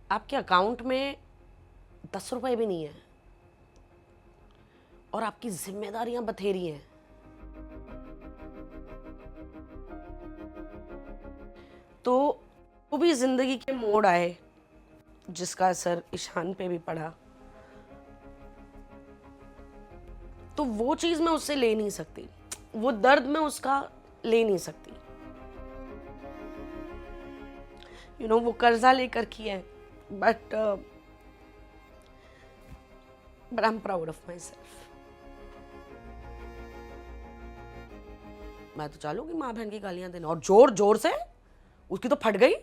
आपके अकाउंट में 10 रुपए भी नहीं है और आपकी जिम्मेदारियां बथेरी हैं, तो वो भी जिंदगी के मोड़ आए जिसका असर ईशान पे भी पड़ा। तो वो चीज मैं उससे ले नहीं सकती, वो दर्द मैं उसका ले नहीं सकती। वो कर्जा लेकर किया है, but I am proud of my self. मैं तो चालूंगी माँ बहन की गालियां देना, और जोर जोर से। उसकी तो फट गई।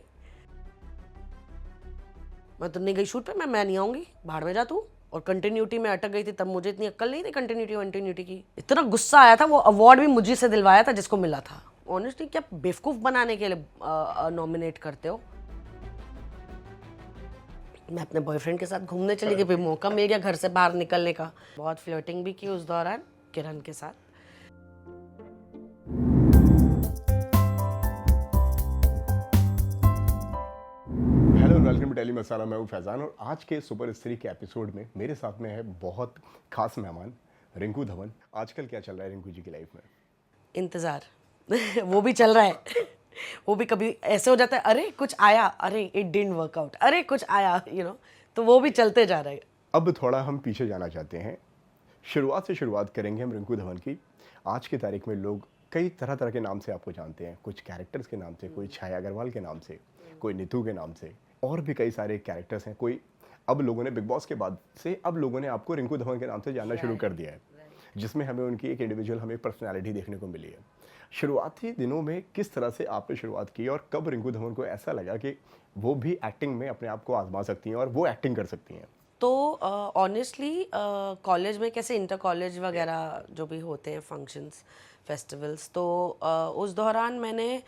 मैं तो नहीं गई शूट पे, मैं नहीं आऊंगी, भाड़ में जा तू। और कंटिन्यूटी में अटक गई थी, तब मुझे इतनी अक्ल नहीं थी कंटिन्यूटी की। इतना गुस्सा आया था, वो अवार्ड भी मुझे से दिलवाया था जिसको मिला था। ऑनेस्टली क्या बेवकूफ बनाने के लिए नॉमिनेट करते हो? मैं अपने बॉयफ्रेंड के साथ घूमने चली गई, फिर मौका मिल गया घर से बाहर निकलने का। बहुत फ्लर्टिंग भी की उस दौरान किरण के साथ। Hello and welcome to daily masala. मैं हूं फैजान और आज के सुपर स्त्री के एपिसोड में मेरे साथ में है बहुत खास मेहमान रिंकू धवन। आजकल क्या चल रहा है रिंकू जी की लाइफ में? इंतज़ार वो भी चल रहा है। वो भी कभी ऐसे हो जाता है, अरे कुछ आया, अरे इट डिडंट वर्क आउट, अरे कुछ आया, तो वो भी चलते जा रहा है। अब थोड़ा हम पीछे जाना चाहते हैं, शुरुआत से शुरुआत करेंगे हम रिंकू धवन की। आज की तारीख में लोग कई तरह तरह के नाम से आपको जानते हैं, कुछ कैरेक्टर्स के नाम से, कोई छाया अग्रवाल के नाम से, कोई नीतू के नाम से, और भी कई सारे कैरेक्टर्स हैं। कोई अब लोगों ने बिग बॉस के बाद से अब लोगों ने आपको रिंकू धवन के नाम से जानना शुरू कर दिया है, जिसमें हमें उनकी एक इंडिविजुअल, हमें पर्सनैलिटी देखने को मिली है। शुरुआती दिनों में किस तरह से आपने शुरुआत की और कब रिंकू धवन को ऐसा लगा कि वो भी एक्टिंग में अपने आप को आजमा सकती हैं और वो एक्टिंग कर सकती हैं? तो ऑनेस्टली कॉलेज में कैसे इंटर कॉलेज वगैरह जो भी होते हैं फंक्शंस, फेस्टिवल्स, तो उस दौरान मैंने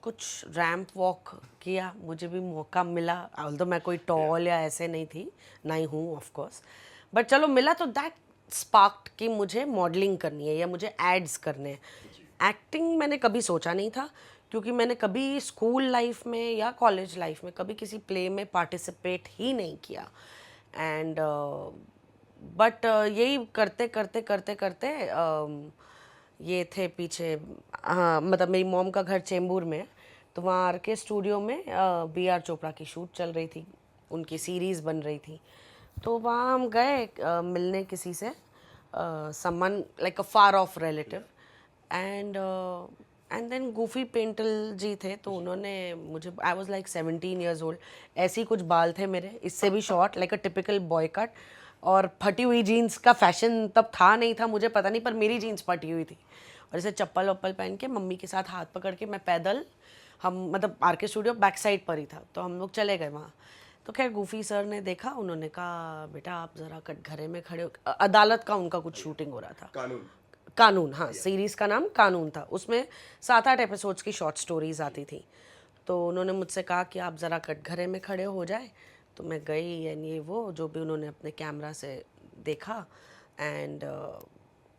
कुछ रैंप वॉक किया, मुझे भी मौका मिला। ऑल्दो मैं कोई टॉल या ऐसे नहीं थी, ना ही हूँ ऑफ कोर्स, बट चलो मिला, तो दैट स्पार्क्ड कि मुझे मॉडलिंग करनी है या मुझे एड्स करने हैं। एक्टिंग मैंने कभी सोचा नहीं था, क्योंकि मैंने कभी स्कूल लाइफ में या कॉलेज लाइफ में कभी किसी प्ले में पार्टिसिपेट ही नहीं किया। एंड बट यही करते करते करते करते ये थे पीछे, हाँ, मतलब मेरी मॉम का घर चेंबूर में है, तो वहाँ आर के स्टूडियो में बी आर चोपड़ा की शूट चल रही थी, उनकी सीरीज़ बन रही थी। तो वहाँ हम गए मिलने किसी से, someone like a far of relative, and then Goofy Paintal ji थे, तो उन्होंने मुझे, I was like 17 years old, ऐसे ही कुछ बाल थे मेरे, इससे भी short, like a typical boy cut, और फटी हुई जीन्स का फैशन तब था नहीं था, मुझे पता नहीं, पर मेरी जीन्स फटी हुई थी। और ऐसे चप्पल वप्पल पहन के मम्मी के साथ हाथ पकड़ के मैं पैदल, हम मतलब आर के स्टूडियो बैक साइड पर ही था, तो हम लोग चले गए वहाँ। तो खैर गूफी सर ने देखा, उन्होंने कहा बेटा आप ज़रा कटघरे में खड़े हो। अदालत का उनका कुछ शूटिंग हो रहा था, कानून, हाँ, सीरीज़ का नाम कानून था। उसमें 7-8 एपिसोड्स की शॉर्ट स्टोरीज आती थी। तो उन्होंने मुझसे कहा कि आप ज़रा कटघरे में खड़े हो जाए, तो मैं गई, यानी ये वो जो भी उन्होंने अपने कैमरा से देखा। एंड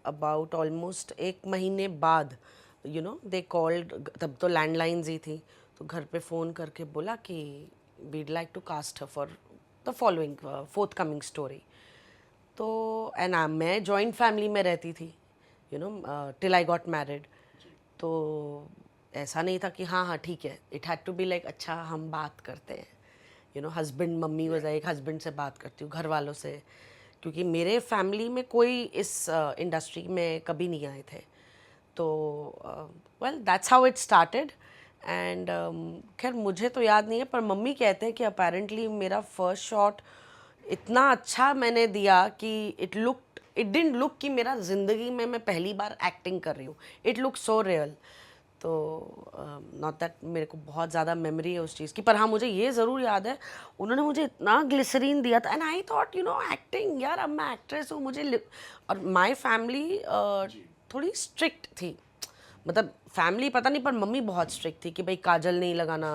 अबाउट ऑलमोस्ट 1 महीने बाद दे कॉल्ड, तब तो लैंडलाइंस ही थी, तो घर पे फ़ोन करके बोला कि we'd like to cast her for the following forthcoming story. तो एंड मैं जॉइंट फैमिली में रहती थी, टिल आई गॉट मैरिड। तो ऐसा नहीं था कि हाँ हाँ ठीक है, it had to be like अच्छा हम बात करते हैं, हस्बैंड, मम्मी वजह एक हस्बैंड से बात करती हूँ, घर वालों से, क्योंकि मेरे फैमिली में कोई इस इंडस्ट्री में कभी नहीं आए थे। तो well that's how it started. And खैर मुझे तो याद नहीं है, पर मम्मी कहते हैं कि अपेरेंटली मेरा फर्स्ट शॉट इतना अच्छा मैंने दिया कि इट डिडंट लुक कि मेरा ज़िंदगी में मैं पहली बार एक्टिंग कर रही हूँ, इट लुक सो रियल। तो नॉट दैट मेरे को बहुत ज़्यादा मेमोरी है उस चीज़ की, पर हाँ मुझे ये ज़रूर याद है, उन्होंने मुझे इतना ग्लिसरीन दिया था, एंड आई थॉट एक्टिंग, यार अब मैं एक्ट्रेस हूँ, मुझे और माई फैमिली थोड़ी स्ट्रिक्ट थी, मतलब फैमिली पता नहीं, पर मम्मी बहुत स्ट्रिक्ट थी कि भाई काजल नहीं लगाना,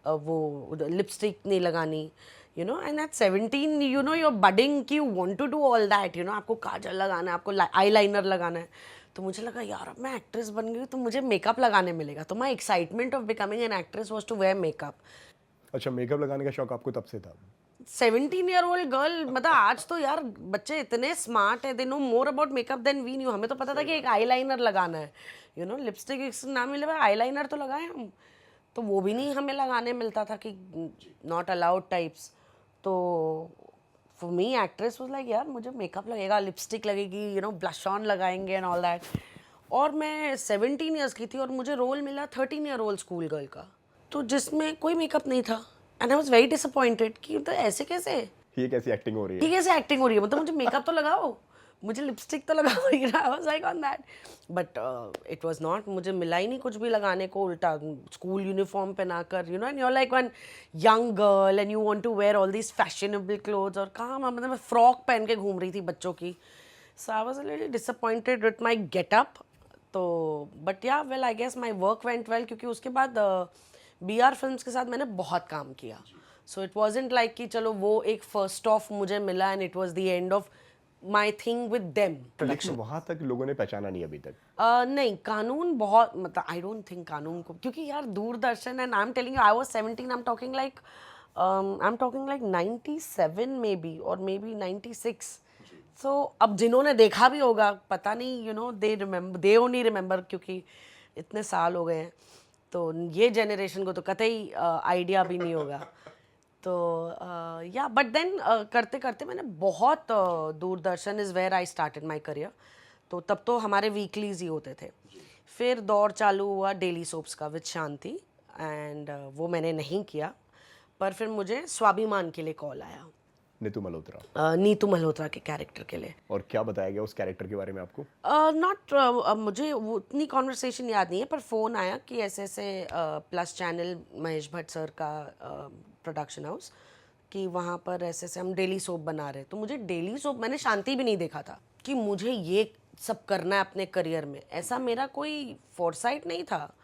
वो लिपस्टिक नहीं लगानी, एंड एट 17 you're budding कि you want to do all that, आपको काजल लगाना है, आपको आई लाइनर लगाना है। तो मुझे लगा यार अब मैं एक्ट्रेस बन गई तो मुझे मेकअप लगाने मिलेगा, तो my excitement of becoming an actress was to wear makeup. अच्छा, मेकअप लगाने का शौक आपको तब से था? 17-year-old गर्ल, मतलब आज तो यार बच्चे इतने स्मार्ट है, they know more about makeup than we knew. हमें तो पता था कि एक आईलाइनर लगाना है, यू नो, लिपस्टिक ना मिले भाई आईलाइनर तो लगाए हम। तो वो भी नहीं हमें लगाने मिलता था कि नॉट अलाउड टाइप्स। तो for me actress was like यार मुझे मेकअप लगेगा, लिपस्टिक लगेगी, यू नो, ब्लश ऑन लगाएंगे एंड ऑल दैट। और मैं 17 ईयर्स की थी और मुझे रोल मिला 13-year-old स्कूल गर्ल का, तो जिसमें कोई मेकअप नहीं था। And I was very disappointed कि तो ऐसे कैसे, ये कैसी एक्टिंग हो रही ये है? कैसे एक्टिंग हो रही है, मतलब मुझे मेकअप तो लगाओ, मुझे लिपस्टिक तो लगाओ। I was like on that, but it was not, मुझे मिला ही नहीं कुछ भी लगाने को, उल्टा स्कूल यूनिफॉर्म पहनाकर, you know, and you are like one young girl and you want to wear all these fashionable clothes. और कहाँ मतलब मैं फ्रॉक पहन के घूम रही थी बच्चों की। So I was a little disappointed with my getup. तो but ya well I guess my work went well, क्योंकि उसके बाद BR फिल्म्स के साथ मैंने बहुत काम किया। सो इट वॉजेंट लाइक कि चलो वो एक फर्स्ट ऑफ मुझे मिला and it was the end of my thing with them लेकिन प्रोडक्शन। वहाँ तक लोगों ने पहचाना नहीं अभी तक। नहीं, कानून बहुत, मतलब आई डोंट थिंक कानून को, क्योंकि यार Doordarshan and I am telling you I was 17, I am talking like 97 may be और मे बी 96। सो अब जिन्होंने देखा भी होगा पता नहीं, you know, they remember, they only remember, क्योंकि इतने साल हो गए हैं। तो ये जनरेशन को तो कतई आइडिया भी नहीं होगा। तो या बट देन करते करते मैंने बहुत Doordarshan is where I started my career. तो तब तो हमारे वीकलीज ही होते थे। फिर दौर चालू हुआ डेली सोप्स का विद शांति, एंड वो मैंने नहीं किया। पर फिर मुझे स्वाभिमान के लिए कॉल आया, नीतू मल्होत्रा। नीतू मल्होत्रा के कैरेक्टर के लिए। और क्या बताया गया उस कैरेक्टर के बारे में आपको? नॉट मुझे वो उतनी कॉन्वर्सेशन याद नहीं है, पर फ़ोन आया कि ऐसे ऐसे plus channel Mahesh Bhatt sir का प्रोडक्शन हाउस, कि वहाँ पर ऐसे ऐसे हम डेली सोप बना रहे हैं। तो मुझे डेली सोप, मैंने शांति भी नहीं देखा था कि मुझे ये सब करना है अपने करियर में, ऐसा मेरा कोई फोरसाइट नहीं था।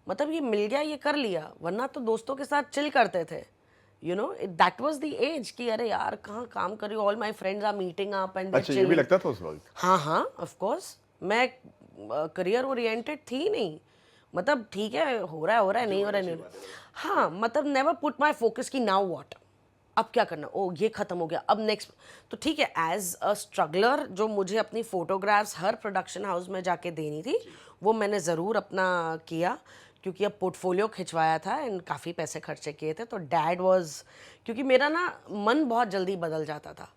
मतलब ये मिल गया, ये कर लिया, वरना तो दोस्तों के साथ चिल करते थे, you know, that was the age कि अरे यार कहाँ काम कर रही हूँ, all my friends are meeting up and अच्छा, ये भी लगता था उस वक्त? हाँ हाँ ऑफ कोर्स। मैं करियर ओरिएंटेड थी ही नहीं, मतलब ठीक है हो रहा है नहीं हो रहा है नहीं हो रहा है। हाँ मतलब नेवर पुट माय फोकस कि नाउ व्हाट, अब क्या करना, ओ ये खत्म हो गया, अब नेक्स्ट। तो ठीक है, एज अ स्ट्रगलर जो मुझे अपनी फोटोग्राफ्स हर प्रोडक्शन हाउस में जाके देनी थी, वो मैंने ज़रूर अपना किया, क्योंकि अब पोर्टफोलियो खिंचवाया था एंड काफ़ी पैसे खर्चे किए थे। तो डैड वाज, क्योंकि मेरा ना मन बहुत जल्दी बदल जाता था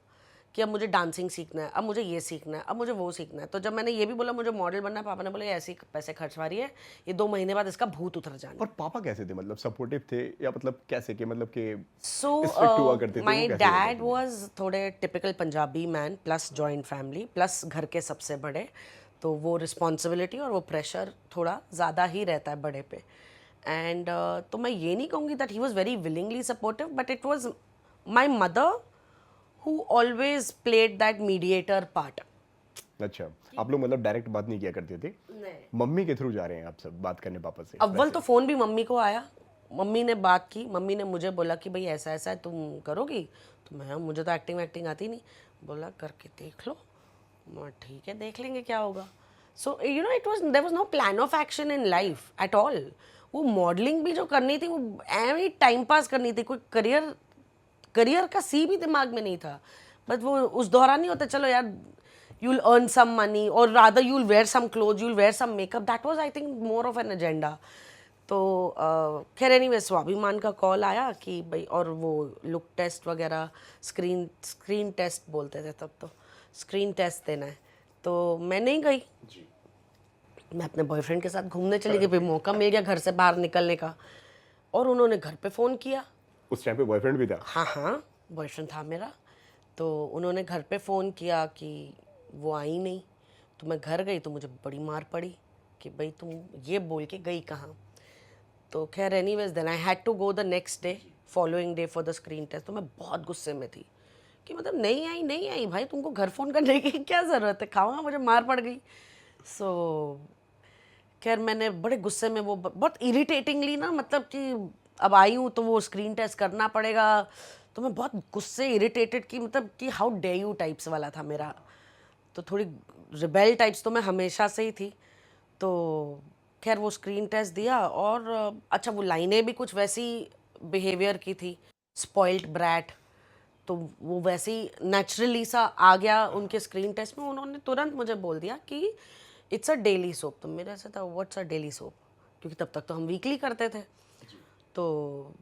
कि अब मुझे डांसिंग सीखना है, अब मुझे ये सीखना है, अब मुझे वो सीखना है। तो जब मैंने ये भी बोला मुझे मॉडल बनना है, पापा ने बोला ये ऐसे ही पैसे खर्चवा रही है, ये 2 महीने बाद इसका भूत उतर जाना। और पापा कैसे थे, मतलब सपोर्टिव थे या मतलब कैसे कि मतलब कि सो स्ट्रिक्ट हुआ करते थे? माई वो कैसे हुआ डैड करते थे? वॉज थोड़े typical Punjabi man, plus joint family, plus घर के सबसे बड़े, तो वो रिस्पॉन्सिबिलिटी और वो प्रेशर थोड़ा ज़्यादा ही रहता है बड़े पे। एंड तो मैं ये नहीं कहूँगी that he was very willingly supportive, but it was my mother who always played that mediator part. अच्छा, आप लोग मतलब डायरेक्ट बात नहीं किया करते थे? नहीं, मम्मी के थ्रू जा रहे हैं आप सब बात करने पापा से? अव्वल तो फ़ोन भी मम्मी को आया, मम्मी ने बात की, मम्मी ने मुझे बोला कि भाई ऐसा ऐसा है, तुम करोगी? तो मैं, मुझे तो एक्टिंग वैक्टिंग आती नहीं। बोला करके देख लो। मैं ठीक है देख लेंगे क्या होगा। So you know it was, there was no plan of action in life at all. वो मॉडलिंग भी जो करनी थी वो एवरी टाइम पास करनी थी, कोई करियर का सी भी दिमाग में नहीं था। बट वो उस दौरान नहीं होता चलो यार you will earn some money और rather you will wear some cloth, you will wear some makeup, that was I think more of an agenda. तो खैर एनीवे स्वाभिमान का कॉल आया कि भाई, और वो लुक टेस्ट वगैरह, स्क्रीन टेस्ट बोलते थे तब, तो स्क्रीन टेस्ट देना है। तो मैं नहीं गई, मैं अपने बॉयफ्रेंड के साथ घूमने चली गई, भाई मौका मिल गया घर से बाहर निकलने का। और उन्होंने घर पे फ़ोन किया। उस टाइम पे बॉयफ्रेंड भी था? हाँ हाँ बॉयफ्रेंड था मेरा। तो उन्होंने घर पे फ़ोन किया कि वो आई नहीं। तो मैं घर गई तो मुझे बड़ी मार पड़ी कि भाई तुम ये बोल के गई कहाँ। तो खैर anyways then I had to go the next day, following day for the screen test. तो मैं बहुत गुस्से में थी कि मतलब नहीं आई भाई, तुमको घर फ़ोन करने की क्या ज़रूरत है, खाऊंगा, मुझे मार पड़ गई। सो खैर मैंने बड़े गुस्से में वो बहुत इरिटेटिंगली ना, मतलब कि अब आई हूँ तो वो स्क्रीन टेस्ट करना पड़ेगा। तो मैं बहुत गुस्से इरिटेटेड कि मतलब कि हाउ डे यू टाइप्स वाला था मेरा। तो थोड़ी रिबेल टाइप्स तो मैं हमेशा से ही थी। तो खैर वो स्क्रीन टेस्ट दिया और अच्छा वो लाइनें भी कुछ वैसी बिहेवियर की थी, स्पॉइल्ड ब्रैट, तो वो वैसे ही नेचुरली सा आ गया उनके स्क्रीन टेस्ट में। उन्होंने तुरंत मुझे बोल दिया कि इट्स अ डेली सोप। तो मेरे से था व्हाट्स अ डेली सोप, क्योंकि तब तक तो हम वीकली करते थे। तो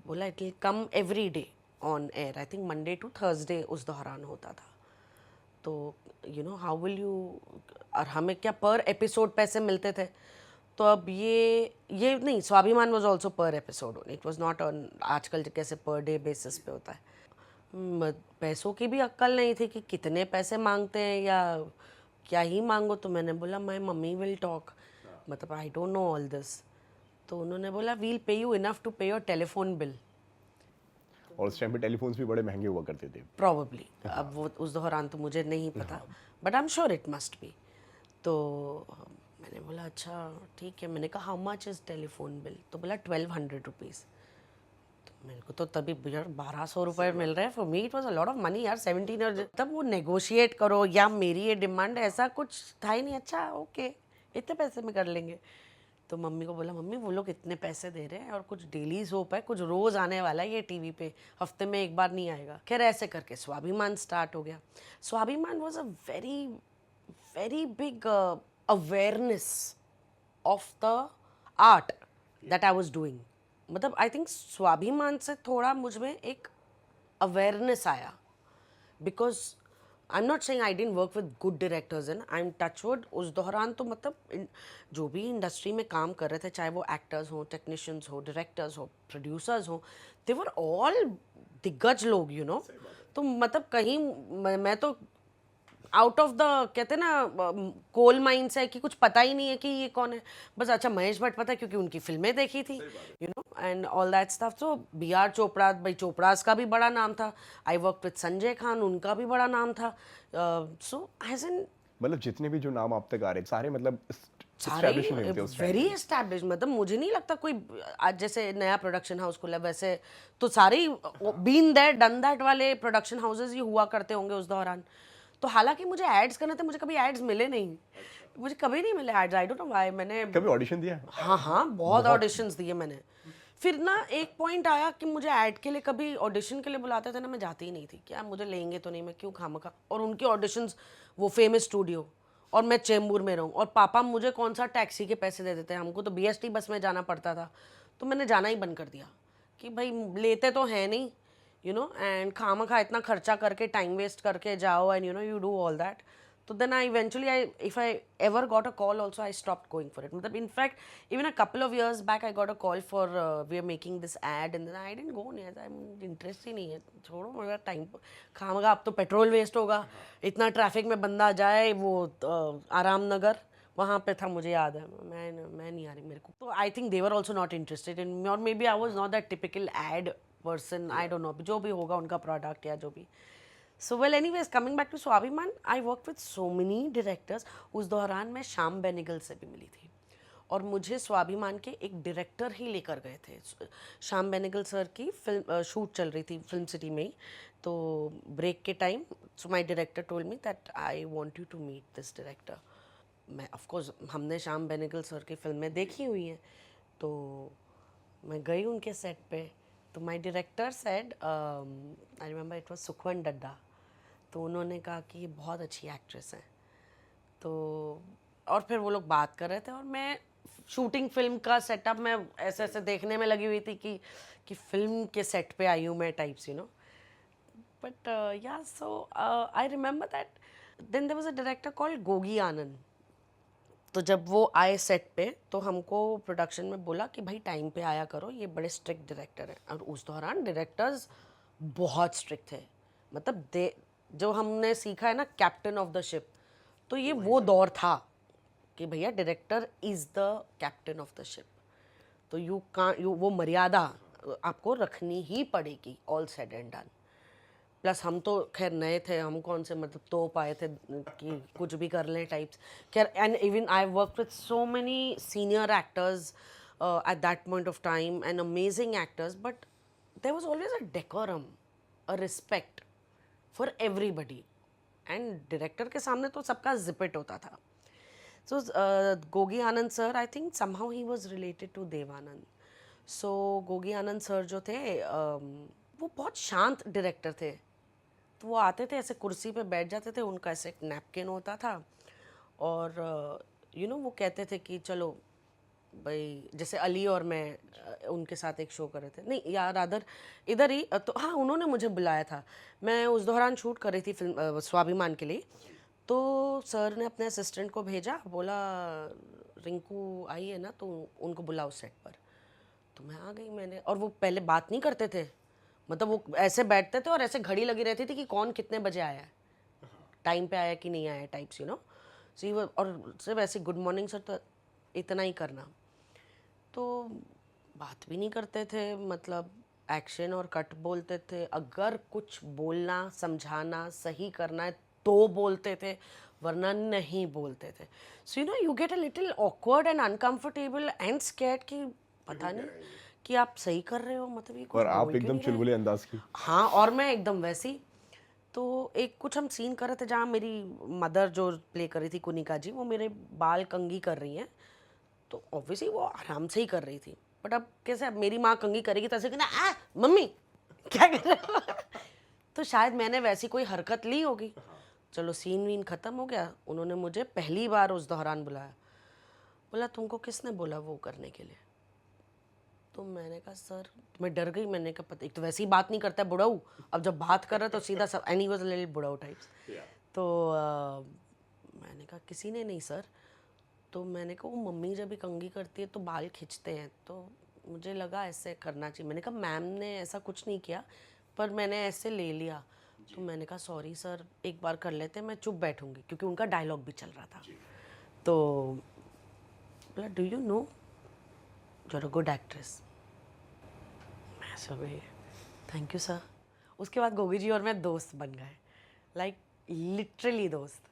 बोला it will come every day on air, I think Monday to Thursday उस दौरान होता था। तो you know how will you, और हमें क्या पर एपिसोड पैसे मिलते थे। तो अब ये नहीं, स्वाभिमान वाज आल्सो पर episode, it was not on आजकल कैसे पर डे बेसिस पे होता है। पैसों की भी अक्ल नहीं थी कि कितने पैसे मांगते हैं या क्या ही मांगो। तो मैंने बोला माय मम्मी विल टॉक, मतलब आई डोंट नो ऑल दिस। तो उन्होंने बोला वील पे यू इनफ टू पे योर टेलीफोन बिल। और उस टाइम पे टेलीफोन्स भी बड़े महंगे हुआ करते थे। प्रॉबली, अब वो उस दौरान तो मुझे नहीं पता, but I am sure it must be. तो मैंने बोला अच्छा ठीक है। मैंने कहा how much is telephone bill? तो बोला 1200 रुपीज़। तो मेरे को तो तभी यार 1200 रुपये मिल रहे हैं। For me it was a lot of money यार, 17 ईयर। तब वो नेगोशिएट करो या मेरी ये डिमांड, ऐसा कुछ था ही नहीं। अच्छा ओके, इतने पैसे में कर लेंगे। तो मम्मी को बोला मम्मी वो लोग इतने पैसे दे रहे हैं और कुछ डेली सोप है, कुछ रोज़ आने वाला है ये टीवी पे, हफ्ते में एक बार नहीं आएगा। खैर ऐसे करके स्वाभिमान स्टार्ट हो गया। स्वाभिमान was a very very big awareness of the art that I was doing. मतलब आई थिंक स्वाभिमान से थोड़ा मुझ में एक अवेयरनेस आया, because I am not saying I didn't work with good directors and I am touchwood. उस दौरान तो मतलब जो भी इंडस्ट्री में काम कर रहे थे, चाहे वो एक्टर्स हो, टेक्नीशियंस हो, डायरेक्टर्स हो, प्रोड्यूसर्स हो, दे वर ऑल दिग्गज लोग, यू नो। तो मतलब कहीं मैं तो आउट ऑफ द, कहते ना कोल माइंस है कि कुछ पता ही नहीं है कि ये कौन है। बस अच्छा महेश भट्ट पता है क्योंकि उनकी फिल्में देखी थी, you know, and all that stuff. तो बी आर चोपड़ा, भाई चोपड़ास का भी बड़ा नाम था। आई वर्क विद संजय खान, उनका भी बड़ा नाम था। सो एज एन मतलब जितने भी जो नाम आप तक आ रहे सारे मतलब सारे एस्टैब्लिश नेम थे उस टाइम वेरी पे। एस्टैब्लिश। मतलब मुझे नहीं लगता कोई आज जैसे नया प्रोडक्शन हाउस खुला वैसे तो सारे बीन दैट डन दैट वाले प्रोडक्शन हाउसेज ही हुआ करते होंगे उस दौरान। तो हालांकि मुझे एड्स करने थे, मुझे कभी एड्स मिले नहीं। मुझे कभी नहीं मिले ads, I don't know why. मैंने कभी ऑडिशन दिया? हाँ हाँ बहुत बहुत। ऑडिशंस दिए मैंने। फिर ना एक पॉइंट आया कि मुझे ऐड के लिए कभी ऑडिशन के लिए बुलाते थे ना, मैं जाती ही नहीं थी। क्या मुझे लेंगे तो नहीं, मैं क्यों खामखा। और उनके ऑडिशंस वो फेमस स्टूडियो और मैं चेंबूर में रहूँ, और पापा मुझे कौन सा टैक्सी के पैसे दे देते हैं, हमको तो बीएसटी बस में जाना पड़ता था। तो मैंने जाना ही बंद कर दिया कि भाई लेते तो है नहीं, यू नो, एंड खामखा इतना खर्चा करके टाइम वेस्ट करके जाओ and you know you do all that. तो then I eventually, if I ever got a call also, I stopped going for it. मतलब in fact, even a couple of years back, I got a call for we are making this ad, and then I didn't go. नहीं, I'm interest ही नहीं है, छोड़ो मेरा time खामगा। अब तो petrol waste होगा, इतना ट्रैफिक में बंदा जाए। वो आराम नगर वहाँ पे था, मुझे याद है। मैं नहीं आ रही मेरे को। तो I think they were also not interested in me, और may be I was not that typical ad person, I don't know, जो भी होगा उनका प्रोडक्ट या जो भी। So well anyways, coming back to Swabhimaan, I work with so many directors. उस दौरान मैं श्याम बेनेगल से भी मिली थी, और मुझे स्वाभिमान के एक डायरेक्टर ही लेकर गए थे। श्याम बेनेगल सर की फिल्म शूट चल रही थी फिल्म सिटी में ही। तो ब्रेक के time so my director told me that I want you to meet this director. मैं ऑफकोर्स, हमने श्याम बेनेगल सर की फिल्में देखी हुई हैं, तो मैं गई उनके सेट पे। तो my director said, I remember it was Sukhwan Dadda. तो उन्होंने कहा कि ये बहुत अच्छी एक्ट्रेस हैं। तो और फिर वो लोग बात कर रहे थे, और मैं शूटिंग फिल्म का सेटअप मैं ऐसे ऐसे देखने में लगी हुई थी कि फिल्म के सेट पे आई हूँ मैं, types, you know. But ya so I remember that then there was a director called Gogi Anand. तो जब वो आए सेट पे, तो हमको प्रोडक्शन में बोला कि भाई टाइम पे आया करो, ये बड़े स्ट्रिक्ट डायरेक्टर हैं। और उस दौरान डायरेक्टर्स बहुत स्ट्रिक्ट थे। मतलब दे, जो हमने सीखा है ना कैप्टन ऑफ द शिप, तो ये वो दौर था कि भैया director is the captain of the ship. तो यू वो मर्यादा आपको रखनी ही पड़ेगी, all said and done. Plus हम तो खैर नए थे, हम कौन से मतलब तो पाए थे कि कुछ भी कर लें टाइप्स। खैर and even I work with so many senior actors at that point of time and amazing actors, but there was always a decorum, a respect for everybody. And director के सामने तो सबका जिपिट होता था। So Gogi Anand sir, I think somehow he was related to Devanand. So Gogi Anand sir जो थे वो बहुत शांत डायरेक्टर थे। तो वो आते थे ऐसे कुर्सी पे बैठ जाते थे, उनका ऐसे एक नैपकिन होता था और वो कहते थे कि चलो भाई, जैसे अली और मैं उनके साथ एक शो कर रहे थे, नहीं यार अदर इधर ही तो हाँ, उन्होंने मुझे बुलाया था। मैं उस दौरान शूट कर रही थी फिल्म स्वाभिमान के लिए। तो सर ने अपने असिस्टेंट को भेजा, बोला रिंकू आई है ना तो उनको बुलाओ सेट पर। तो मैं आ गई। मैंने, और वो पहले बात नहीं करते थे, मतलब वो ऐसे बैठते थे और ऐसे घड़ी लगी रहती थी कि कौन कितने बजे आया है, टाइम पे आया कि नहीं आया टाइप्स, सी। और सिर्फ ऐसे गुड मॉर्निंग सर, तो इतना ही करना। तो बात भी नहीं करते थे, मतलब एक्शन और कट बोलते थे। अगर कुछ बोलना, समझाना, सही करना है तो बोलते थे, वरना नहीं बोलते थे। So you get a little awkward and uncomfortable and scared कि पता नहीं कि आप सही कर रहे हो, मतलब ये कुछ और आप बोल क्यों एकदम नहीं रहे हैं। चुलबुले अंदाज की। हाँ, और मैं एकदम वैसी। तो एक कुछ हम सीन कर रहे थे जहाँ मेरी मदर जो प्ले कर रही थी कुनिका जी, वो मेरे बाल कंघी कर रही हैं। तो ऑब्वियसली वो आराम से ही कर रही थी, बट अब कैसे, अब मेरी माँ कंघी करेगी तो ऐसे कहना आ मम्मी क्या कर रहे हो तो शायद मैंने वैसी कोई हरकत ली होगी। चलो सीन वीन ख़त्म हो गया। उन्होंने मुझे पहली बार उस दौरान बुलाया, बोला तुमको किसने बोला वो करने के लिए। तो मैंने कहा सर, मैं डर गई। मैंने कहा पता, एक तो वैसे ही बात नहीं करता है बुढ़ाऊ, अब जब बात कर रहा तो सीधा सब, and he was a little बुढ़ाऊ टाइप्स। तो मैंने कहा किसी ने नहीं सर। तो मैंने कहा वो मम्मी जब भी कंघी करती है तो बाल खींचते हैं, तो मुझे लगा ऐसे करना चाहिए। मैंने कहा मैम ने ऐसा कुछ नहीं किया, पर मैंने ऐसे ले लिया। तो मैंने कहा सॉरी सर, एक बार कर लेते, मैं चुप बैठूंगी, क्योंकि उनका डायलॉग भी चल रहा था। तो बोला do you know you are a good actress. मैं सब थैंक यू सर। उसके बाद गोगी जी और मैं दोस्त बन गए, लाइक लिटरली दोस्त।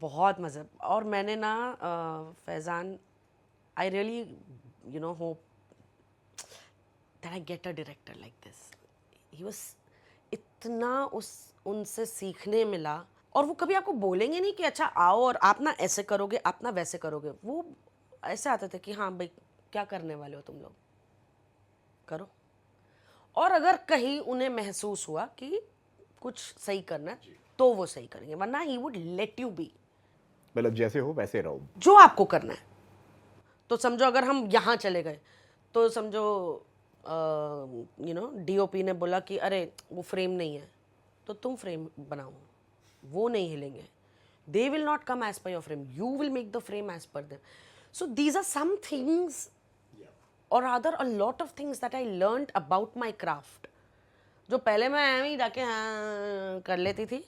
बहुत मज़ा। और मैंने ना Faizan, I really hope that I get a director like this. He was, इतना उनसे सीखने मिला। और वो कभी आपको बोलेंगे नहीं कि अच्छा आओ और आप ना ऐसे करोगे, आप ना वैसे करोगे। वो ऐसे आते थे कि हाँ भाई क्या करने वाले हो तुम लोग, करो। और अगर कहीं उन्हें महसूस हुआ कि कुछ सही करना है तो वो सही करेंगे, वरना he would let you be, मतलब जैसे हो वैसे रहो। जो आपको करना है। तो समझो अगर हम यहाँ चले गए तो समझो डीओपी ने बोला कि अरे वो फ्रेम नहीं है, तो तुम फ्रेम बनाओ, वो नहीं हिलेंगे। They will not come as per your frame, you will make the frame as per them. So these are some things, और other a lot of things that I learned about my craft, जो पहले मैं ऐਵੇਂ ही जाके हाँ कर लेती थी,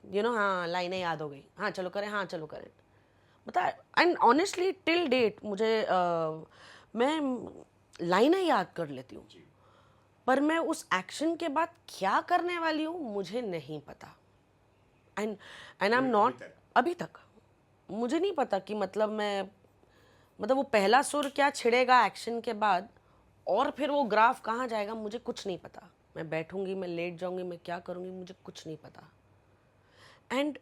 हाँ लाइनें याद हो गई, हाँ चलो करें, हाँ चलो करें। मतलब एंड ऑनेस्टली टिल डेट मुझे मैं लाइनें याद कर लेती हूँ, पर मैं उस एक्शन के बाद क्या करने वाली हूँ मुझे नहीं पता। एंड आई एम नॉट, अभी तक मुझे नहीं पता कि मतलब वो पहला सुर क्या छिड़ेगा एक्शन के बाद, और फिर वो ग्राफ कहाँ जाएगा, मुझे कुछ नहीं पता। मैं बैठूंगी, मैं लेट जाऊंगी, मैं क्या करूंगी, मुझे कुछ नहीं पता। And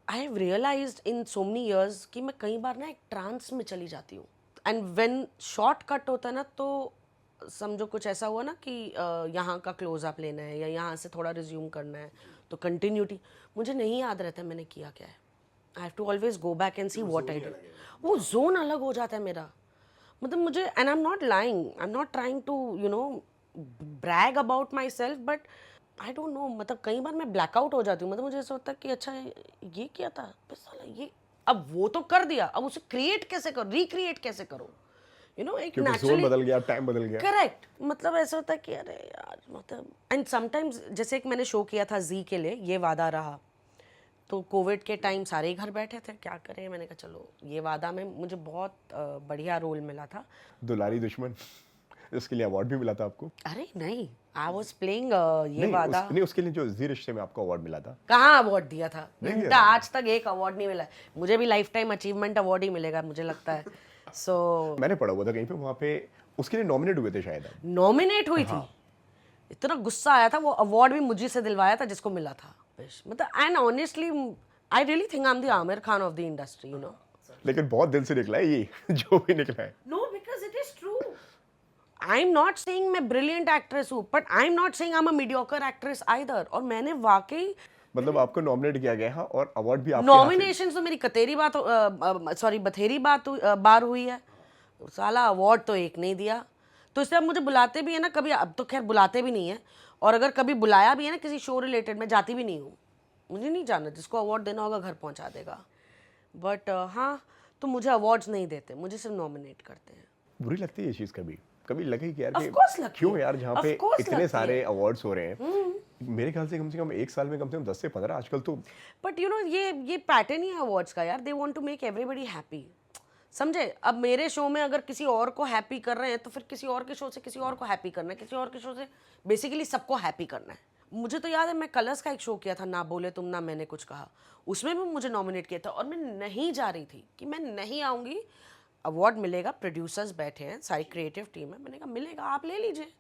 I have realised in so many years कि मैं कई बार ना एक ट्रांस में चली जाती हूँ। एंड व्हेन शॉर्ट कट होता है ना, तो समझो कुछ ऐसा हुआ ना कि यहाँ का क्लोज अप लेना है या यहाँ से थोड़ा रिज्यूम करना है, तो कंटिन्यूटी मुझे नहीं याद रहता है मैंने किया क्या है। I have to always go back and see what I did. वो जोन अलग हो जाता है मेरा, मतलब मुझे, and I am not lying, I am not trying to brag about myself, but I don't know, मतलब कई बार मैं ब्लैकआउट हो जाती हूँ। मतलब मुझे ऐसा होता है कि अच्छा ये किया था, बस साला ये, अब वो तो कर दिया, अब उसे क्रिएट कैसे करो, रिक्रिएट कैसे करो, एक क्योंकि जोन नेचुरली। बदल गया, टाइम बदल गया। करेक्ट, मतलब ऐसा होता है कि अरे यार, मतलब एंड समटाइम्स जैसे एक मैंने शो किया था जी के लिए, ये वादा रहा, तो कोविड के टाइम सारे ही घर बैठे थे, क्या करें। मैंने कहा चलो ये वादा में मुझे बहुत बढ़िया रोल मिला था। दुलारी दुश्मन, इसके लिए अवार्ड भी मिला था आपको। अरे नहीं, आई वॉज प्लेइंग ये नहीं वादा। नहीं, उसके लिए जो जी रिश्ते में आपको अवार्ड मिला था। कहाँ अवार्ड दिया था, नहीं दिया उनका था। आज तक एक अवार्ड नहीं मिला है। मुझे भी लाइफ टाइम अचीवमेंट अवार्ड ही मिलेगा मुझे लगता है। सो मैंने पढ़ा हुआ था कहीं पे, वहाँ पे उसके लिए नॉमिनेट हुए थे शायद आप। नॉमिनेट हुई थी, इतना गुस्सा आया था, वो अवार्ड भी मुझे से दिलवाया था जिसको मिला था। मतलब and honestly I really think I am the Aamir Khan of the industry, लेकिन बहुत दिल से निकला है ये जो भी निकला है। No, because it is true. I am not saying मैं ब्रिलियंट एक्ट्रेस हूँ, but I am not saying I am a mediocre actress either. और मैंने वाकई मतलब आपको नॉमिनेट किया गया है और अवार्ड भी आपके हाथ से। नॉमिनेशन तो मेरी कतेरी बात सॉरी बथेरी बार हुई है, साला अवार्ड तो एक नहीं दिया। तो इससे अब मुझे बुलाते भी है ना कभी, अब तो खैर बुलाते भी नहीं है, और अगर कभी बुलाया भी है ना किसी शो रिलेटेड, मैं जाती भी नहीं हूँ। मुझे नहीं जाना, जिसको अवार्ड देना होगा घर पहुँचा देगा। बट हाँ, तो मुझे अवार्ड्स नहीं देते, मुझे सिर्फ नॉमिनेट करते हैं। बुरी लगती है ये चीज़ कभी कभी लगे कि यार Of कि course लगती क्यों है। यार, जहाँ Of पे course इतने लगती सारे है। अवार्ड्स हो रहे हैं, मेरे ख्याल से कम एक साल में कम से कम 10 से 15 आजकल तो। बट यू नो ये पैटर्न ही है अवार्ड्स का यार, they want to make everybody happy. समझे? अब मेरे शो में अगर किसी और को हैप्पी कर रहे हैं, तो फिर किसी और के शो से किसी और को हैप्पी करना है, किसी और के शो से बेसिकली सबको हैप्पी करना है। मुझे तो याद है मैं कलर्स का एक शो किया था, ना बोले तुम ना मैंने कुछ कहा, उसमें भी मुझे नॉमिनेट किया था और मैं नहीं जा रही थी कि मैं नहीं आऊँगी, अवार्ड मिलेगा, प्रोड्यूसर्स बैठे हैं, सारी क्रिएटिव टीम है, मैंने कहा मिलेगा, आप ले लीजिए,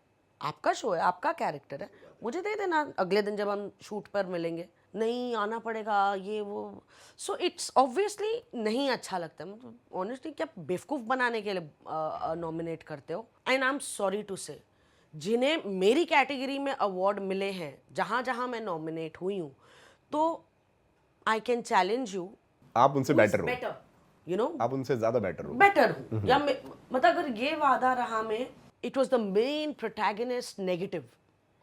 आपका शो है, आपका कैरेक्टर है, मुझे दे देना अगले दिन जब हम शूट पर मिलेंगे। नहीं आना पड़ेगा ये वो, सो इट्स ऑब्वियसली नहीं अच्छा लगता। मतलब ऑनेस्टली क्या बेवकूफ़ बनाने के लिए नॉमिनेट करते हो? And I am sorry to say, जिन्हें मेरी कैटेगरी में अवार्ड मिले हैं, जहाँ जहाँ मैं नॉमिनेट हुई हूँ, तो आई कैन चैलेंज यू, आप उनसे बेटर हो, बेटर, यू नो, आप उनसे ज़्यादा बेटर हो। बेटर हूँ, या मतलब अगर ये वादा रहा में, it was the main protagonist negative,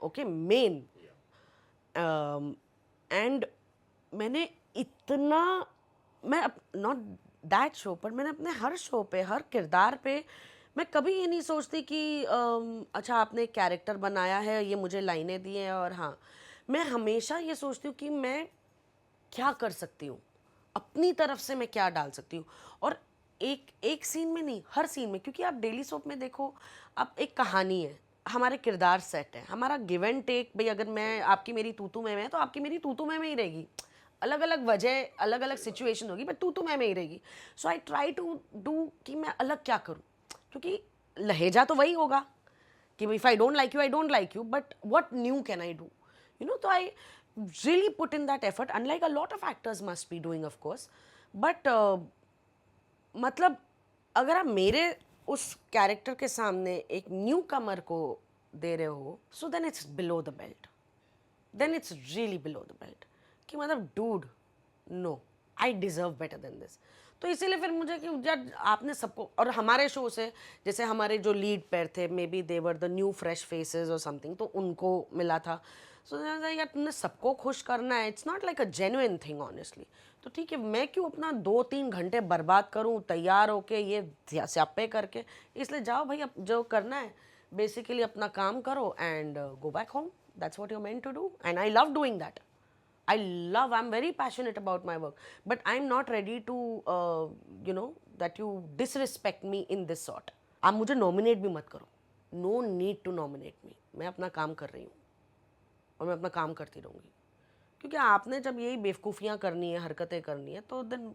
okay, main. And मैंने इतना, मैं नॉट दैट शो पर, मैंने अपने हर शो पे, हर किरदार पे, मैं कभी ये नहीं सोचती कि अच्छा आपने एक कैरेक्टर बनाया है, ये मुझे लाइनें दी हैं, और हाँ, मैं हमेशा ये सोचती हूँ कि मैं क्या कर सकती हूँ, अपनी तरफ से मैं क्या डाल सकती हूँ। और एक एक सीन में नहीं, हर सीन में, क्योंकि आप डेली सोप में देखो, अब एक कहानी है, हमारे किरदार सेट है, हमारा गिव एंड टेक, भाई अगर मैं आपकी मेरी तूतू में है तो आपकी मेरी तूतू में ही रहेगी, अलग अलग वजह, अलग अलग सिचुएशन होगी, बट तूतू में ही रहेगी। सो आई ट्राई टू डू कि मैं अलग क्या करूँ, क्योंकि लहेजा तो वही होगा कि if I don't like you, but what new can I do, you know, so I really put in that effort, unlike a lot of actors must be doing of course, but मतलब अगर आप मेरे उस character के सामने एक new कमर को दे रहे हो, so then it's below the belt, then it's really below the belt, कि मतलब dude, no, I deserve better than this. तो इसीलिए फिर मुझे कि जब आपने सबको, और हमारे शो से जैसे हमारे जो लीड पेयर थे, may be they were the new fresh faces और समथिंग, तो उनको मिला था। सो यार तुमने सबको खुश करना है, it's not like a genuine thing honestly. तो ठीक है, मैं क्यों अपना 2-3 घंटे बर्बाद करूं तैयार होके ये स्यापे करके, इसलिए जाओ भाई, अब जो करना है बेसिकली अपना काम करो and go back home, that's what you are meant to do, and I love doing that. I'm very passionate about my work, but I'm not ready to, you know, that you disrespect me in this sort. आप मुझे nominate भी मत करो, no need to nominate मी, मैं अपना काम कर रही हूँ और मैं अपना काम करती रहूँगी। क्योंकि आपने जब यही बेवकूफ़ियाँ करनी है, हरकतें करनी है, तो देन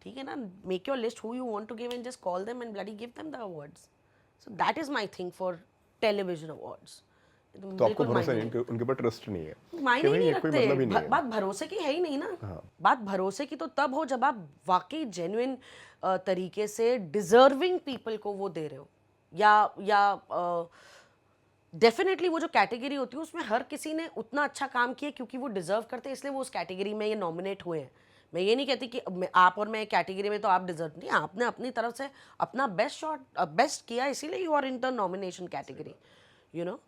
ठीक है ना, make your list who you want to give and just call them and bloody give them the awards. So that is my thing for television awards. तो आपको भरोसा नहीं, उनके ऊपर ट्रस्ट नहीं है मायने कि नहीं भाई कोई मतलब ही नहीं रखते, है। बात भरोसे की है ही नहीं ना। बात भरोसे की तो तब हो जब आप वाकई जेन्युइन तरीके से डिजर्विंग पीपल को वो दे रहे हो, या डेफिनेटली वो जो कैटेगरी होती है उसमें हर किसी ने उतना अच्छा काम किया क्योंकि वो डिजर्व करते हैं, इसलिए वो उस कैटेगरी में ये नॉमिनेट हुए हैं। मैं ये नहीं कहती कि आप और मैं कैटेगरी में तो आप डिजर्व नहीं, आपने अपनी तरफ से अपना बेस्ट किया, इसीलिए you are in the nomination category, you know.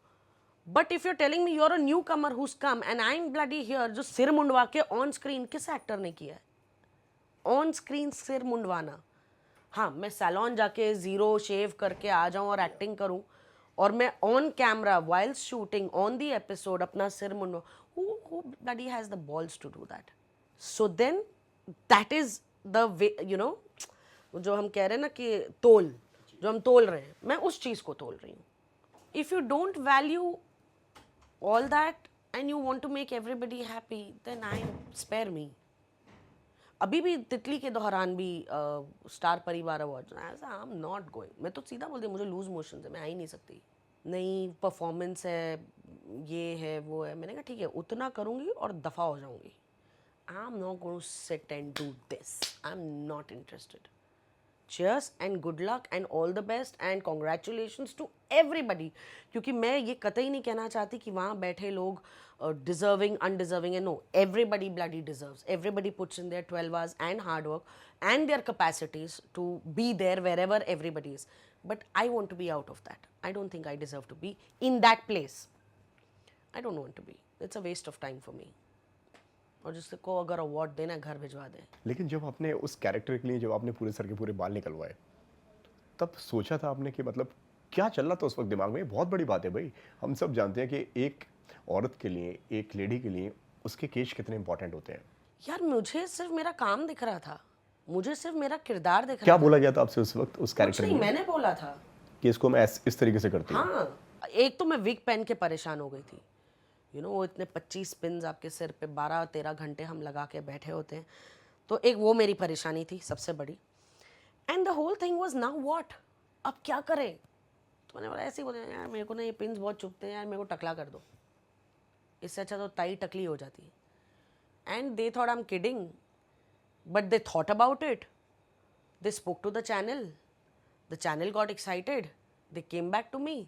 But if you are telling me you are a newcomer who's come and I am bloody here, जो सिर मुंडवा के ऑन स्क्रीन किस एक्टर ने किया है ऑन स्क्रीन सिर मुंडवाना? हाँ, मैं सैलॉन जाके ज़ीरो शेव करके आ जाऊँ और एक्टिंग करूँ, और मैं on camera while shooting on the episode अपना सिर Mundhwa, who bloody has the balls to do that? So then that is the way, you know, जो हम कह रहे हैं ना कि तोल, जो हम तोल रहे हैं, मैं उस चीज़ को तोल रही हूँ। If you don't value all that and you want to make everybody happy, then I spare me. अभी भी तितली के दौरान भी स्टार परिवार award, I am not going, मैं तो सीधा बोल दिया मुझे लूज मोशन है, मैं आ ही नहीं सकती, नई परफॉर्मेंस है, ये है वो है। मैंने कहा ठीक है, उतना करूँगी और दफ़ा हो जाऊँगी। I am not going to sit and do this, I am not interested. Cheers and good luck and all the best and congratulations to everybody, क्योंकि मैं ये कतई नहीं कहना चाहती कि वहाँ बैठे लोग डिजर्विंग अनडिजर्विंग है, no, everybody bloody deserves, everybody puts in their 12 hours and hard work and their capacities to be there wherever everybody is, but I want to be out of that. I don't think I deserve to be in that place. I don't want to be, it's a waste of time for me. और जिसको अगर award देना है घर भिजवा दे. लेकिन जब आपने उस कैरेक्टर के लिए जब आपने पूरे सर के पूरे बाल निकलवाए, तब सोचा था आपने कि मतलब क्या चल रहा था उस वक्त दिमाग में? बहुत बड़ी बात है भाई. हम सब जानते हैं कि एक औरत के लिए, एक लेडी के लिए उसके केश कितने इंपॉर्टेंट होते हैं. यार मुझे सिर्फ मेरा काम दिख रहा था, मुझे सिर्फ मेरा किरदार दिख क्या रहा बोला गया था आपसे उस वक्त उस था. कुछ कैरेक्टर नहीं, में मैंने बोला था. कि इसको मैं इस तरीके से करती हूँ? हाँ, एक तो मैं विग पहन के परेशान हो गई थी. यू नो वो इतने 25 पिन्स आपके सिर पे 12-13 घंटे हम लगा के बैठे होते हैं, तो एक वो मेरी परेशानी थी सबसे बड़ी. And the whole thing was now what, अब क्या करें. तो मैंने बोला ऐसे ही बोला, यार मेरे को ना ये पिन्स बहुत चुभते हैं यार, मेरे को टकला कर दो, इससे अच्छा तो ताई टकली हो जाती. And they thought I am kidding, but they thought about it, they spoke to the channel got excited, they came back to me,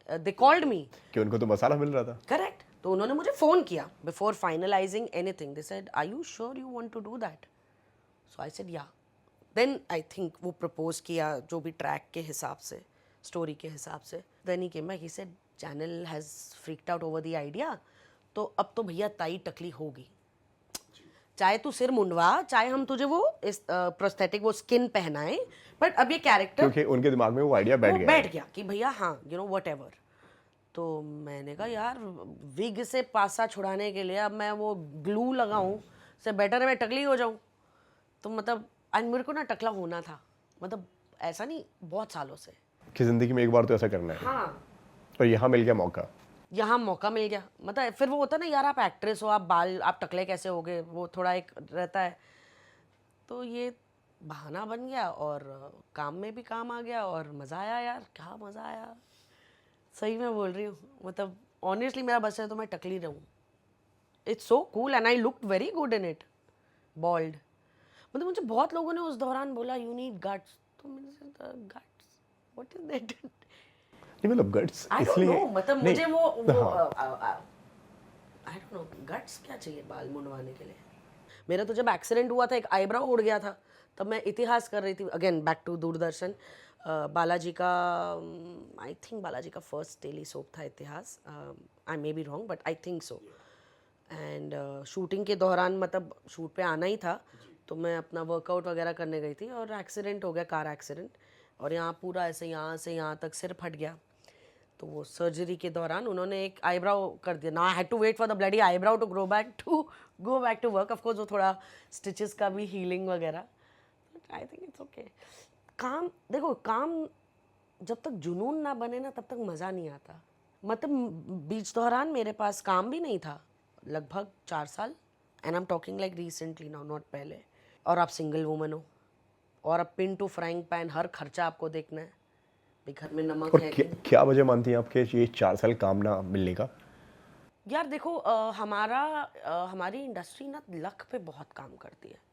they called me. कि उनको तो मसाला मिल रहा था. करेक्ट. तो उन्होंने मुझे फ़ोन किया before finalising anything. They said are you sure you want to do that. So I said yeah. Then I think वो प्रपोज किया जो भी ट्रैक के हिसाब से, स्टोरी के हिसाब से. Then he came back, he said channel has freaked out over the idea, तो अब तो भैया ताई टकली होगी, चाहे तू सिर मुंडवा, चाहे हम तुझे वो इस प्रोस्थेटिक वो स्किन पहनाए, बट अब ये कैरेक्टर क्योंकि उनके दिमाग में वो आइडिया बैठ गया कि भैया हाँ यू नो वट एवर. तो मैंने कहा यार विग से पासा छुड़ाने के लिए अब मैं वो ग्लू लगाऊं से बेटर है मैं टकली हो जाऊं. तो मतलब मेरे को ना टकला होना था, मतलब ऐसा नहीं, बहुत सालों से कि जिंदगी में एक बार तो ऐसा करना है. हाँ. और यहाँ मिल गया मौका. यहाँ मौका मिल गया, मतलब फिर वो होता है ना यार आप एक्ट्रेस हो, आप टकले कैसे हो गए, वो थोड़ा एक रहता है. तो ये बहाना बन गया और काम में भी काम आ गया और मज़ा आया यार, क्या मज़ा आया. सही में बोल रही हूँ, मतलब ऑनेस्टली मेरा बस है तो मैं टकली रहूँ. It's so cool and I looked very good in it, bald. मतलब मुझे बहुत लोगों ने उस दौरान बोला यू नीड गट्स, तो मैंने गट्स व्हाट इज दैट. नहीं मतलब गट्स आई डोंट इसलिए नो, मतलब नहीं, मुझे वो हाँ. आई डोंट नो गट्स क्या चाहिए बाल मुंडवाने के लिए. मेरा तो जब एक्सीडेंट हुआ था एक आईब्रो उड़ गया था, तब मैं इतिहास कर रही थी, again back to Doordarshan. Balaji का आई थिंक बालाजी का फर्स्ट डेली सोप था Itihaas. I may be wrong but I think so. And shooting के दौरान मतलब शूट पे आना ही था, तो मैं अपना वर्कआउट वगैरह करने गई थी और एक्सीडेंट हो गया, कार एक्सीडेंट. और यहाँ पूरा ऐसे यहाँ से यहाँ तक सिर फट गया. तो वो सर्जरी के दौरान उन्होंने एक आईब्राउ कर दिया. ना I had to wait for the bloody eyebrow to go back to work. Of course वो थोड़ा स्टिचेस का भी हीलिंग वगैरह. I think it's okay. काम देखो, काम जब तक जुनून ना बने ना तब तक मज़ा नहीं आता. मतलब बीच दौरान मेरे पास काम भी नहीं था लगभग 4 साल. And I am talking like recently now, not पहले. और आप सिंगल वुमन हो और अब पिन टू फ्राइंग पैन, हर खर्चा आपको देखना है. घर में नमक और है क्या वजह मानती हैं आपके ये 4 साल काम ना मिलने का? यार देखो हमारी इंडस्ट्री ना लक पे बहुत काम करती है.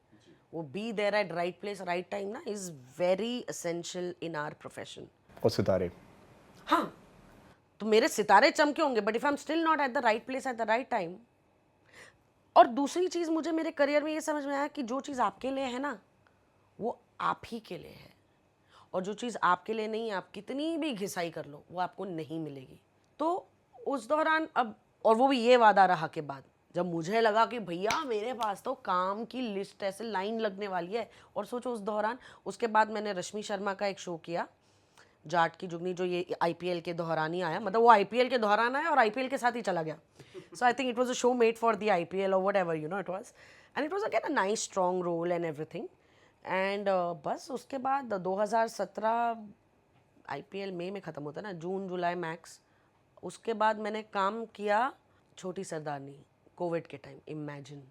वो be there at right place right time ना is very essential in our profession. और सितारे? हाँ, तो मेरे सितारे चमके होंगे but if I am still not at the right place at the right time. और दूसरी चीज़ मुझे मेरे करियर में ये समझ में आया कि जो चीज़ आपके लिए है ना वो आप ही के लिए है, और जो चीज़ आपके लिए नहीं है आप कितनी भी घिसाई कर लो वो आपको नहीं मिलेगी. तो उस दौरान अब, और वो भी ये वादा रहा के बाद, जब मुझे लगा कि भैया मेरे पास तो काम की लिस्ट ऐसे लाइन लगने वाली है. और सोचो उस दौरान, उसके बाद मैंने रश्मि शर्मा का एक शो किया, जाट की जुगनी, जो ये आईपीएल के दौरान ही आया. मतलब वो आईपीएल के दौरान आया और आईपीएल के साथ ही चला गया. So I think it was a show made for the IPL और whatever you know it was. And it was again a nice strong role and everything. And बस उसके बाद 2017 आईपीएल मई में ख़त्म होता है ना, जून जुलाई मैक्स. उसके बाद मैंने काम किया छोटी सरदारनी कोविड के टाइम, इमेजिन,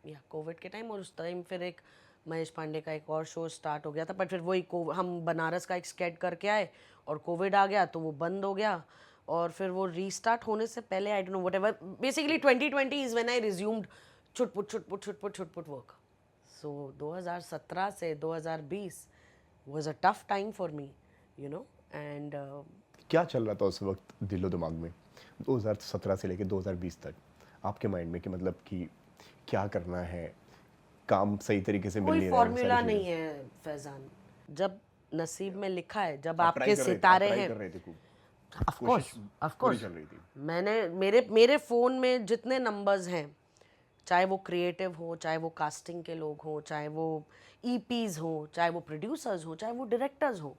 या कोविड के टाइम. और उस टाइम फिर एक महेश पांडे का एक और शो स्टार्ट हो गया था, बट फिर वही हम बनारस का एक स्केट करके आए और कोविड आ गया तो वो बंद हो गया. और फिर वो रीस्टार्ट होने से पहले आई don't know whatever, basically 2020 is when I resumed छुटपुट वर्क. सो 2017 से 2020 was a tough time for me, you know, and क्या चल रहा था उस वक्त दिलो दिमाग में 2017 से लेकर 2020 तक आपके माइंड में कि मतलब कि क्या करना है, काम सही तरीके से मिल कोई नहीं रहा है, वो फॉर्मूला सारी नहीं चीज़ें। है फैजान। जब नसीब में लिखा है, जब आप ट्राई आपके कर रहे थे, आप सितारे ट्राई हैं, कर रहे थे खूब, ऑफ कोर्स, कोशिश ऑफ पूरी कोर्स, चल रही थी। मैंने मेरे फ़ोन में जितने नंबर्स हैं, चाहे वो क्रिएटिव हो, चाहे वो कास्टिंग के लोग हों, चाहे वो ईपीज़ हों, चाहे वो प्रोड्यूसर्स हों, चाहे वो डायरेक्टर्स हों,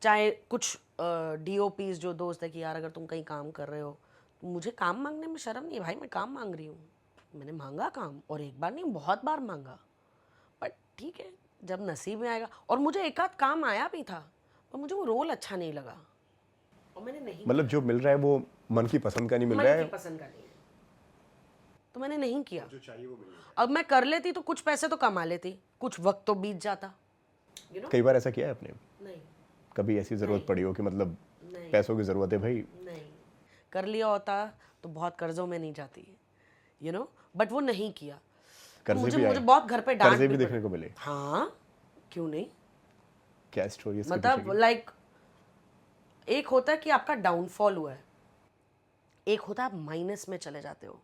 चाहे कुछ डीओपीज़ जो दोस्त है कि यार अगर तुम कहीं काम कर रहे हो तो मुझे काम मांगने में शर्म नहीं है भाई, मैं काम मांग रही हूँ। मैंने मांगा काम, और एक बार नहीं बहुत बार मांगा, बट ठीक है, जब नसीब में आएगा। और मुझे एक आध काम आया भी था, पर मुझे वो रोल अच्छा नहीं लगा और मैंने नहीं, मतलब जो मिल रहा है वो मन की पसंद का नहीं मिल रहा मन की है, पसंद का नहीं है, तो मैंने नहीं किया। जो चाहिए वो मिल रहा अब मैं कर लेती तो कुछ पैसे तो कमा लेती, कुछ वक्त तो बीत जाता, यू है। नो। कई बार ऐसा किया है आपने, नहीं, कभी ऐसी ज़रूरत पड़ी हो कि मतलब नहीं, पैसों की ज़रूरत है भाई, नहीं, कर लिया होता तो बहुत कर्जों में नहीं जाती, यू नो, बट वो नहीं किया। तो कर्जे मुझे भी मुझे आए, बहुत घर पे डांट कर्जे भी भी पड़ी। देखने को मिले, हाँ, क्यों नहीं, क्या स्टोरी इसके पीछे मतलब की? लाइक एक होता है कि आपका डाउनफॉल हुआ है, एक होता है आप माइनस में चले जाते हो,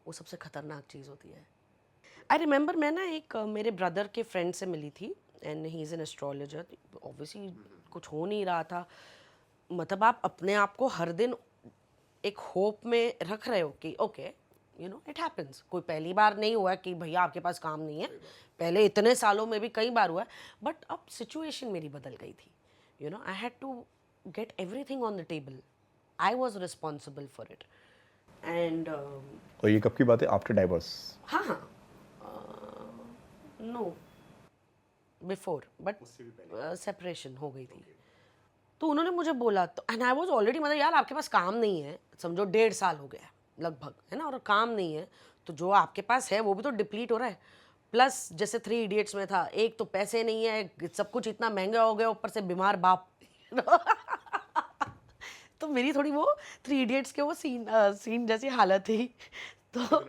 वो सबसे खतरनाक चीज़ होती है। आई रिमेंबर मैं ना एक मेरे ब्रदर के फ्रेंड से मिली थी, and he is an astrologer. Obviously कुछ हो नहीं रहा था, मतलब आप अपने आप को हर दिन एक होप में रख रहे हो कि okay, you know, it happens. कोई पहली बार नहीं हुआ है कि भैया आपके पास काम नहीं है, पहले इतने सालों में भी कई बार हुआ है, बट अब सिचुएशन मेरी बदल गई थी, you no. I had to get everything on the table, I was responsible for it, and और ये कब की बात है, आफ्टर डाइवोर्स? हाँ हाँ, नो, बिफोर, बट सेपरेशन हो गई थी। तो उन्होंने मुझे बोला, तो एंड आई वाज ऑलरेडी, मतलब यार आपके पास काम नहीं है, समझो 1.5 साल हो गया लगभग, है ना, और काम नहीं है, तो जो आपके पास है वो भी तो डिप्लीट हो रहा है। प्लस जैसे 3 इडियट्स में था, एक तो पैसे नहीं है, सब कुछ इतना महंगा हो गया, ऊपर से बीमार बाप। तो मेरी थोड़ी वो 3 इडियट्स के वो सीन जैसी हालत थी। तो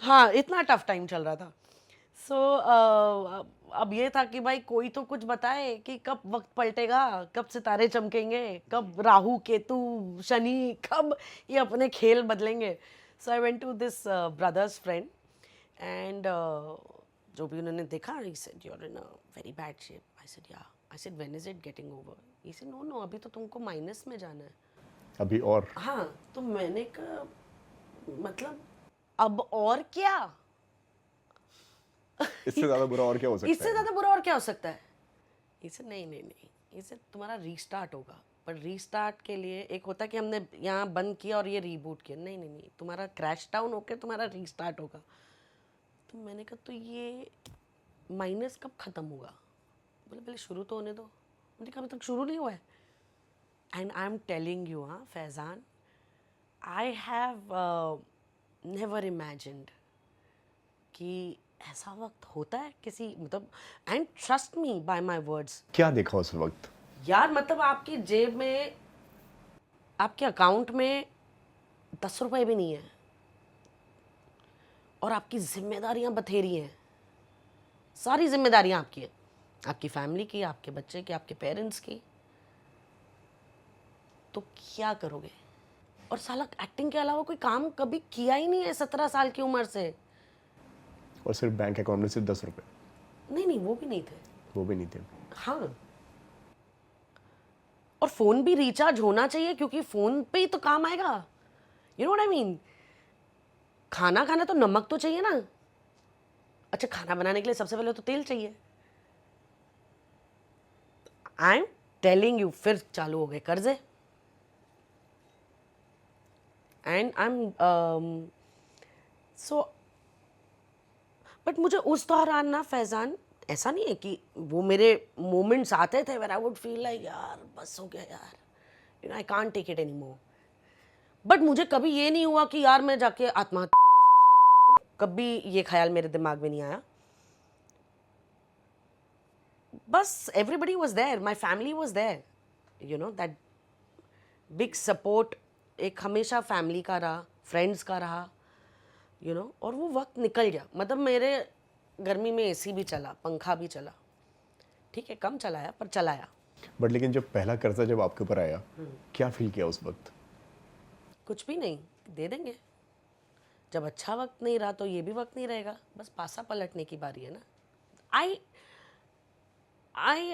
हाँ, इतना टफ टाइम चल रहा था। सो अब ये था कि भाई कोई तो कुछ बताए कि कब वक्त पलटेगा, कब सितारे चमकेंगे, कब राहु केतु शनि, कब ये अपने खेल बदलेंगे। So I went to this brother's friend, and जो भी उन्होंने देखा, he said you are in a very bad shape. I said ya, I said when is it getting over? He said no no, अभी तो तुमको minus में जाना है। अभी और हाँ, तो मैंने कहा मतलब अब और क्या, इससे ज़्यादा बुरा और क्या हो सकता इससे है? ज़्यादा बुरा और क्या हो सकता है? इसे नहीं नहीं नहीं, इसे तुम्हारा रीस्टार्ट होगा, पर रीस्टार्ट के लिए एक होता है कि हमने यहाँ बंद किया और ये रीबूट किया, नहीं नहीं नहीं, तुम्हारा क्रैश डाउन होकर तुम्हारा रीस्टार्ट होगा। तो मैंने कहा तो ये माइनस कब ख़त्म होगा? बोले पहले शुरू तो होने दो। मैंने कहा अभी तक शुरू नहीं हुआ है। And I am telling you, हाँ Faizan, I have never imagined कि ऐसा वक्त होता है किसी, मतलब, and trust me by my words. क्या देखा उस वक्त? यार मतलब आपकी जेब में, आपके अकाउंट में 10 रुपए भी नहीं है, और आपकी जिम्मेदारियां बथेरी हैं, सारी जिम्मेदारियां आपकी हैं, आपकी फैमिली की, आपके बच्चे की, आपके पेरेंट्स की। तो क्या करोगे? और साला एक्टिंग के अलावा कोई काम कभी किया ही नहीं है 17 साल की उम्र से। और सिर्फ बैंक अकाउंट में सिर्फ 10 रुपए, नहीं नहीं, वो भी नहीं थे। वो भी नहीं थे। हाँ, और फोन भी रिचार्ज होना चाहिए, क्योंकि फोन पे ही तो काम आएगा, you know what I mean. खाना खाना तो नमक तो चाहिए ना। अच्छा, खाना बनाने के लिए सबसे पहले तो तेल चाहिए। आई एम टेलिंग यू, फिर चालू हो गए कर्जे, and I am so, but मुझे उस दौरान ना फैज़ान, ऐसा नहीं है कि वो मेरे मोमेंट्स आते थे where I would feel like यार बस हो गया यार, you no, I can't take it any more. But मुझे कभी ये नहीं हुआ कि यार मैं जाके आत्महत्या, सुसाइड कर लूं, कभी ये ख्याल मेरे दिमाग में नहीं आया। बस everybody was there, my family was there, you know, that big support एक हमेशा फैमिली का रहा, फ्रेंड्स का रहा, यू नो। और वो वक्त निकल गया, मतलब मेरे गर्मी में एसी भी चला, पंखा भी चला, ठीक है, कम चलाया पर चलाया। बट लेकिन जब पहला कर्जा जब आपके ऊपर आया, क्या फील किया उस वक्त? कुछ भी नहीं, दे देंगे। जब अच्छा वक्त नहीं रहा तो ये भी वक्त नहीं रहेगा, बस पासा पलटने की बारी है ना। आई आई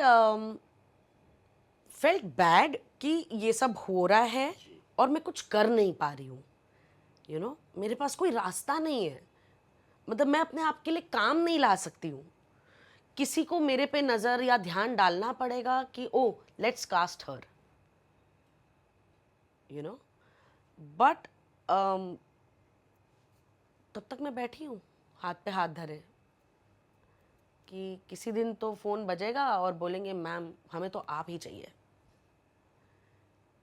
फेल्ट बैड कि ये सब हो रहा है और मैं कुछ कर नहीं पा रही हूँ, यू नो, मेरे पास कोई रास्ता नहीं है। मतलब मैं अपने आप के लिए काम नहीं ला सकती हूँ। किसी को मेरे पे नज़र या ध्यान डालना पड़ेगा कि oh let's cast her, you know. But तब तक मैं बैठी हूँ हाथ पे हाथ धरे कि किसी दिन तो फ़ोन बजेगा और बोलेंगे मैम हमें तो आप ही चाहिए।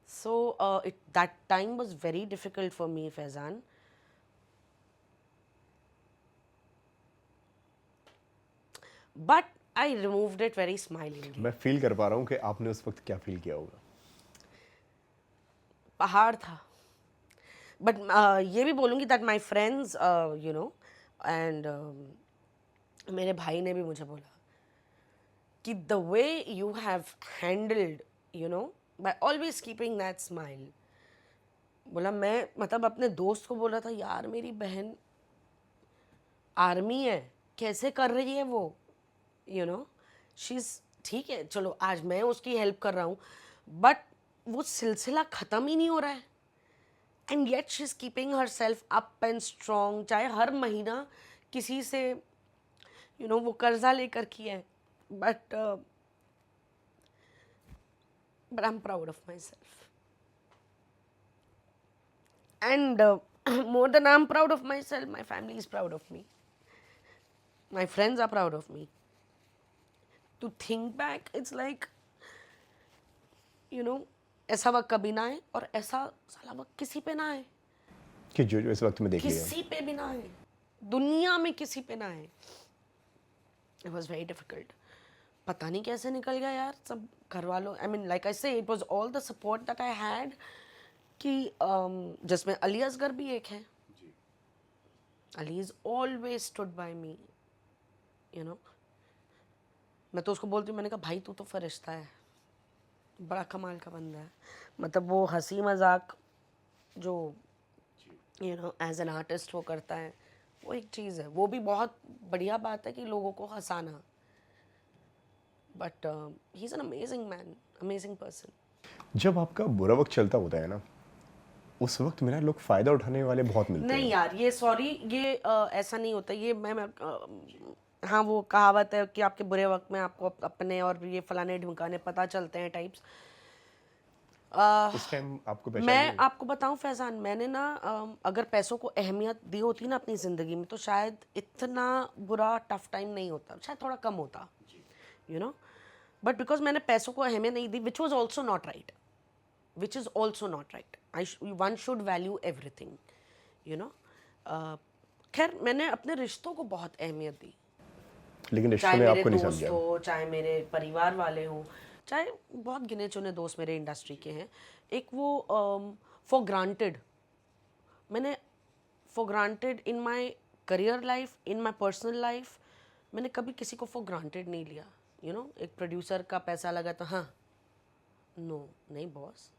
So it that time was very difficult for me Faizan. But I removed it very smilingly. मैं फील कर पा रहा हूँ कि आपने उस वक्त क्या फील किया होगा। पहाड़ था। बट ये भी बोलूँगी that my friends you know and मेरे भाई ने भी मुझे बोला कि the way you have handled, you know, by always keeping that smile. बोला मैं मतलब अपने दोस्त को बोल रहा था यार मेरी बहन आर्मी है, कैसे कर रही है वो, यू नो, शी इज़ ठीक है, चलो आज मैं उसकी हेल्प कर रहा हूँ बट वो सिलसिला ख़त्म ही नहीं हो रहा है। And yet she is keeping her self up and strong, चाहे हर महीना किसी से यू नो वो कर्जा लेकर किया है। But I am proud of my self and more than I'm proud of myself, my family is proud of me, my friends are proud of me. To think back, it's like, you know, ऐसा वक्त कभी ना आए और ऐसा साला वक्त किसी पे ना आए, कि जो जो इस वक्त में देख लिया। किसी पे भी ना आए, दुनिया में किसी पे ना आए। It was very difficult. पता नहीं कैसे निकल गया यार सब घर वालों, आई मीन लाइक आई से it was all the support that I had कि जिसमें अली असगर भी एक है। Ali is always stood by me, you no. मैं तो उसको बोलती हूँ, मैंने कहा भाई तू तो फरिश्ता है, बड़ा कमाल का बंदा है। मतलब वो हंसी मजाक जो you know as an artist वो करता है, वो एक चीज़ है, वो भी बहुत बढ़िया बात है कि लोगों को हंसाना। But he is an amazing man, amazing person. जब आपका बुरा वक्त चलता होता है ना, उस वक्त मेरा लोग फ़ायदा उठाने वाले बहुत मिलते नहीं हैं। यार ये सॉरी ये ऐसा नहीं होता, ये मैं हाँ वो कहावत है कि आपके बुरे वक्त में आपको अपने और ये फलाने ढिमकाने पता चलते हैं टाइप्स। उस टाइम आपको पहचान मैं आपको बताऊं फैजान, मैंने ना अगर पैसों को अहमियत दी होती ना अपनी ज़िंदगी में तो शायद इतना बुरा टफ टाइम नहीं होता, शायद थोड़ा कम होता, यू नो। बट बिकॉज मैंने पैसों को अहमियत नहीं दी, which was also not right, which is also not right. One should value everything, you know. खैर मैंने अपने रिश्तों को बहुत अहमियत दी, लेकिन रिश्तों चाहे में मेरे आपको नहीं दोस्त समझा। हो, चाहे मेरे परिवार वाले हों, चाहे बहुत गिने चुने दोस्त मेरे इंडस्ट्री के हैं। एक वो फॉर ग्रांटेड, मैंने for granted in my career life, in my personal life, मैंने कभी किसी को फॉर ग्रांटेड नहीं लिया, यू नो। एक प्रोड्यूसर का पैसा लगा तो हाँ, नो नहीं बॉस।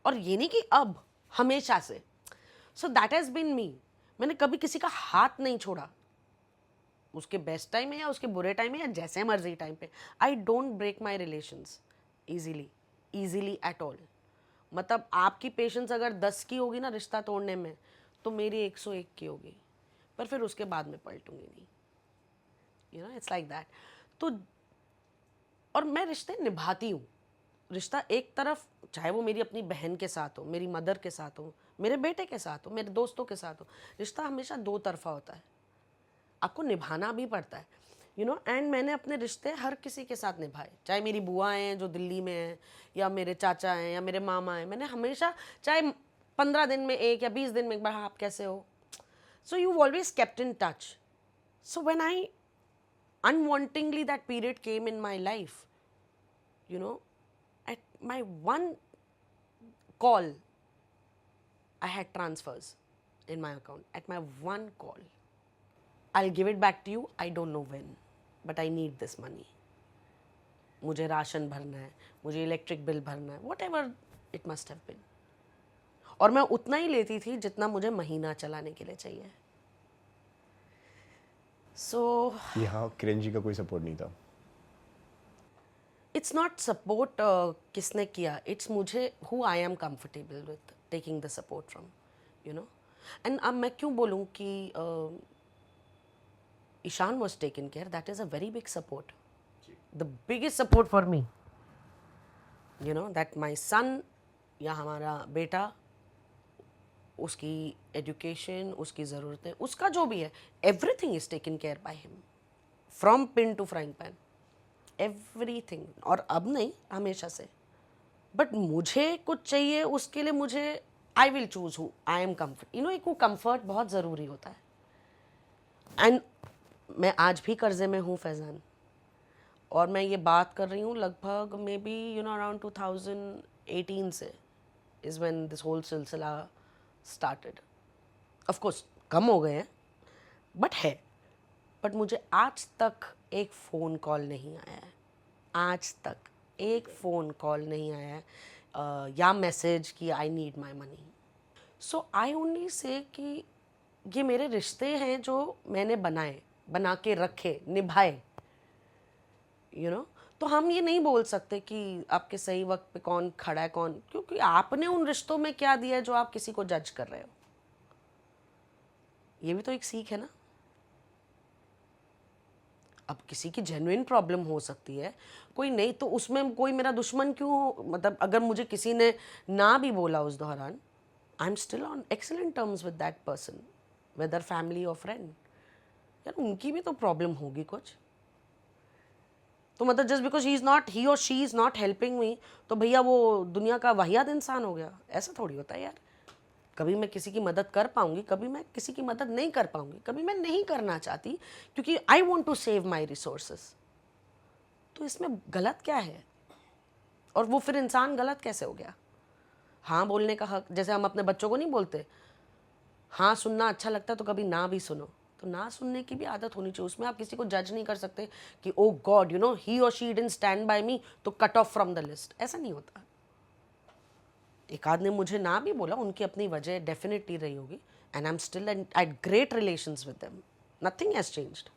और ये नहीं कि अब, हमेशा से। सो दैट हैज़ बीन मी। मैंने कभी किसी का हाथ नहीं छोड़ा, उसके बेस्ट टाइम में या उसके बुरे टाइम में या जैसे मर्जी टाइम पे। I don't break my relations easily at all. मतलब आपकी पेशेंस अगर 10 की होगी ना रिश्ता तोड़ने में, तो मेरी 101 की होगी, पर फिर उसके बाद में पलटूंगी नहीं, you know, it's like that. तो और मैं रिश्ते निभाती हूँ। रिश्ता एक तरफ, चाहे वो मेरी अपनी बहन के साथ हो, मेरी मदर के साथ हो, मेरे बेटे के साथ हो, मेरे दोस्तों के साथ हो, रिश्ता हमेशा दो तरफा होता है, आपको निभाना भी पड़ता है, यू नो। एंड मैंने अपने रिश्ते हर किसी के साथ निभाए, चाहे मेरी बुआ हैं जो दिल्ली में हैं, या मेरे चाचा हैं, या मेरे मामा हैं। मैंने हमेशा, चाहे 15 दिन में एक या 20 दिन में एक बार, हाँ, आप कैसे हो, so you always kept in touch. So when I unwantingly that period came in my life, you know, at my one call I had transfers in my account, at my one call. I'll give it back to you, I don't know when, but I need this money. मुझे ration भरना है, मुझे electric bill भरना है, what ever it must have been. और मैं उतना ही लेती थी जितना मुझे महीना चलाने के लिए चाहिए। सो यहाँ किरण जी का कोई सपोर्ट नहीं था? इट्स नॉट सपोर्ट किसने किया, इट्स मुझे who I am comfortable with taking the support from, you know. And अब मैं क्यों बोलूँ कि Ishaan was taken care, that is a very big support, the biggest support for me, you know, that my son या हमारा बेटा, उसकी education, उसकी ज़रूरतें, उसका जो भी है, everything is taken care by him from pin to frying pan, everything. और अब नहीं, हमेशा से। बट मुझे कुछ चाहिए, उसके लिए मुझे I will choose who I M comfort, you know. एक वो कम्फर्ट बहुत ज़रूरी होता है। एंड मैं आज भी कर्जे में हूँ फैज़ान, और मैं ये बात कर रही हूँ लगभग may be you know around 2018 से इज़ व्हेन दिस होल सिलसिला स्टार्टेड। ऑफ कोर्स कम हो गए हैं, बट है। बट मुझे आज तक एक फ़ोन कॉल नहीं आया है, आज तक एक फ़ोन कॉल नहीं आया है या मैसेज कि I need my money. So I only say कि ये मेरे रिश्ते हैं जो मैंने बनाए, बना के रखे, निभाए, यू नो। तो हम ये नहीं बोल सकते कि आपके सही वक्त पे कौन खड़ा है कौन, क्योंकि आपने उन रिश्तों में क्या दिया है जो आप किसी को जज कर रहे हो। ये भी तो एक सीख है ना। अब किसी की जेन्युइन प्रॉब्लम हो सकती है, कोई नहीं, तो उसमें कोई मेरा दुश्मन क्यों हो? मतलब अगर मुझे किसी ने ना भी बोला उस दौरान, I am still on excellent terms with that person, whether family और फ्रेंड। यार उनकी भी तो प्रॉब्लम होगी कुछ। तो मतलब जस्ट बिकॉज ही और she is not helping me, तो भैया वो दुनिया का वाहियात इंसान हो गया, ऐसा थोड़ी होता है यार। कभी मैं किसी की मदद कर पाऊंगी, कभी मैं किसी की मदद नहीं कर पाऊंगी, कभी मैं नहीं करना चाहती, क्योंकि I want to save my resources. तो इसमें गलत क्या है? और वो फिर इंसान गलत कैसे हो गया? हाँ बोलने का हक, जैसे हम अपने बच्चों को नहीं बोलते हाँ सुनना अच्छा लगता है तो कभी ना भी सुनो, तो ना सुनने की भी आदत होनी चाहिए। उसमें आप किसी को जज नहीं कर सकते कि ओ गॉड यू नो ही और शी डिडंट स्टैंड बाय मी, तो cut off from the list, ऐसा नहीं होता। एक आध ने मुझे ना भी बोला, उनकी अपनी वजह डेफिनेटली रही होगी, and I am still at great relations with them, nothing has changed.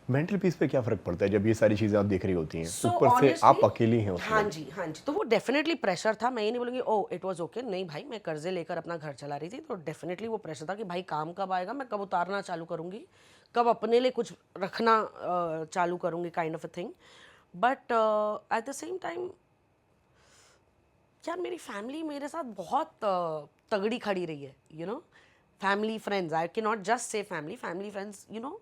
Mental peace पे क्या फ़र्क पड़ता है जब ये सारी चीज़ें आप देख रही होती हैं? So ऊपर से आप अकेली हैं उसमें। हाँ जी, हाँ जी। तो वो डेफिनेटली प्रेशर था, मैं ये नहीं बोलूँगी ओह इट वाज ओके, नहीं भाई, मैं कर्जे लेकर अपना घर चला रही थी, तो डेफिनेटली वो प्रेशर था कि भाई काम कब आएगा, मैं कब उतारना चालू करूँगी, कब अपने लिए कुछ रखना चालू करूँगी, kind of a thing. But at the same time यार मेरी फैमिली मेरे साथ बहुत तगड़ी खड़ी रही है, you know. Family friends, I can not just say family friends, you no.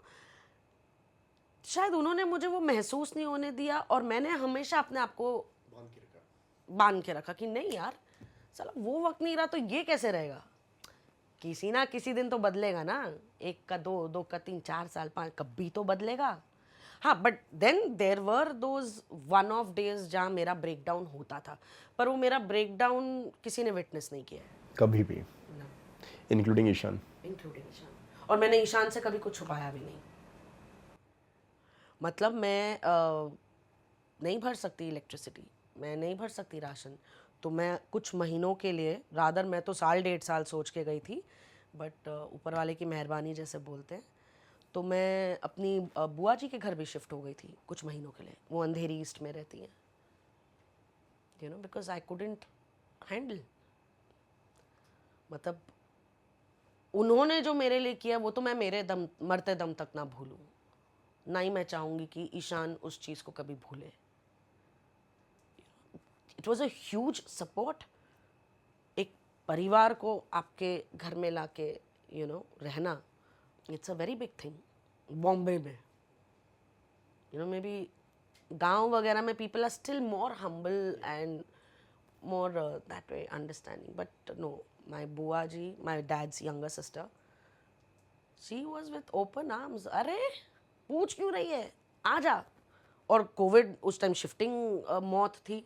शायद उन्होंने मुझे वो महसूस नहीं होने दिया, और मैंने हमेशा अपने आप को बांध के रखा कि नहीं यार, चलो वो वक्त नहीं रहा तो ये कैसे रहेगा, किसी ना किसी दिन तो बदलेगा ना, एक का दो, दो का तीन, 4 साल 5, कभी तो बदलेगा। हाँ, but then there were those one of days जहाँ मेरा ब्रेक डाउन होता था, पर वो मेरा ब्रेक डाउन किसी ने विटनेस नहीं किया है, कभी भी, इंक्लूडिंग ईशान। इंक्लूडिंग ईशान। और मैंने ईशान से कभी कुछ छुपाया भी नहीं। मतलब मैं नहीं भर सकती इलेक्ट्रिसिटी, मैं नहीं भर सकती राशन, तो मैं कुछ महीनों के लिए, रादर मैं तो 1.5 साल सोच के गई थी, बट ऊपर वाले की मेहरबानी जैसे बोलते हैं, तो मैं अपनी बुआ जी के घर भी शिफ्ट हो गई थी कुछ महीनों के लिए। वो अंधेरी ईस्ट में रहती हैं, you know, because I couldn't handle. मतलब उन्होंने जो मेरे लिए किया वो तो मैं मेरे दम मरते दम तक ना भूलूं, ना ही मैं चाहूँगी कि ईशान उस चीज़ को कभी भूले। It was a huge support, एक परिवार को आपके घर में लाके यू नो रहना, it's a very big thing. Bombay में यू नो मे बी गाँव वगैरह में people are still more humble and more that way understanding, but no, my बुआ जी, my dad's younger sister, she was with open arms, अरे पूछ क्यों रही है, आ जा। और कोविड उस टाइम शिफ्टिंग मौत थी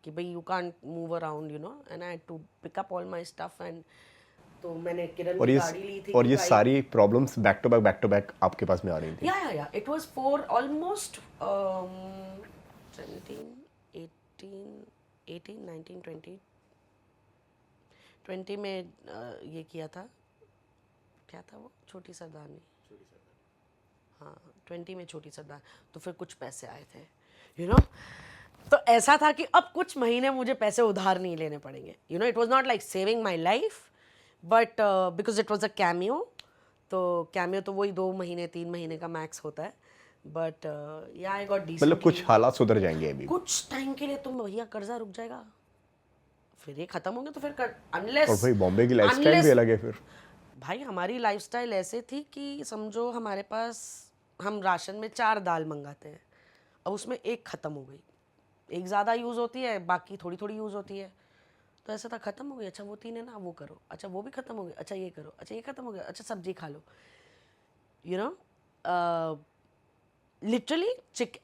कि भाई you can't move around, you know, and I had to pick up all my stuff, and तो मैंने किरण की गाड़ी ली थी। और ये सारी प्रॉब्लम्स बैक टू बैक आपके पास में आ रही थी? या इट वाज फॉर ऑलमोस्ट 17, 18, 19, 20 20 में ये किया था, क्या था वो, छोटी सरदारनी। हाँ 20 में छोटी सरदार, तो फिर कुछ पैसे आए थे, यू नो। तो ऐसा था कि अब कुछ महीने मुझे पैसे उधार नहीं लेने पड़ेंगे, you know. It was not like saving my life, but because it was a cameo, तो कैमियो तो वही 2 महीने 3 महीने का मैक्स होता है, बट या आई गॉट डिसेंट। मतलब कुछ हालात सुधर जाएंगे अभी। कुछ टाइम के लिए तुम भैया कर्जा रुक जाएगा, फिर ये खत्म होंगे तो फिर और अनलेस भाई बॉम्बे की लाइफस्टाइल भी अलग है फिर। भाई हमारी लाइफस्टाइल ऐसे थी कि समझो हमारे पास, हम राशन में 4 दाल मंगाते हैं, अब उसमें एक ख़त्म हो गई, एक ज़्यादा यूज़ होती है, बाकी थोड़ी थोड़ी यूज़ होती है। तो ऐसा था, ख़त्म हो गई, अच्छा वो 3 है ना, वो करो, अच्छा वो भी ख़त्म हो गया, अच्छा ये करो, अच्छा ये ख़त्म हो गया, अच्छा सब्जी खा लो, you know. Literally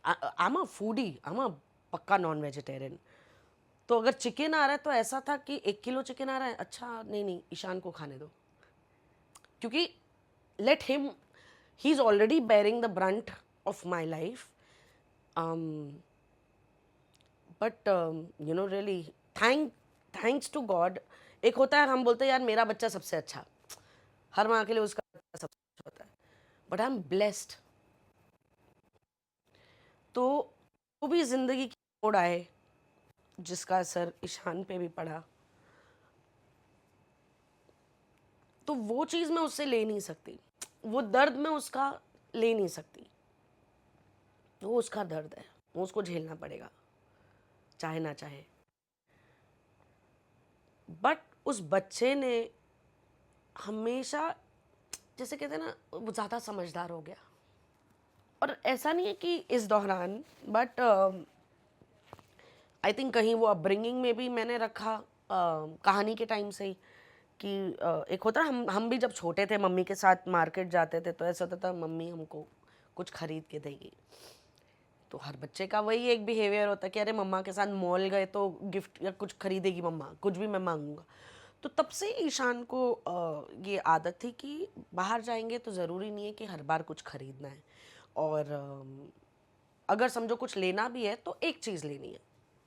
I am a foodie, I am a पक्का नॉन वेजिटेरियन। तो अगर चिकन आ रहा है तो ऐसा था कि 1 किलो चिकन आ रहा है, अच्छा नहीं नहीं ईशान को खाने दो, क्योंकि let him, he's already bearing the brunt of my life, but you know really thanks to God। एक होता है हम बोलते हैं यार मेरा बच्चा सबसे अच्छा, हर माँ के लिए उसका बच्चा सबसे अच्छा होता है, बट आई एम ब्लेस्ड। तो वो भी जिंदगी की मोड़ आए जिसका असर ईशान पे भी पड़ा, तो वो चीज़ मैं उससे ले नहीं सकती, वो दर्द मैं उसका ले नहीं सकती, वो उसका दर्द है, वो उसको झेलना पड़ेगा चाहे ना चाहे। बट उस बच्चे ने हमेशा, जैसे कहते हैं ना, वो ज़्यादा समझदार हो गया। और ऐसा नहीं है कि इस दौरान, बट आई थिंक कहीं वो अपब्रिंगिंग में भी मैंने रखा, कहानी के टाइम से ही, कि एक होता है, हम भी जब छोटे थे मम्मी के साथ मार्केट जाते थे तो ऐसा होता था मम्मी हमको कुछ खरीद के देगी, तो हर बच्चे का वही एक बिहेवियर होता है कि अरे मम्मा के साथ मॉल गए तो गिफ्ट या कुछ खरीदेगी मम्मा, कुछ भी मैं मांगूंगा। तो तब से ईशान को ये आदत थी कि बाहर जाएंगे तो ज़रूरी नहीं है कि हर बार कुछ खरीदना है, और अगर समझो कुछ लेना भी है तो एक चीज़ लेनी है,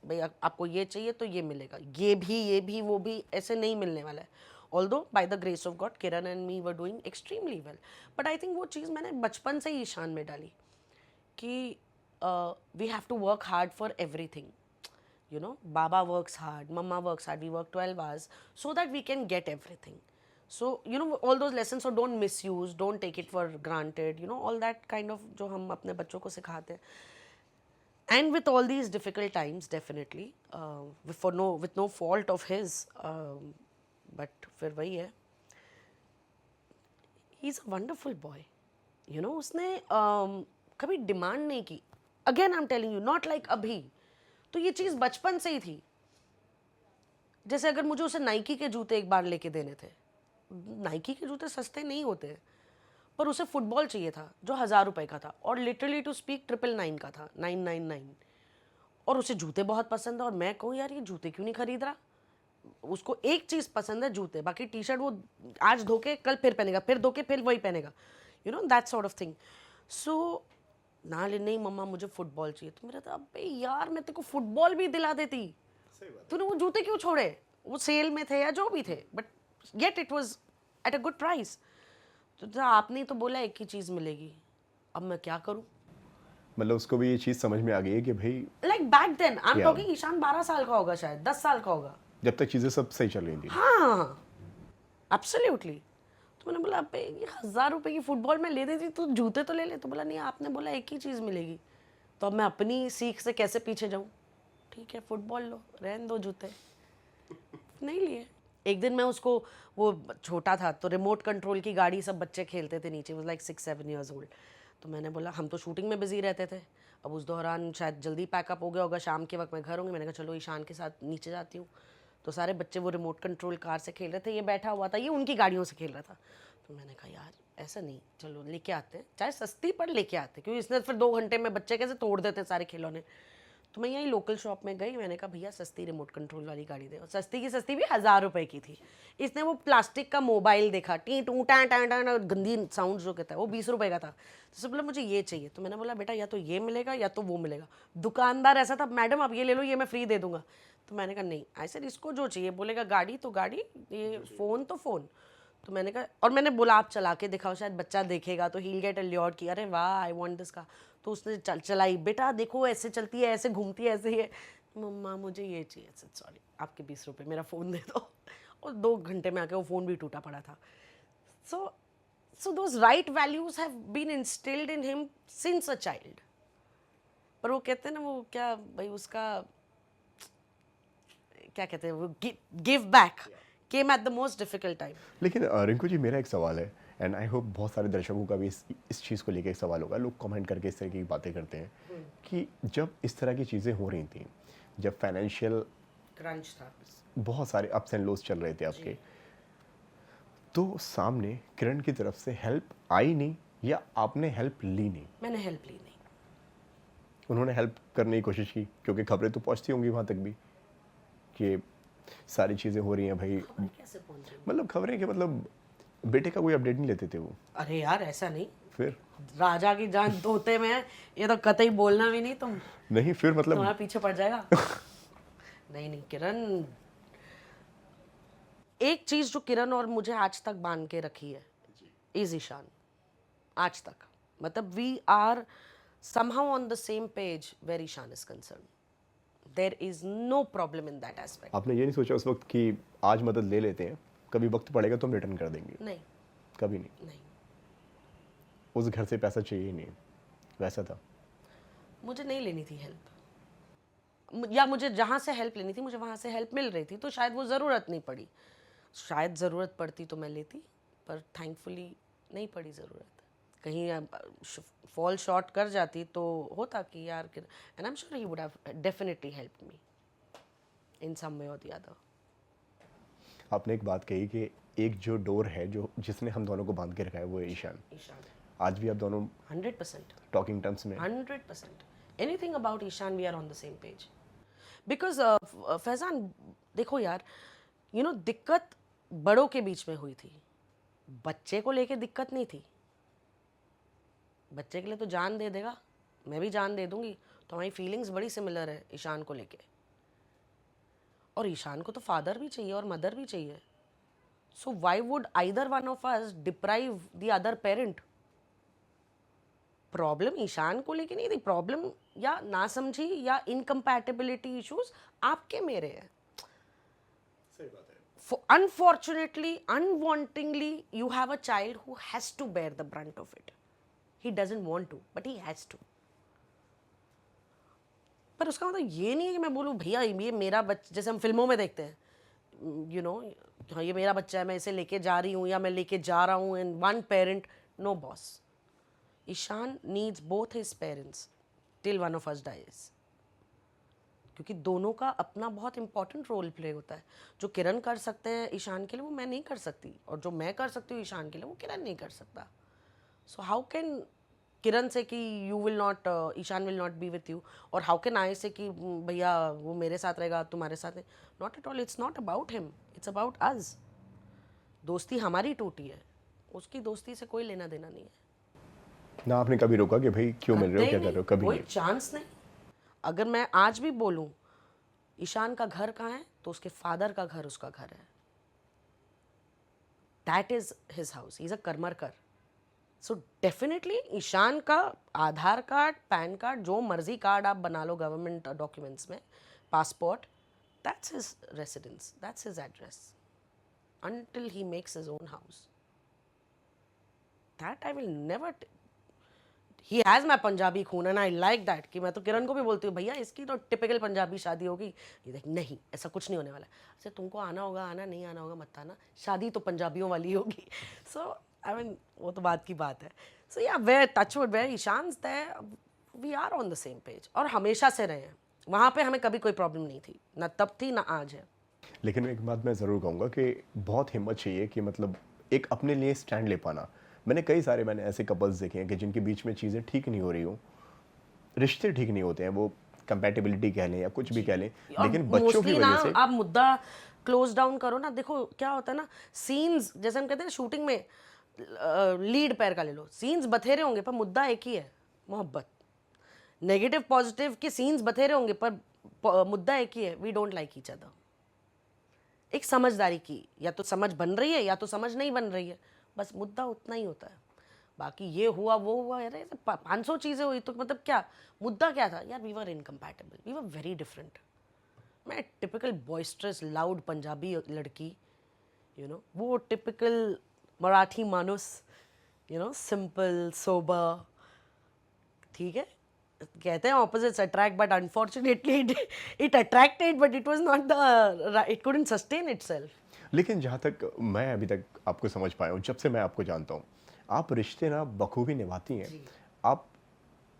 भाई आपको ये चाहिए तो ये मिलेगा, ये भी वो भी ऐसे नहीं मिलने वाला है। Although by the grace of God Kiran and me were doing extremely well, but I think वो चीज़ मैंने बचपन से ही ईशान में डाली कि we have to work hard for everything, you know. Baba works hard, mama works hard, we work 12 hours so that we can get everything. So you know all those lessons, so don't misuse, don't take it for granted, you know, all that kind of जो हम अपने बच्चों को सिखाते हैं। And with all these difficult times, definitely, with no fault of his, but फिर वही है, he's a wonderful boy, you know। उसने कभी डिमांड नहीं की, again I am telling you, not like अभी, तो ये चीज़ बचपन से ही थी। जैसे अगर मुझे उसे नाइकी के जूते एक बार लेके देने थे, नाइकी के जूते सस्ते नहीं होते, पर उसे फुटबॉल चाहिए था जो 1000 रुपये का था, और लिटरली टू स्पीक 999 का था, 999, और उसे जूते बहुत पसंद है, और मैं कहूँ यार ये जूते क्यों नहीं खरीद रहा। उसको एक चीज़ पसंद है, जूते, बाकी टी शर्ट वो आज धो के कल फिर पहनेगा, फिर धो के फिर वही पहनेगा, you know that sort of thing. So ना ले, नहीं मम्मा मुझे फुटबॉल चाहिए, तो मेरा था अबे यार मैं तेरे को फुटबॉल भी दिला देती, तूने वो जूते क्यों छोड़े, वो सेल में थे या जो भी थे, but yet it was at a good price. तो आपने तो बोला एक ही चीज़ मिलेगी, अब मैं क्या करूं। मतलब उसको भी ये चीज़ समझ में आ गई है कि भाई like back then I am Yeah. Talking, Ishaan 12 साल का होगा, शायद 10 साल का होगा, जब तक चीज़ें सब सही चल रही थी। हाँ एब्सोल्युटली। तो मैंने बोला अबे ये 1000 रुपये की फुटबॉल मैं ले देती तो जूते तो ले ले, तो बोला नहीं आपने बोला एक ही चीज़ मिलेगी, तो अब मैं अपनी सीख से कैसे पीछे जाऊँ, ठीक है फुटबॉल लो, रहने दो जूते, नहीं लिए। एक दिन मैं उसको, वो छोटा था तो रिमोट कंट्रोल की गाड़ी सब बच्चे खेलते थे नीचे, वो लाइक 6-7 ईयर्स ओल्ड, तो मैंने बोला हम तो शूटिंग में बिजी रहते थे, अब उस दौरान शायद जल्दी पैकअप हो गया होगा, शाम के वक्त मैं घर होंगी, मैंने कहा चलो ईशान के साथ नीचे जाती हूँ। तो सारे बच्चे वो रिमोट कंट्रोल कार से खेल रहे थे, ये बैठा हुआ था, ये उनकी गाड़ियों से खेल रहा था। तो मैंने कहा यार ऐसा नहीं, चलो लेके आते हैं, चाहे सस्ती पर लेके आते, क्योंकि इसने फिर 2 घंटे में बच्चे कैसे तोड़ देते सारे खिलौने। तो मैं यही लोकल शॉप में गई, मैंने कहा भैया सस्ती रिमोट कंट्रोल वाली गाड़ी दे, और सस्ती की सस्ती भी 1000 रुपए की थी। इसने वो प्लास्टिक का मोबाइल देखा, टी टू टाँ टाँ टाँ टाँ, गंदी साउंड जो कहता है, वो 20 रुपए का था। तो सब बोला मुझे ये चाहिए, तो मैंने बोला बेटा या तो ये मिलेगा या तो वो मिलेगा। दुकानदार ऐसा था, मैडम आप ये ले लो, ये मैं फ्री दे दूंगा। तो मैंने कहा नहीं, आई सेड इसको जो चाहिए, बोलेगा गाड़ी तो गाड़ी, ये फ़ोन तो फ़ोन। तो मैंने कहा, और मैंने बोला आप चला के दिखाओ, शायद बच्चा देखेगा तो हील गेट अल्योर्ड की, अरे वाह आई वांट दिस का। तो उसने चलाई, बेटा देखो ऐसे चलती है, ऐसे घूमती है, ऐसे ही है। मम्मा मुझे ये चाहिए। सॉरी आपके 20 रुपये, मेरा फ़ोन दे दो। और 2 घंटे में आके वो फ़ोन भी टूटा पड़ा था। So those right values have been instilled in him since a child. पर वो कहते हैं ना, वो क्या भाई उसका क्या कहते हैं, वो give back came at the most difficult time. लेकिन रिंकू जी, मेरा एक सवाल है, एंड आई होप बहुत सारे दर्शकों का भी इस चीज़ को लेकर एक सवाल होगा। लोग कमेंट करके इस तरह की बातें करते हैं कि जब इस तरह की चीज़ें हो रही थी, जब फाइनेंशियल क्रंच था, बहुत सारे अप्स एंड लोज चल रहे थे आपके, तो सामने किरण की तरफ से हेल्प आई नहीं या आपने हेल्प ली नहीं? मैंने हेल्प ली नहीं। उन्होंने हेल्प करने की कोशिश की, क्योंकि खबरें तो पहुंचती होंगी वहाँ तक भी कि सारी चीज़ें हो रही हैं भाई, खबर कैसे पहुंची? मतलब खबरें कि मतलब बेटे का कोई अपडेट नहीं लेते थे वो। अरे यार ऐसा नहीं, फिर राजा की जान धोते में है, ये तो कतई बोलना भी नहीं, तुम नहीं, फिर मतलब तुम्हारा पीछे पड़ जाएगा। नहीं नहीं किरण, एक चीज जो किरण और मुझे आज तक बांध के रखी है इज ईशान। आज तक मतलब we are somehow on the same page where Ishaan is concerned. There is no problem in that aspect. आपने ये नहीं सोचा उस वक्त कि आज मदद ले लेते हैं, कभी वक्त पड़ेगा तो हम रिटर्न कर देंगे? नहीं कभी नहीं। नहीं, उस घर से पैसा चाहिए ही नहीं, वैसा था? मुझे नहीं लेनी थी हेल्प, या मुझे जहाँ से हेल्प लेनी थी मुझे वहाँ से हेल्प मिल रही थी, तो शायद वो ज़रूरत नहीं पड़ी। शायद ज़रूरत पड़ती तो मैं लेती, पर थैंकफुली नहीं पड़ी ज़रूरत। कहीं फॉल शॉर्ट कर जाती तो होता कि यार, and I am sure he would have definitely helped me in some way और द अदर। आपने एक बात कही कि एक जो डोर है जो जिसने हम दोनों को बांध के रखा है वो है ईशान। ईशान आज भी आप दोनों 100%, टॉकिंग टर्म्स में? 100%, anything about Ishaan we are on the same page. Because Faizan देखो यार, यू नो दिक्कत बड़ों के बीच में हुई थी, बच्चे को लेके दिक्कत नहीं थी। बच्चे के लिए तो जान दे देगा, मैं भी जान दे दूंगी, तो हमारी फीलिंग्स बड़ी सिमिलर है ईशान को लेके। और ईशान को तो फादर भी चाहिए और मदर भी चाहिए, so why would either one of us deprive the other parent? Problem Ishaan को लेके नहीं थी, प्रॉब्लम या ना समझी या इनकम्पैटिबिलिटी इश्यूज आपके मेरे हैं। सही बात है। Unfortunately, unwantingly, you have a child who has to bear the brunt of it. He doesn't want to, but he has to. पर उसका मतलब ये नहीं है कि मैं बोलूँ भैया ये मेरा बच्चा, जैसे हम फिल्मों में देखते हैं, यू नो, हाँ ये मेरा बच्चा है, मैं इसे लेके जा रही हूँ या मैं लेके जा रहा हूँ, and one parent, no boss. Ishaan needs both his parents till one of us dies, क्योंकि दोनों का अपना बहुत इंपॉर्टेंट रोल प्ले होता है। जो किरण कर सकते हैं ईशान के लिए वो मैं नहीं कर सकती, और जो मैं कर सकती हूँ ईशान के लिए वो किरण नहीं कर सकता। So how can Kiran say कि you will not, Ishaan will not be with you, और हाउ कैन आई से कि भैया वो मेरे साथ रहेगा तुम्हारे साथ नहीं? Not at all, it's not about him, it's about us. दोस्ती हमारी टूटी है, उसकी दोस्ती से कोई लेना देना नहीं है। ना आपने कभी रोका कि भाई क्यों मिल रहे हो, क्या कर रहे हो? कभी कोई नहीं। चांस नहीं। अगर मैं आज भी बोलूं ईशान का घर कहाँ है, तो उसके फादर का घर उसका घर है। That is his house, he is a Karmarkar. So definitely Ishaan का आधार कार्ड, पैन कार्ड, जो मर्जी कार्ड आप बना लो गवर्नमेंट डॉक्यूमेंट्स में, passport, that's his residence, that's his address until he makes his own house. That I will never he has my Punjabi खून and I like that, कि मैं तो किरण को भी बोलती हूँ भैया इसकी तो टिपिकल पंजाबी शादी होगी। ये देख नहीं, ऐसा कुछ नहीं होने वाला। अच्छा तुमको आना होगा आना, नहीं आना होगा मत आना, शादी तो पंजाबियों वाली होगी। सो आई मीन वो तो बात की बात है। So ya where touchwood, where Ishaan's there, we are on the same page, और हमेशा से रहे हैं। वहाँ पे हमें कभी कोई प्रॉब्लम नहीं थी, ना तब थी ना आज है। लेकिन एक बात मैं ज़रूर कहूँगा कि बहुत हिम्मत चाहिए कि मतलब एक अपने लिए स्टैंड ले पाना। मैंने ऐसे कपल्स देखे हैं कि जिनके बीच में चीज़ें ठीक नहीं हो रही हो, रिश्ते ठीक नहीं होते हैं, वो कंपैटिबिलिटी कह लें या कुछ भी कह लें, लेकिन बच्चों की मोस्टली ना वजह से आप मुद्दा क्लोज डाउन करो ना, देखो क्या होता है ना, सीन्स जैसे हम कहते हैं ना शूटिंग में, लीड पैर का ले लो, सीन्स बथेरे होंगे पर मुद्दा एक ही है, मोहब्बत। नेगेटिव पॉजिटिव के सीन्स बथेरे होंगे पर मुद्दा एक ही है, we don't like each other. एक समझदारी की, या तो समझ बन रही है या तो समझ नहीं बन रही है, बस मुद्दा उतना ही होता है। बाकी ये हुआ वो हुआ यार, 500 चीज़ें हुई तो मतलब क्या मुद्दा क्या था यार, we were incompatible, we were very different. मैं टिपिकल बॉइस्ट्रस लाउड पंजाबी लड़की, वो टिपिकल मराठी मानुस, सिंपल सोबर, ठीक है। कहते हैं opposites attract, but unfortunately it attracted but it was not the, it couldn't sustain itself. लेकिन जहाँ तक मैं अभी तक आपको समझ पाया हूँ, जब से मैं आपको जानता हूँ, आप रिश्ते ना बखूबी निभाती हैं। आप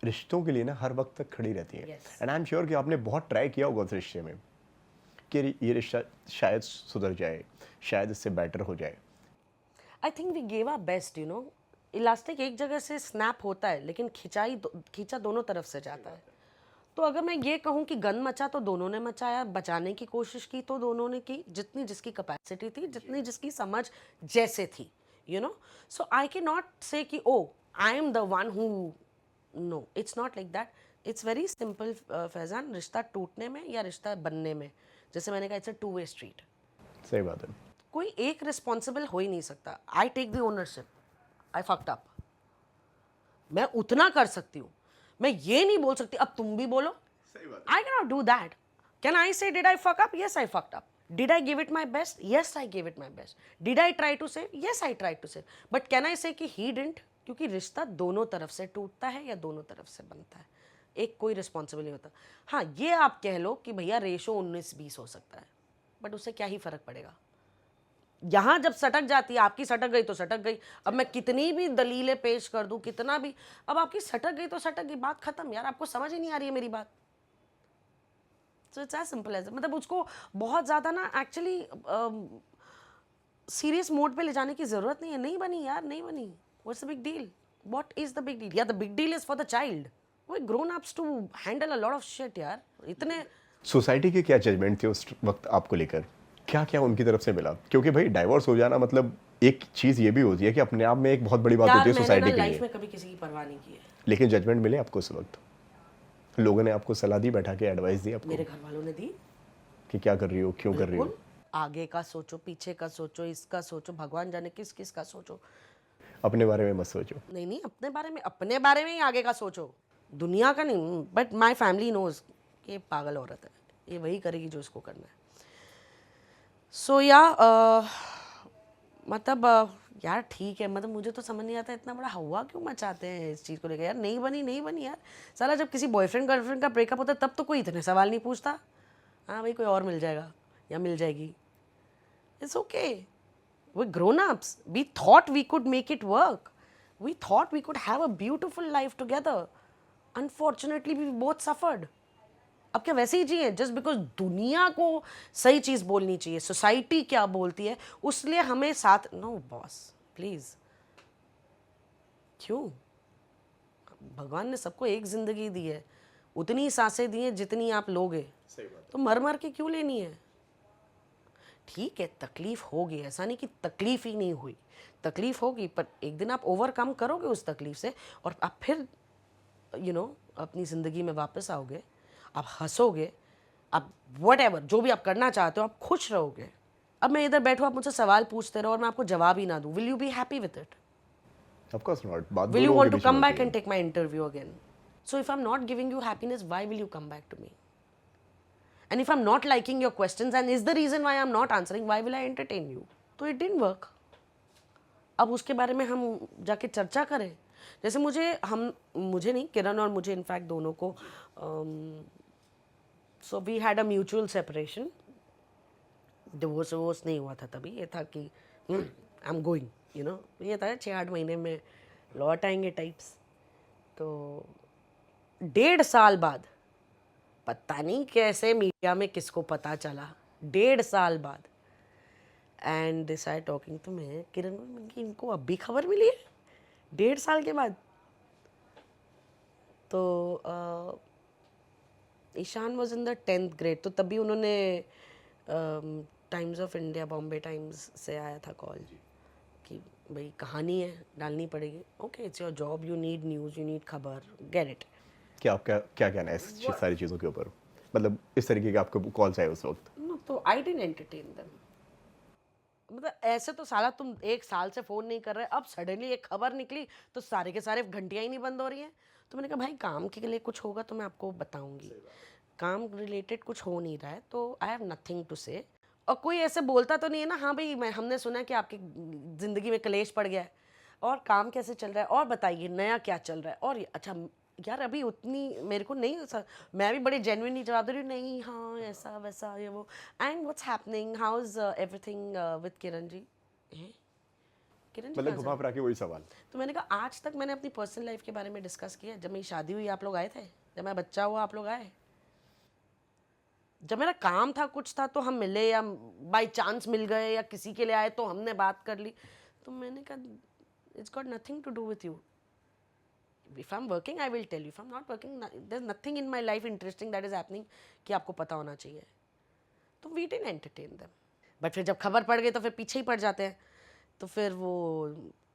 रिश्तों के लिए ना हर वक्त तक खड़ी रहती हैं। Yes. And I am sure कि आपने बहुत ट्राई किया होगा उस रिश्ते में कि ये रिश्ता शायद सुधर जाए, शायद इससे बेटर हो जाए। I think we gave our best, elastic एक जगह से स्नैप होता है लेकिन खींचा दोनों तरफ से जाता है। तो अगर मैं ये कहूँ कि गन मचा तो दोनों ने मचाया, बचाने की कोशिश की तो दोनों ने की, जितनी जिसकी कैपेसिटी थी, जितनी जिसकी समझ जैसे थी, सो आई कैन नॉट से कि oh I am the one who, no it's not like that. It's very simple Faizan, रिश्ता टूटने में या रिश्ता बनने में, जैसे मैंने कहा, it's a two way street. सही बात है। कोई एक रिस्पॉन्सिबल हो ही नहीं सकता। I take the ownership, I fucked up, मैं उतना कर सकती हूँ, मैं ये नहीं बोल सकती अब तुम भी बोलो। I can not do that. Can I say did I fuck up? Yes I fucked up. Did I give it my best? Yes I give it my best. Did I try to save? Yes I try to save. But can I say कि he didn't? क्योंकि रिश्ता दोनों तरफ से टूटता है या दोनों तरफ से बनता है, एक कोई रिस्पॉन्सिबल नहीं होता। हाँ, ये आप कह लो कि भैया रेशो 19-20 हो सकता है, बट उससे क्या ही फर्क पड़ेगा। यहाँ जब सटक जाती है, आपकी सटक गई तो सटक गई, अब मैं कितनी भी दलीलें पेश कर दूं, कितना भी, अब आपकी सटक गई तो सटक गई, बात खत्म यार, आपको समझ ही नहीं आ रही है मेरी बात। So it's as simple as, मतलब उसको बहुत ज़्यादा ना एक्चुअली सीरियस मोड पे ले जाने की ज़रूरत नहीं है। नहीं बनी यार, नहीं बनी, what's the big deal? What is the big deal? Ya the big deal is for the child, वो grown ups to handle a lot of shit यार। इतने सोसाइटी के क्या जजमेंट थे उस वक्त आपको लेकर? क्या क्या उनकी तरफ से मिला? क्योंकि भाई डाइवोर्स हो जाना मतलब एक चीज़ ये भी होती है कि अपने आप में एक बहुत बड़ी बात होती है सोसाइटी के लाइफ लिए। में कभी किसी की परवाह नहीं की है। लेकिन जजमेंट मिले आपको उस वक्त? लोगों ने आपको सलाह दी, बैठा के एडवाइस दी आपको मेरे घर वालों ने दी कि क्या कर रही हो, क्यों कर रही हो? बिल्कुल। आगे का सोचो, पीछे का सोचो, इसका सोचो, भगवान जाने किस किस का सोचो। अपने बारे में मत सोचो। नहीं नहीं, अपने बारे में ही आगे का सोचो, दुनिया का नहीं। बट माई फैमिली नोज कि ये पागल औरत है, ये वही करेगी जो इसको करना है। सो या मतलब यार ठीक है, मतलब मुझे तो समझ नहीं आता इतना बड़ा हवा क्यों मचाते हैं इस चीज़ को लेकर यार। नहीं बनी यार, साला जब किसी बॉयफ्रेंड गर्लफ्रेंड का ब्रेकअप होता है तब तो कोई इतने सवाल नहीं पूछता। हाँ भाई, कोई और मिल जाएगा या मिल जाएगी, it's okay, we're grown-ups. We thought we could make it work. We thought we could have a beautiful life together. Unfortunately, we both suffered. अब क्या वैसे ही जिए जस्ट बिकॉज दुनिया को सही चीज़ बोलनी चाहिए, सोसाइटी क्या बोलती है उसलिए हमें साथ। नो बॉस प्लीज़, क्यों? भगवान ने सबको एक ज़िंदगी दी है, उतनी सांसें दी हैं जितनी आप लोगे, तो मर मर के क्यों लेनी है? ठीक है, तकलीफ होगी, ऐसा नहीं कि तकलीफ ही नहीं हुई, तकलीफ होगी, पर एक दिन आप ओवरकम करोगे उस तकलीफ से और आप फिर अपनी ज़िंदगी में वापस आओगे, आप हंसोगे, आप व्हाटएवर जो भी आप करना चाहते हो, आप खुश रहोगे। अब मैं इधर बैठूँ, आप मुझसे सवाल पूछते रहो और मैं आपको जवाब ही ना दूँ, will you be happy with it? Of course not. बात Will you दोनों want के to बीच come में back होती है। and take my interview again? So if I'm not giving you happiness, why will you come back to me? And if I'm not liking your questions and is the reason why I'm not answering, why will I entertain you? तो it didn't work. अब उसके बारे में हम जाके चर्चा करें, जैसे मुझे नहीं, किरण और मुझे इनफैक्ट दोनों को, so we had a mutual separation. Divorce नहीं हुआ था तभी, ये था कि आई एम गोइंग, ये था 6-8 महीने में लौट आएंगे टाइप्स। तो 1.5 साल बाद, पता नहीं कैसे मीडिया में किसको पता चला, 1.5 साल बाद, and this I talking to मैं किरण की, इनको अब भी खबर मिली है 1.5 साल के बाद। तो Ishaan was in the 10th grade, तो तभी उन्होंने Times of India, Bombay Times से आया था कॉल कि भाई कहानी है, डालनी पड़ेगी। Okay, it's your job, you need news, you need खबर, गेट इट। क्या आपका क्या कहना है इस सारी चीज़ों के ऊपर? मतलब इस तरीके के आपको कॉल्स आए उस वक्त? नो, तो आई डिडंट एंटरटेन देम। मतलब ऐसे तो साला तुम 1 साल से फ़ोन नहीं कर रहे, अब सडनली एक खबर निकली तो सारे के सारे घंटियाँ ही नहीं बंद हो रही हैं। तो मैंने कहा भाई काम के लिए कुछ होगा तो मैं आपको बताऊंगी, काम रिलेटेड कुछ हो नहीं रहा है तो आई हैव नथिंग टू से। और कोई ऐसे बोलता तो नहीं है ना, हाँ भाई मैं हमने सुना है कि आपकी ज़िंदगी में कलेश पड़ गया है और काम कैसे चल रहा है और बताइए नया क्या चल रहा है। और अच्छा यार अभी उतनी मेरे को नहीं मैं भी बड़े जेन्युइनली जवाब दे रही हूँ, नहीं हाँ ऐसा वैसा ये वो, and what's happening, how is everything with Kiran ji. हैं? किरण जी मतलब कहाँ घुमा से? फिरा के वही सवाल। तो मैंने कहा आज तक मैंने अपनी पर्सनल लाइफ के बारे में डिस्कस किया? जब मेरी शादी हुई आप लोग आए थे, जब मैं बच्चा हुआ आप लोग आए, जब मेरा काम था कुछ था तो हम मिले या बाय चांस मिल गए या किसी के लिए आए तो हमने बात कर ली। तो मैंने कहा it's got nothing to do with you. If I'm working, I will tell you. If I'm not working, there's nothing in my life interesting that is happening कि आपको पता होना चाहिए। तो we didn't entertain them. But फिर जब खबर पड़ गई तो फिर पीछे ही पड़ जाते हैं। तो फिर वो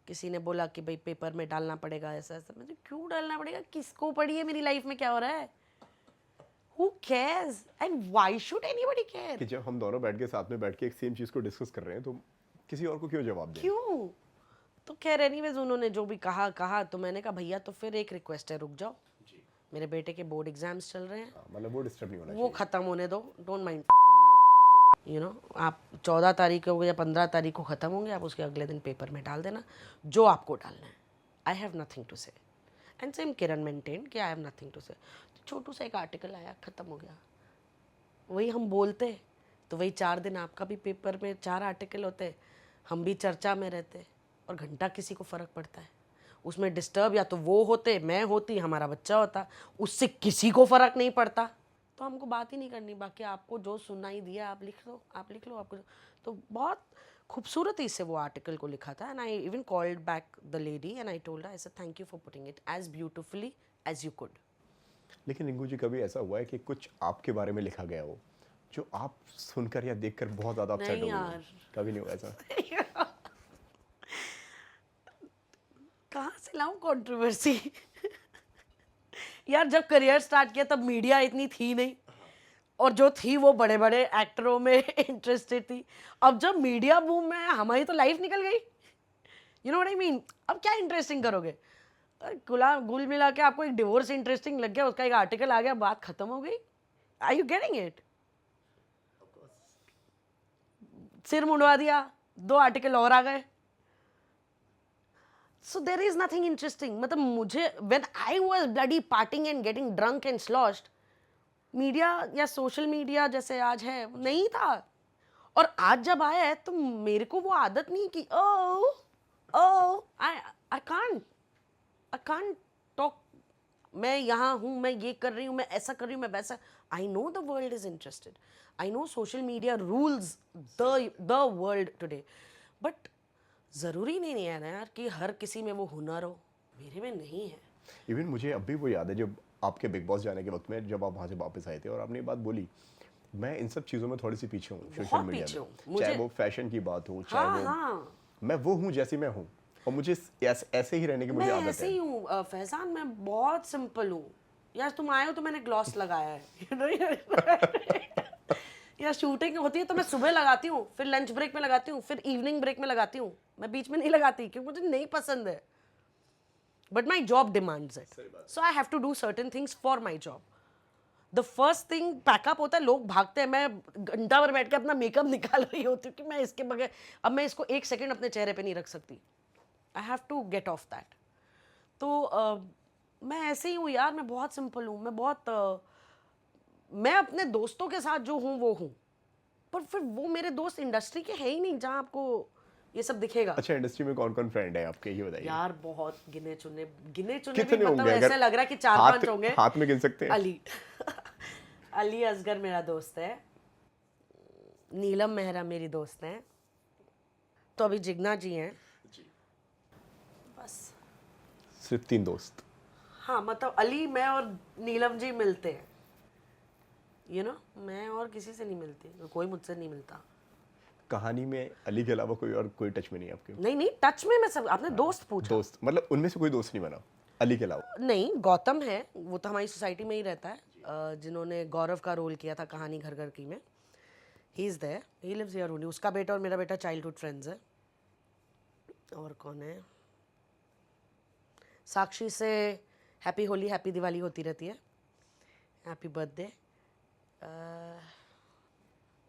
किसी ने बोला कि भाई पेपर में डालना पड़ेगा ऐसा ऐसा। मैं क्यों डालना पड़ेगा, किसको पड़ी है मेरी लाइफ में क्या हो रहा है? Who cares and why should anybody care? कि जब हम दोनों बैठ के साथ में बैठ के एक सेम चीज़ को डिस्कस कर रहे हैं तो किसी और को क्यों जवाब दें? क्यों? तो खैर एनीवेज उन्होंने जो भी कहा तो मैंने कहा भैया तो फिर एक रिक्वेस्ट है, रुक जाओ, मेरे बेटे के बोर्ड एग्जाम्स चल रहे हैं, मतलब वो डिस्टर्ब नहीं होना वो चाहिए। ख़त्म होने दो, डोंट माइंड यू नो। आप 14 तारीख को या 15 तारीख को ख़त्म होंगे, आप उसके अगले दिन पेपर में डाल देना जो आपको डालना है। आई हैव नथिंग टू से। एंड सेम किरण मेंटेन कि आई हैव नथिंग टू से। तो छोटू सा एक आर्टिकल आया, ख़त्म हो गया। वही हम बोलते तो वही 4 दिन आपका भी पेपर में 4 आर्टिकल होते, हम भी चर्चा में रहते और घंटा किसी को फ़र्क पड़ता है उसमें डिस्टर्ब, या तो वो होते, मैं होती, हमारा बच्चा होता, उससे किसी को फ़र्क नहीं पड़ता। तो हमको बात ही नहीं करनी, बाकी आपको जो सुनाई दिया आप लिख लो, आप लिख लो आपको। तो बहुत खूबसूरती से वो आर्टिकल को लिखा था and I even called back the lady and I told her, I said thank you for putting it as beautifully as you could. लेकिन रिंकू जी कभी ऐसा हुआ है कि कुछ आपके बारे में लिखा गया हो जो आप सुनकर या देखकर बहुत ज़्यादा अपसेट हो नहीं गए? यार। कभी नहीं हुआ ऐसा? कहाँ से लाऊं कंट्रोवर्सी? यार जब करियर स्टार्ट किया तब मीडिया इतनी थी नहीं, और जो थी वो बड़े बड़े एक्टरों में इंटरेस्टेड थी। अब जब मीडिया बूम में हमारी तो लाइफ निकल गई, you know what I mean. अब क्या इंटरेस्टिंग करोगे? गुल मिला के आपको एक डिवोर्स इंटरेस्टिंग लग गया, उसका एक आर्टिकल आ गया, बात खत्म हो गई। Are you getting it? सिर मुंडवा दिया, 2 आर्टिकल और आ गए। So there is nothing interesting. मतलब मुझे when I was bloody partying and getting drunk and sloshed, media या सोशल मीडिया जैसे आज है नहीं था। और आज जब आया है तो मेरे को वो आदत नहीं कि I can't talk, मैं यहाँ हूँ, मैं ये कर रही हूँ, मैं ऐसा कर रही हूँ, मैं वैसा। I know the world is interested. I know social media rules the world today. But ज़रूरी नहीं है ना यार कि हर किसी में वो हुनर हो, मेरे में नहीं है। इवन मुझे अब भी वो याद है जब आपके बिग बॉस जाने के वक्त में जब आप वहाँ से वापस आए थे और आपने ये बात बोली, मैं इन सब चीज़ों में थोड़ी सी पीछे हूँ सोशल बहुत मीडिया पीछे में। हूँ। चाहे वो फैशन की बात हो, चाहे हाँ वो हाँ, मैं वो हूँ जैसी मैं हूँ और मुझे ऐसे ही रहने की मुझे मैं आदत ऐसे है। ही हूँ फैजान, मैं बहुत सिंपल हूँ। यार तुम आए हो तो मैंने ग्लॉस लगाया है, you know? या शूटिंग होती है तो मैं सुबह लगाती हूँ, फिर लंच ब्रेक में लगाती हूँ, फिर इवनिंग ब्रेक में लगाती हूँ, मैं बीच में नहीं लगाती क्योंकि मुझे नहीं पसंद है। But my job demands it, so I have to do certain things for my job. The first thing pack up होता है, लोग भागते हैं, मैं घंटा भर बैठ के अपना मेकअप निकाल रही होती हूँ कि मैं इसके बगैर अब मैं इसको 1 सेकेंड अपने चेहरे पे नहीं रख सकती। I have to get off that. तो मैं ऐसे ही हूँ यार, मैं बहुत सिंपल हूँ, मैं बहुत मैं अपने दोस्तों के साथ जो हूँ वो हूँ, पर फिर वो मेरे दोस्त इंडस्ट्री के हैं ही नहीं जहाँ आपको ये सब दिखेगा। अच्छा, इंडस्ट्री में कौन कौन फ्रेंड है आपके, ये बताइए। यार बहुत गिने चुने भी कितने मतलब होंगे? ऐसे अगर लग रहा है कि 4-5 होंगे। हाथ में गिन सकते हैं? अली अली असगर मेरा दोस्त है, नीलम मेहरा मेरी दोस्त है, तो अभी जिग्ना जी हैं, बस। सिर्फ 3 दोस्त? हाँ मतलब अली, मैं और नीलम जी मिलते हैं, यू नो मैं और किसी से नहीं मिलती, कोई मुझसे नहीं मिलता। कहानी में अली के अलावा कोई और कोई टच में नहीं है आपके? नहीं नहीं, टच में मैं सब, आपने दोस्त पूछा? दोस्त मतलब उनमें से कोई दोस्त नहीं बना अली के अलावा? नहीं, गौतम है, वो तो हमारी सोसाइटी में ही रहता है, जिन्होंने गौरव का रोल किया था कहानी घर घर की में। He is there, he lives here only. उसका बेटा और मेरा बेटा चाइल्डहुड फ्रेंड्स है। और कौन है? साक्षी से हैप्पी होली हैप्पी दिवाली होती रहती है, हैप्पी बर्थडे।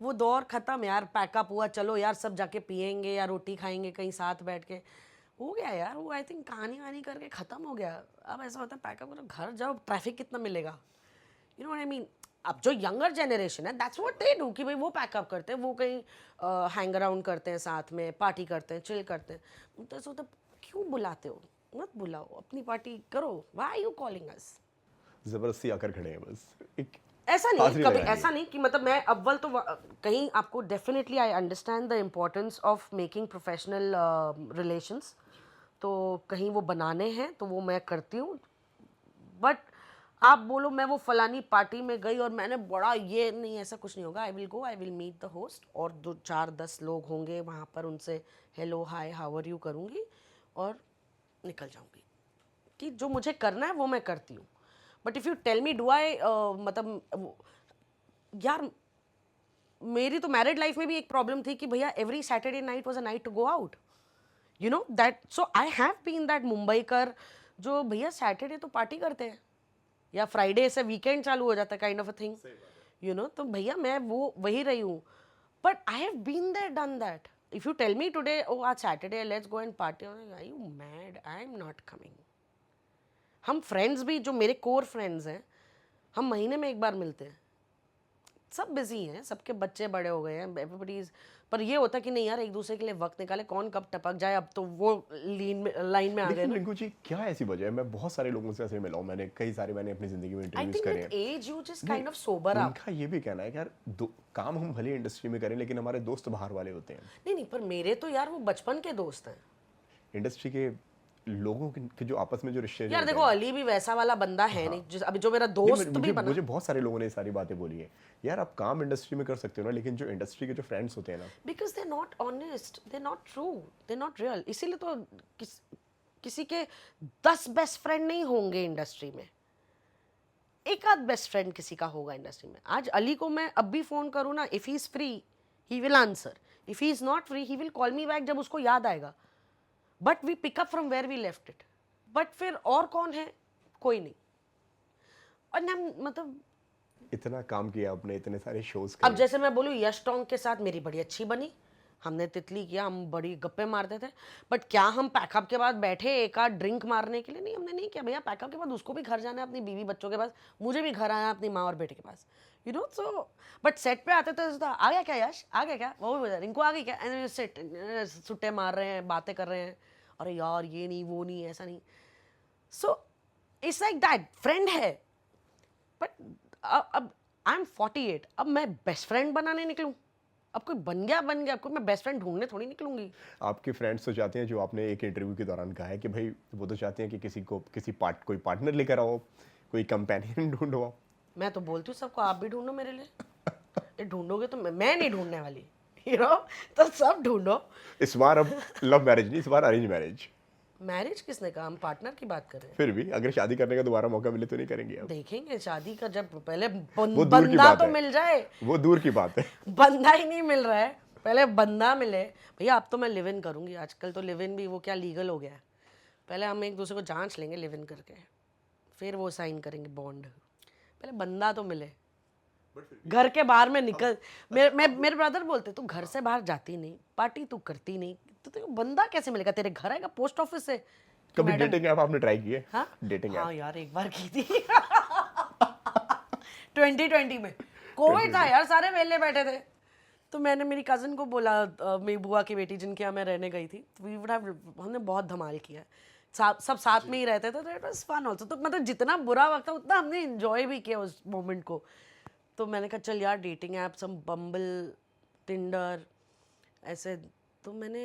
वो दौर ख़त्म यार, पैकअप हुआ, चलो यार सब जाके पियेंगे या रोटी खाएंगे कहीं साथ बैठ के, हो गया यार वो। आई थिंक कहानी वानी करके ख़त्म हो गया। अब ऐसा होता है पैकअप करो, घर जाओ, ट्रैफिक कितना मिलेगा, you know what I mean. अब जो यंगर जनरेशन है दैट्स व्हाट दे डू, कि भाई वो पैकअप करते हैं, वो कहीं हैंग अराउंड करते हैं, साथ में पार्टी करते हैं, चिल करते हैं। तो ऐसा होता है, क्यों बुलाते हो, मत बुलाओ, अपनी पार्टी करो, why are you calling us. जबरदस्ती आकर खड़े हैं बस। एक ऐसा नहीं, हाजिरी कभी लगानी ऐसा नहीं कि मतलब मैं अव्वल तो कहीं आपको definitely I understand the importance of making professional relations, तो कहीं वो बनाने हैं तो वो मैं करती हूँ। बट आप बोलो मैं वो फलानी पार्टी में गई और मैंने बड़ा ये नहीं, ऐसा कुछ नहीं होगा। I will go, I will meet the host, और 2 4 10 लोग होंगे वहाँ पर, उनसे hello hi how are you करूँगी और निकल जाऊँगी, कि जो मुझे करना है वो मैं करती हूँ। But if you tell me do I, मतलब यार मेरी तो मैरिड लाइफ में भी एक प्रॉब्लम थी कि भैया every Saturday night was a night to go out, you know that. So I have been that Mumbai कर, जो भैया सैटरडे तो पार्टी करते हैं या फ्राइडे से वीकेंड चालू हो जाता है, kind of a thing, you know. तो भैया मैं वो वही रही हूँ, but I have been there done that. If you tell me today oh आज Saturday let's go and party, are you mad, I am not coming. हम friends भी जो मेरे कोर फ्रेंड्स हैं, हम महीने में एक बार मिलते हैं, सब बिजी हैं, सबके बच्चे बड़े हो गए हैं, एवरीबॉडीज। पर ये होता कि नहीं यार एक दूसरे के लिए वक्त निकाले, कौन कब टपक जाए, अब तो वो लाइन में आ गए लेकिन ना। रिंकू जी क्या ऐसी वजह है? मैं बहुत सारे लोगों से ऐसे मिला हूं, मैंने कई सारे, मैंने अपनी जिंदगी में आई इंटरव्यूज थिंक करे विद हैं। As you just kind of sober up. उनका ये भी कहना है कि यार काम हम भले इंडस्ट्री में करें लेकिन हमारे दोस्त बाहर वाले होते हैं। नहीं नहीं, पर मेरे तो यार वो बचपन के दोस्त हैं इंडस्ट्री के लोगों के जो आपस में जो रिश्ते जो यार। होते देखो हैं। अली भी वैसा वाला बंदा है नहीं, अभी जो मेरा नहीं, दोस्त भी मुझे बना। मुझे बहुत सारे लोगों ने ये सारी बातें बोली है, यार आप काम इंडस्ट्री में कर सकते हो ना, लेकिन जो इंडस्ट्री के जो फ्रेंड्स होते हैं ना, because they not honest, they not true, they not real. इसीलिए तो किसी के 10 बेस्ट फ्रेंड नहीं होंगे इंडस्ट्री में, एक आध बेस्ट फ्रेंड किसी का होगा इंडस्ट्री में। आज अली को मैं अब भी फ़ोन करूँ ना, if he is free he will answer, if he is not free he will call me back जब उसको याद आएगा। But we pick up from where we left it. But फिर और कौन है? कोई नहीं। और ना मतलब इतना काम किया आपने, इतने सारे शोज अब करे। जैसे मैं बोलूँ यश टोंग के साथ मेरी बड़ी अच्छी बनी, हमने तितली किया, हम बड़ी गप्पे मारते थे। बट क्या हम पैकअप के बाद बैठे एक आध ड्रिंक मारने के लिए? नहीं, हमने नहीं किया भैया। पैकअप के बाद उसको भी घर जाना है अपनी बीवी बच्चों के पास, मुझे भी घर आना है अपनी माँ और बेटे के पास, you know. So but set पे आते थे तो आ गया क्या यश, आ गया क्या, वो भी रिंकू आ गई क्या, एंड सेट सुट्टे मार रहे हैं, बातें कर रहे हैं, अरे यार ये नहीं वो नहीं ऐसा नहीं। So it's like that, friend है। बट अब आई एम 48, अब मैं बेस्ट फ्रेंड बनाने निकलूँ? अब कोई बन गया, अब कोई मैं बेस्ट फ्रेंड ढूंढने थोड़ी निकलूंगी। आपके फ्रेंड्स तो चाहते हैं, जो आपने एक इंटरव्यू के दौरान कहा है कि भाई वो तो चाहते हैं कि कोई पार्टनर लेकर आओ, कोई कंपेनियन ढूंढो आप। मैं तो बोलती हूँ सबको आप भी ढूंढो मेरे लिए। ये ढूंढोगे तो मैं नहीं ढूंढने वाली, यू नो। तो सब ढूंढो। इस बार अब लव मैरिज नहीं, इस बार अरेंज मैरिज। मैरिज किसने कहा, हम पार्टनर की बात कर रहे हैं। फिर भी अगर शादी करने का दोबारा मौका मिले तो नहीं करेंगे आप? देखेंगे शादी का, जब पहले वो दूर की बंदा बात तो है। मिल जाए। वो दूर की बात है। बंदा ही नहीं मिल रहा है, पहले बंदा मिले। भैया अब तो मैं लिव इन करूंगी, आजकल तो लिव इन भी वो क्या लीगल हो गया है। पहले हम एक दूसरे को जांच लेंगे लिव इन करके, फिर वो साइन करेंगे बॉन्ड। पहले बंदा तो मिले। घर के बाहर में निकल, मेरे ब्रदर बोलते तू घर से बाहर जाती नहीं, पार्टी तू करती नहीं, तो तेरे को बंदा कैसे मिलेगा? तेरे घर आएगा पोस्ट ऑफिस से। कभी डेटिंग ऐप आपने ट्राई की है? हाँ डेटिंग हाँ ऐप यार एक बार की थी 2020 में, कोविड था यार, सारे वेले बैठे थे। तो मैंने मेरी कज़न को बोला, मेरी बुआ की बेटी जिनके यहाँ मैं रहने गई थी, हमने बहुत धमाल किया, सब साथ में ही रहते थे, तो इट वाज फन ऑल्सो। तो मतलब जितना बुरा वक्त था उतना हमने इंजॉय भी किया उस मोमेंट को। तो मैंने कहा चल यार डेटिंग ऐप्स, हम बम्बल, टिंडर ऐसे, तो मैंने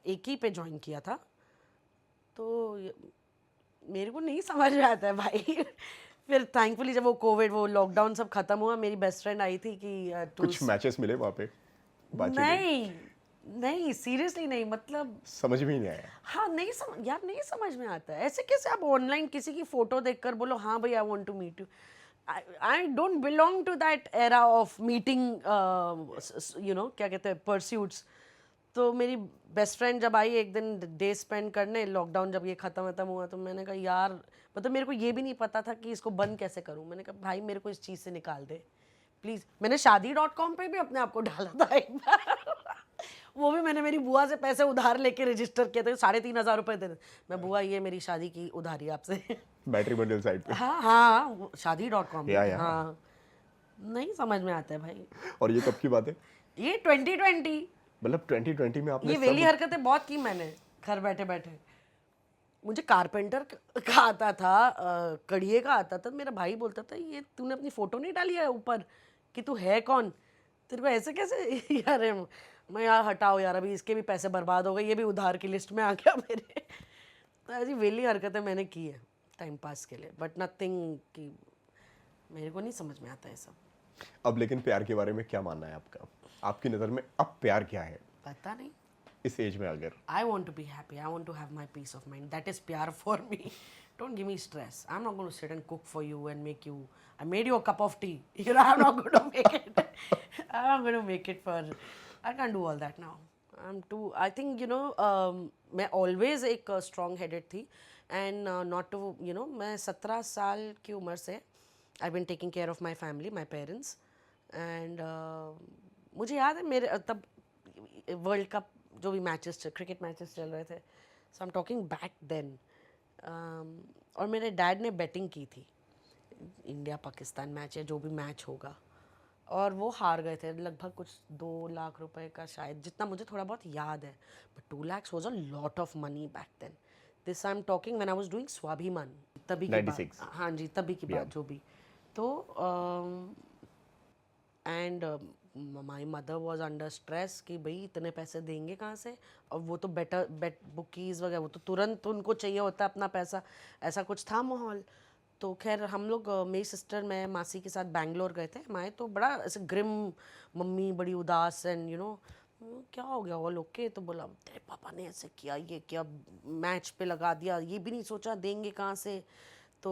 एक ही पे ज्वाइन किया था। तो मेरे को नहीं समझ में आता है भाई फिर थैंकफुली जब वो कोविड वो लॉकडाउन सब खत्म हुआ, मेरी बेस्ट फ्रेंड आई थी कि कुछ मैचेस मिले वहाँ पे? बातचीत हुई? नहीं नहीं सीरियसली नहीं, मतलब समझ में ही नहीं आया। हाँ नहीं समझ यार, नहीं समझ में आता है ऐसे कैसे आप ऑनलाइन किसी की फोटो देखकर बोलो हाँ भाई I want to meet you. I don't belong to that era of meeting you know क्या कहते हैं परस्यूट्स। तो मेरी बेस्ट फ्रेंड जब आई एक दिन डे स्पेंड करने, लॉकडाउन जब ये खत्म हुआ, तो मैंने कहा यार मतलब मेरे को ये भी नहीं पता था कि इसको बंद कैसे करूं। मैंने कहा भाई मेरे को इस चीज़ से निकाल दे प्लीज़। मैंने शादी.com पे भी अपने आप को डाला था एक बार वो भी मैंने मेरी बुआ से पैसे उधार लेके रजिस्टर किए थे, 3,500 रुपए थे। मैं बुआ ये मेरी शादी की उधारी आपसे बैटरी बंडल साइड पे। हाँ हाँ शादी.com या। हाँ नहीं समझ में आता है भाई। और ये कब की बात है? ये 2020, मतलब 2020 में आपने ये वेली हरकतें बहुत की मैंने घर बैठे बैठे। मुझे कारपेंटर का आता था, कड़िए का आता था। मेरा भाई बोलता था ये तूने अपनी फोटो नहीं डाली है ऊपर कि तू है कौन, तेरे को ऐसे कैसे यार मैं यार हटाओ यार, अभी इसके भी पैसे बर्बाद हो गए, ये भी उधार की लिस्ट में आ गया मेरे। तो ऐसी वेली हरकतें मैंने की है टाइम पास के लिए, बट नथिंग कि मेरे को नहीं समझ में आता है सब। अब लेकिन प्यार के बारे में क्या मानना है आपका? आपकी नज़र में अब प्यार क्या है पता नहीं। इस एज में? अगर I want to be happy. I want to have my peace of mind. That is pyar for me. Don't give me stress. I'm not going to sit and cook for you and make you. I made you a cup of tea. You know, I'm not going to make it. I'm not going to make it for. I can't do all that now. I'm too. I think you know. मैं always एक strong headed थी and not to you know मैं 17 साल की उम्र से I've been taking care of my family, my parents and मुझे याद है मेरे तब वर्ल्ड कप जो भी मैचेस क्रिकेट मैचेस चल रहे थे, so I am talking back then. और मेरे डैड ने बेटिंग की थी इंडिया पाकिस्तान मैच या जो भी मैच होगा, और वो हार गए थे लगभग कुछ 2 लाख रुपए का शायद, जितना मुझे थोड़ा बहुत याद है। But 2 lakhs was a lot of money back then. This I am talking when I was doing Swabhimaan, तभी की बात। 96। हाँ जी तभी की बात जो भी। तो and my mother was under stress कि भाई इतने पैसे देंगे कहाँ से, और वो तो बेट बुकीज़ वगैरह वो तो तुरंत उनको चाहिए होता है अपना पैसा, ऐसा कुछ था माहौल। तो खैर हम लोग मेरी सिस्टर मैं मासी के साथ बैंगलोर गए थे हमारे, तो बड़ा ऐसे ग्रिम, मम्मी बड़ी उदास एंड यू नो क्या हो गया ऑल ओके। तो बोला तेरे पापा ने ऐसे किया, ये किया, मैच पे लगा दिया, ये भी नहीं सोचा देंगे कहाँ से। तो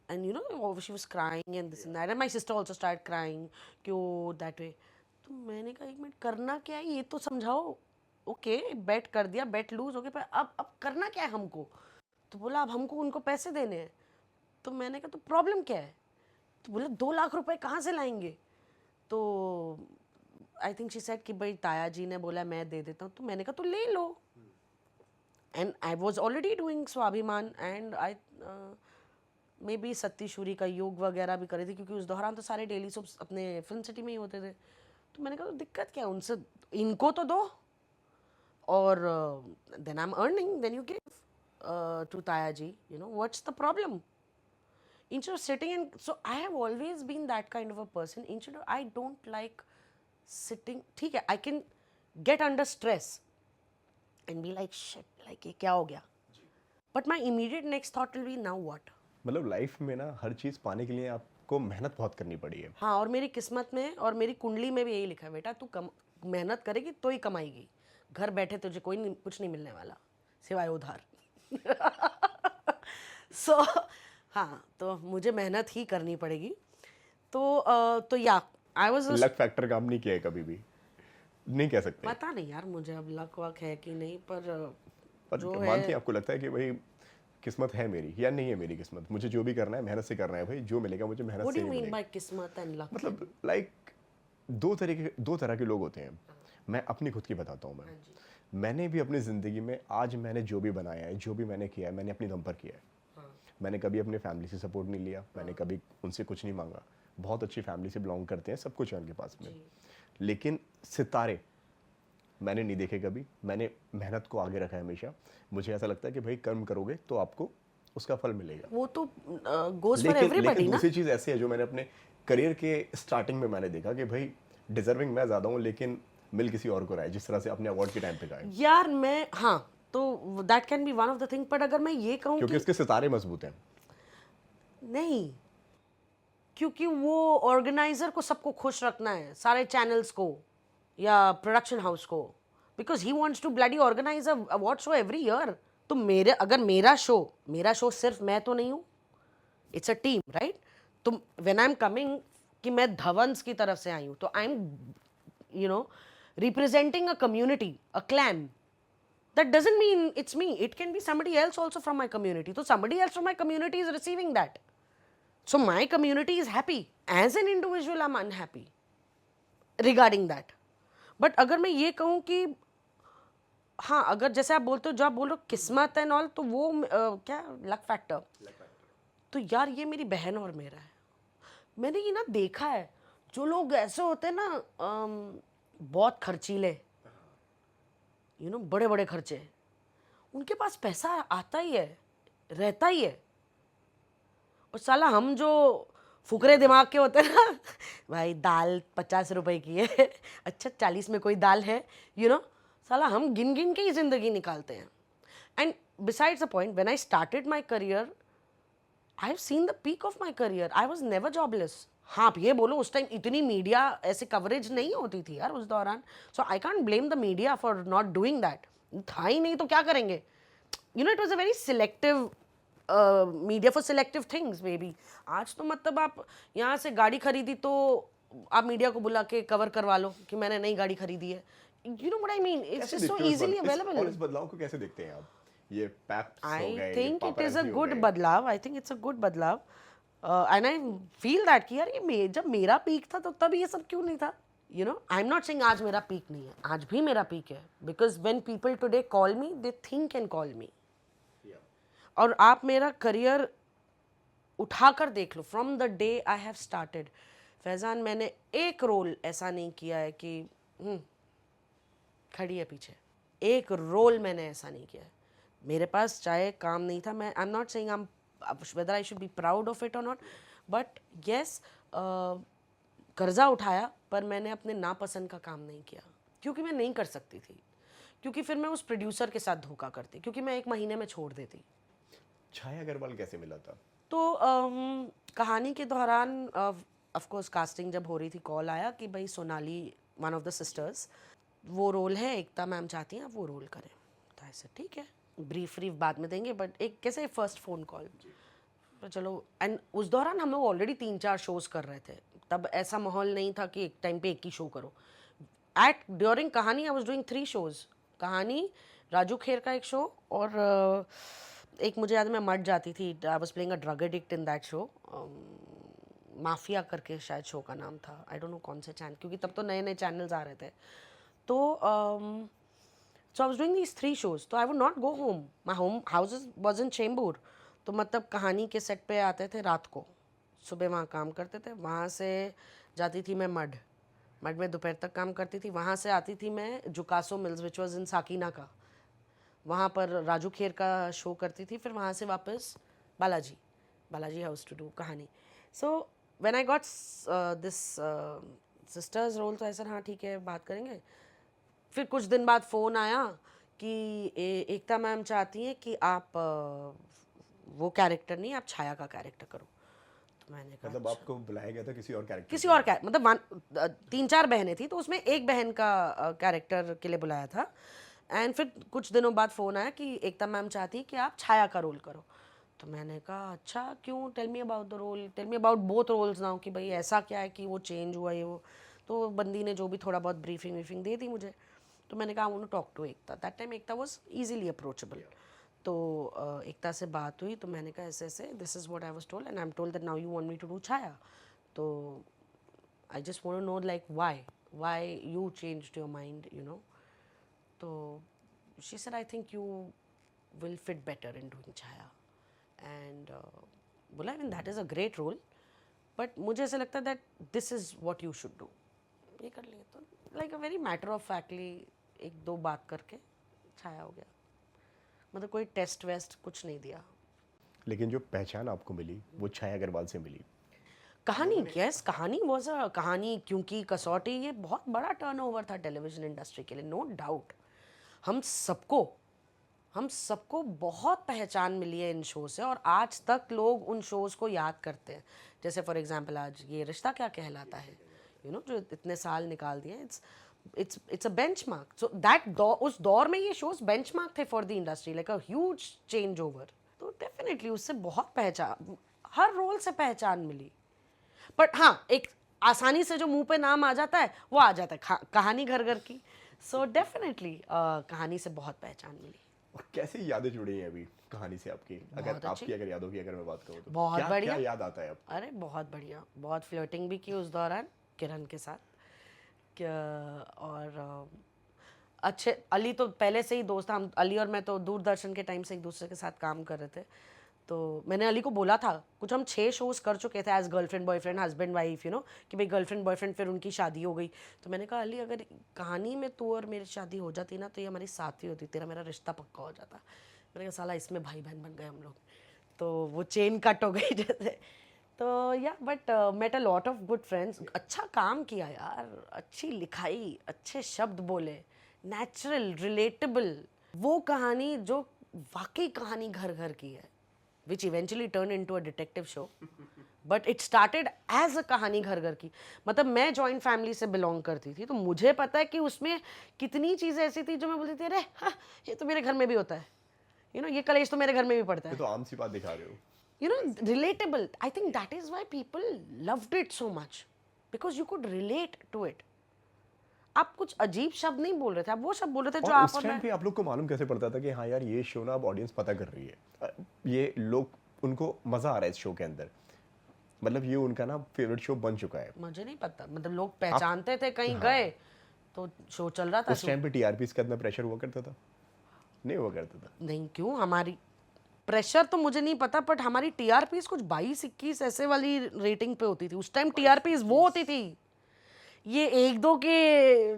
and you know she was crying and this and that and my sister also started crying क्यों that way। तो मैंने कहा एक मिनट करना क्या है ये तो समझाओ। ओके बेट कर दिया, बेट लूज हो गया, पर अब करना क्या है हमको। तो बोला अब हमको उनको पैसे देने हैं। तो मैंने कहा तो प्रॉब्लम क्या है। तो बोला 2 लाख रुपए कहाँ से लाएंगे। तो आई थिंक शी सेड कि भाई ताया जी ने बोला मैं दे देता हूँ। तो मैंने कहा तो ले लो। And I was already doing Swabhimaan and I may be सतीशूरी का योग वगैरह भी करे थे, क्योंकि उस दौरान तो सारे डेली सोप्स अपने फिल्म सिटी में ही होते थे। तो मैंने कहा तो दिक्कत क्या है उनसे, इनको तो दो और then I am earning, then you give to ताया जी, you know what's the problem. Instead of sitting and so I have always been that kind of a person. Instead of I don't like sitting, ठीक है I can get under stress and be like shit like ये क्या हो गया, but my immediate next thought will be now what. मतलब life में ना हर चीज़ पाने के लिए आपको मेहनत बहुत करनी पड़ी है। हाँ और मेरी किस्मत में और मेरी कुंडली में भी यही लिखा है बेटा तू मेहनत करेगी तो ही कमाएगी, घर बैठे तुझे कोई नहीं, कुछ नहीं मिलने वाला सिवाय उधार। सो हाँ तो मुझे मेहनत ही करनी पड़ेगी। तो या आई वाज लक फैक्टर काम नहीं किया है कभी भी, नहीं कह सकते। पता नहीं यार मुझे अब लक वक है कि नहीं, पर जो मानती हैं, आपको लगता है कि भाई किस्मत है मेरी या नहीं है मेरी किस्मत, मुझे जो भी करना है मेहनत से करना है भाई, जो मिलेगा मुझे मेहनत व्हाट से डू ही यू मीन मिलेगा। बाय किस्मत एंड लक। मतलब लाइक दो तरह के लोग होते हैं। मैं अपनी खुद की बताता हूँ। मैंने भी अपनी ज़िंदगी में आज मैंने जो भी बनाया है, जो भी मैंने किया है, मैंने अपनी दम पर किया है। मैंने कभी अपने फैमिली से सपोर्ट नहीं लिया, मैंने कभी उनसे कुछ नहीं मांगा। बहुत अच्छी फैमिली से बिलोंग करते हैं, सब कुछ है उनके पास में, लेकिन सितारे मैंने नहीं देखे कभी। मैंने मेहनत को आगे रखा है हमेशा। मुझे ऐसा लगता है कि भाई कर्म करोगे तो आपको उसका फल मिलेगा। वो तो गोज फॉर एवरीबॉडी लेकिन ना। दूसरी चीज़ ऐसी है जो मैंने अपने करियर के स्टार्टिंग में मैंने देखा कि भाई डिजर्विंग मैं ज़्यादा हूँ, लेकिन मिल किसी और को रहा है, जिस तरह से अपने अवार्ड के टाइम पे कहा है। यार मैं तो that can be one of the thing, but अगर मैं ये कहूँ क्योंकि उसके सितारे मजबूत हैं। नहीं, क्योंकि वो ऑर्गेनाइजर को सबको खुश रखना है, सारे चैनल्स को या प्रोडक्शन हाउस को, because he wants to bloody organise a award show every year. तो अगर मेरा शो सिर्फ मैं तो नहीं हूँ, इट्स अ टीम, राइट? तो व्हेन आई एम कमिंग कि मैं धवंस की तरफ से आई हूँ, तो I am representing a community, a clan. That doesn't mean it's me. It can be somebody else also from my community. So somebody else from my community is receiving that. So my community is happy. As an individual, I'm unhappy regarding that. But अगर मैं ये कहूँ कि हाँ, अगर जैसे आप बोलते हो, जो आप बोल रहे हो किस्मत एंड ऑल, तो वो क्या लक फैक्टर, तो यार ये मेरी बहन और मेरा है. मैंने ये ना देखा है, जो लोग ऐसे होते हैं ना बहुत खर्चीले, बड़े बड़े खर्चे, उनके पास पैसा आता ही है, रहता ही है. और साला हम जो फुकरे दिमाग के होते हैं ना, भाई दाल 50 रुपए की है, अच्छा 40 में कोई दाल है, साला हम गिन गिन के ही जिंदगी निकालते हैं. And besides the point, when I started my career, I have seen the peak of my career. I was never jobless. हाँ, आप ये बोलो, उस टाइम इतनी मीडिया ऐसे कवरेज नहीं होती थी यार उस दौरान. So I can't blame the media for not doing that. था ही नहीं तो क्या करेंगे. It was a very selective media for selective things maybe. आज तो मतलब आप यहाँ से गाड़ी खरीदी तो आप मीडिया को बुला के कवर करवा लो कि मैंने नई गाड़ी खरीदी है. You know what I mean, it's just so easily available. और इस बदलाव को कैसे देखते हैं आप? ये पैप्स हो गए, I think it is a paparazzi हो good गए. बदलाव. I think it's a good बदलाव. And I feel that कि यार ये जब मेरा पीक था तो तब ये सब क्यों नहीं था. I'm not saying आज मेरा पीक नहीं है, आज भी मेरा पीक है. Because when people today call me, they think and call me. और आप मेरा करियर उठाकर देख लो, from the day I have started. Faizan, मैंने एक रोल ऐसा नहीं किया है कि खड़ी है पीछे. एक रोल मैंने ऐसा नहीं किया है. मेरे पास चाहे काम नहीं था, मैं आई am not saying whether I should be proud of it और नॉट, बट येस, कर्जा उठाया, पर मैंने अपने नापसंद का काम नहीं किया, क्योंकि मैं नहीं कर सकती थी, क्योंकि फिर मैं उस प्रोड्यूसर के साथ धोखा करती, क्योंकि मैं 1 महीने में छोड़ देती. छाया अग्रवाल कैसे मिला था? तो कहानी के दौरान ऑफ कोर्स कास्टिंग जब हो रही थी, कॉल आया कि भाई Sonali, one of the sisters, वो रोल है, एकता मैम चाहती हैं आप वो रोल करें. तो ऐसे ठीक है, ब्रीफ बाद में देंगे, बट एक कैसे फर्स्ट फ़ोन कॉल, तो चलो. एंड उस दौरान हम लोग ऑलरेडी 3-4 शोज़ कर रहे थे. तब ऐसा माहौल नहीं था कि एक टाइम पे एक ही शो करो. ड्यूरिंग कहानी आई वॉज डूइंग 3 शोज़. कहानी, राजू खेर का एक शो, और एक मुझे याद है मैं मर जाती थी. I was playing a drug addict in that show. Mafia करके शायद शो का नाम था. आई डोंट नो कौन से चैनल, क्योंकि तब तो नए नए चैनल्स आ रहे थे. तो so I was doing these 3 shows. तो I would not go home. My home house was in Chembur. तो मतलब कहानी के सेट पे आते थे रात को, सुबह वहाँ काम करते थे. वहाँ से जाती थी मैं मड में दोपहर तक काम करती थी. वहाँ से आती थी मैं जुकासो मिल्स, विच वॉज इन साकीना का. वहाँ पर राजू खेर का शो करती थी. फिर वहाँ से वापस बालाजी हाउस टू डू कहानी. So when I got this sisters role, तो ऐसा हाँ ठीक है बात करेंगे. फिर कुछ दिन बाद फ़ोन आया कि एकता मैम चाहती हैं कि आप वो कैरेक्टर नहीं, आप छाया का कैरेक्टर करो. तो मैंने कहा मतलब आपको बुलाया गया था किसी और कैरेक्टर? किसी और मतलब 3-4 बहनें थी, तो उसमें एक बहन का कैरेक्टर के लिए बुलाया था. एंड फिर कुछ दिनों बाद फ़ोन आया कि एकता मैम चाहती है कि आप छाया का रोल करो. तो मैंने कहा अच्छा क्यों, tell me about the role, tell me about both roles now, कि भाई ऐसा क्या है कि वो चेंज हुआ ये वो. तो बंदी ने जो भी थोड़ा बहुत ब्रीफिंग दे दी मुझे. तो मैंने कहा I want to talk to Ekta. That time Ekta was easily approachable. तो एकता से बात हुई, तो मैंने कहा ऐसे ऐसे, this is what I was told and I am told that now you want me to do Chhaya. तो I just want to know like why you changed your mind, तो she said I think you will fit better in doing Chhaya. and बोला I mean that is a great role, but मुझे ऐसा लगता है that this is what you should do. ये कर लिया. तो like a very matter of factly 1-2 बात करके छाया हो गया. मतलब कोई टेस्ट वेस्ट कुछ नहीं दिया. लेकिन जो पहचान आपको मिली वो छाया अग्रवाल से मिली. कहानी, यस, कहानी वॉज अ कहानी, क्योंकि कसौटी ये बहुत बड़ा टर्नओवर था टेलीविजन इंडस्ट्री के लिए, नो डाउट. हम सबको हम सबको बहुत पहचान मिली है इन शो से, और आज तक लोग उन शोज़ को याद करते हैं। जैसे फॉर एग्जांपल आज ये रिश्ता क्या कहलाता है, जो इतने साल निकाल दिए, it's a benchmark. So that उस दौर में ये शोज बेंचमार्क थे for the industry, like a huge change over. तो डेफिनेटली उससे बहुत पहचान, हर रोल से पहचान मिली। बट हाँ, एक आसानी से जो मुंह पे नाम आ जाता है वो आ जाता है, कहानी घर घर की। सो डेफिनेटली कहानी से बहुत पहचान मिली। और कैसी यादें जुड़ी हैं अभी कहानी से आपकी? अगर आपकी यादों की अगर मैं बात करूँ तो बहुत क्या बढ़िया। क्या याद आता है आपको? अरे बहुत बढ़िया, बहुत फ्लर्टिंग भी की उस दौरान किरण के साथ। और अच्छे, अली तो पहले से ही दोस्त था, हम अली और मैं तो दूरदर्शन के टाइम से एक दूसरे के साथ काम कर रहे थे। तो मैंने अली को बोला था, कुछ हम 6 शोज़ कर चुके थे as girlfriend boyfriend, husband wife, कि भाई गर्लफ्रेंड बॉयफ्रेंड, फिर उनकी शादी हो गई। तो मैंने कहा अली, अगर कहानी में तू और मेरी शादी हो जाती ना तो ये हमारी साथी होती, तेरा मेरा रिश्ता पक्का हो जाता। मैंने कहा साला इसमें भाई बहन बन गए हम लोग, तो वो चेन कट हो गई जैसे। तो या but met a lot of good friends. अच्छा काम किया यार, अच्छी लिखाई, अच्छे शब्द बोले, नेचुरल, रिलेटेबल, वो कहानी जो वाकई कहानी घर घर की है, which eventually turn into a detective show, but it started as a Kahaani Ghar घर की। मतलब मैं जॉइंट फैमिली से बिलोंग करती थी, तो मुझे पता है कि उसमें कितनी चीज़ें ऐसी थी जो मैं बोलती थी, अरे हाँ, ये तो मेरे घर में भी होता है, ये कलेश तो मेरे घर में भी पड़ता ये है, तो आम सी बात दिखा रहे हो। relatable. I think that is why people loved it so much, because you could relate to it. आप कुछ अजीब शब्द नहीं बोल रहे थे, आप वो शब्द बोल रहे थे जो और आप उस और टाइम मैं। पे आप लोग को मालूम कैसे पड़ता था कि हाँ यार ये शो ना अब ऑडियंस पता कर रही है, ये लोग, उनको मजा आ रहा है इस शो के अंदर, मतलब ये उनका ना फेवरेट शो बन चुका है? मुझे नहीं पता, मतलब लोग पहचानते थे, कहीं गए तो शो चल रहा था। उस टाइम पे टीआरपी का इतना प्रेशर हुआ करता था? नहीं हुआ करता था? नहीं, क्यों, हमारी प्रेशर तो मुझे नहीं पता, बट हमारी टीआरपीज कुछ 22-21 ऐसे वाली रेटिंग पे होती थी उस टाइम। टीआरपीज वो होती थी, ये 1-2 के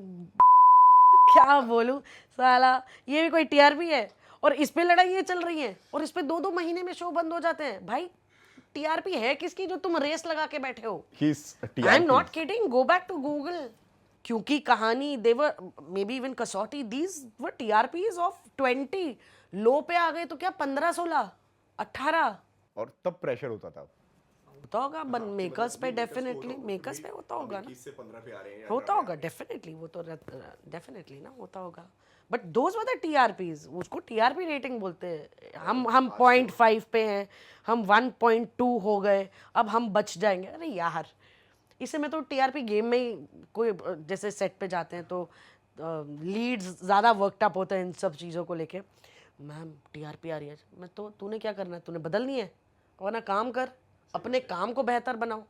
क्या बोलूं साला, ये भी कोई टीआरपी है? और इस पे लड़ाइयाँ चल रही हैं, और इस पे 2-2 महीने में शो बंद हो जाते हैं। भाई टीआरपी है किसकी जो तुम रेस लगा के बैठे हो? I am not kidding, go back to Google. क्योंकि Kahaani, they were may be even Kasautii, these were TRPs of 20, लो पे आ गए तो क्या 15, 16, 18 और तब प्रेशर होता था? होता होगा मेकर्स पे, डेफिनेटली मेकर्स पे होता होगा ना, 21 से 15 पे आ रहे हैं, होता होगा डेफिनेटली, वो तो डेफिनेटली ना होता होगा। But those were the TRPs, उसको टीआरपी रेटिंग बोलते हैं। हम 0.5 पे हैं, हम 1.2 हो गए, अब हम बच जाएंगे। अरे यार, इसे मैं तो टीआरपी गेम में ही, कोई जैसे सेट पे जाते हैं तो लीड्स ज़्यादा वर्कअप होते हैं इन सब चीज़ों को लेके। मैम टीआरपी आ रही है, मैं तो, तूने क्या करना है, तूने बदलनी है, और ना काम कर, अपने काम को बेहतर बनाओ,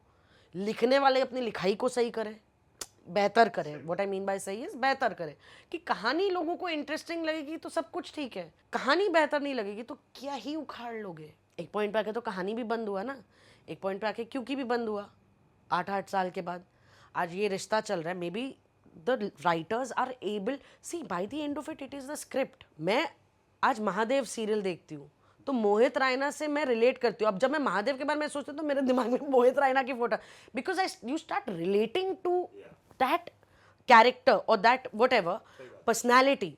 लिखने वाले अपनी लिखाई को सही करें, बेहतर करें। व्हाट आई मीन बाय सही इज बेहतर करें, कि कहानी लोगों को इंटरेस्टिंग लगेगी तो सब कुछ ठीक है, कहानी बेहतर नहीं लगेगी तो क्या ही उखाड़ लोगे। एक पॉइंट पे आके तो कहानी भी बंद हुआ ना, एक पॉइंट पे आके क्योंकि भी बंद हुआ 8-8 साल के बाद। आज ये रिश्ता चल रहा है, may be the writers are able, see by the end of it, it is the script. मैं आज महादेव सीरियल देखती हूँ तो मोहित रायना से मैं रिलेट करती हूँ। अब जब मैं महादेव के बारे में सोचती हूँ तो मेरे दिमाग में मोहित रायना की photo, because you start relating to that character और that whatever personality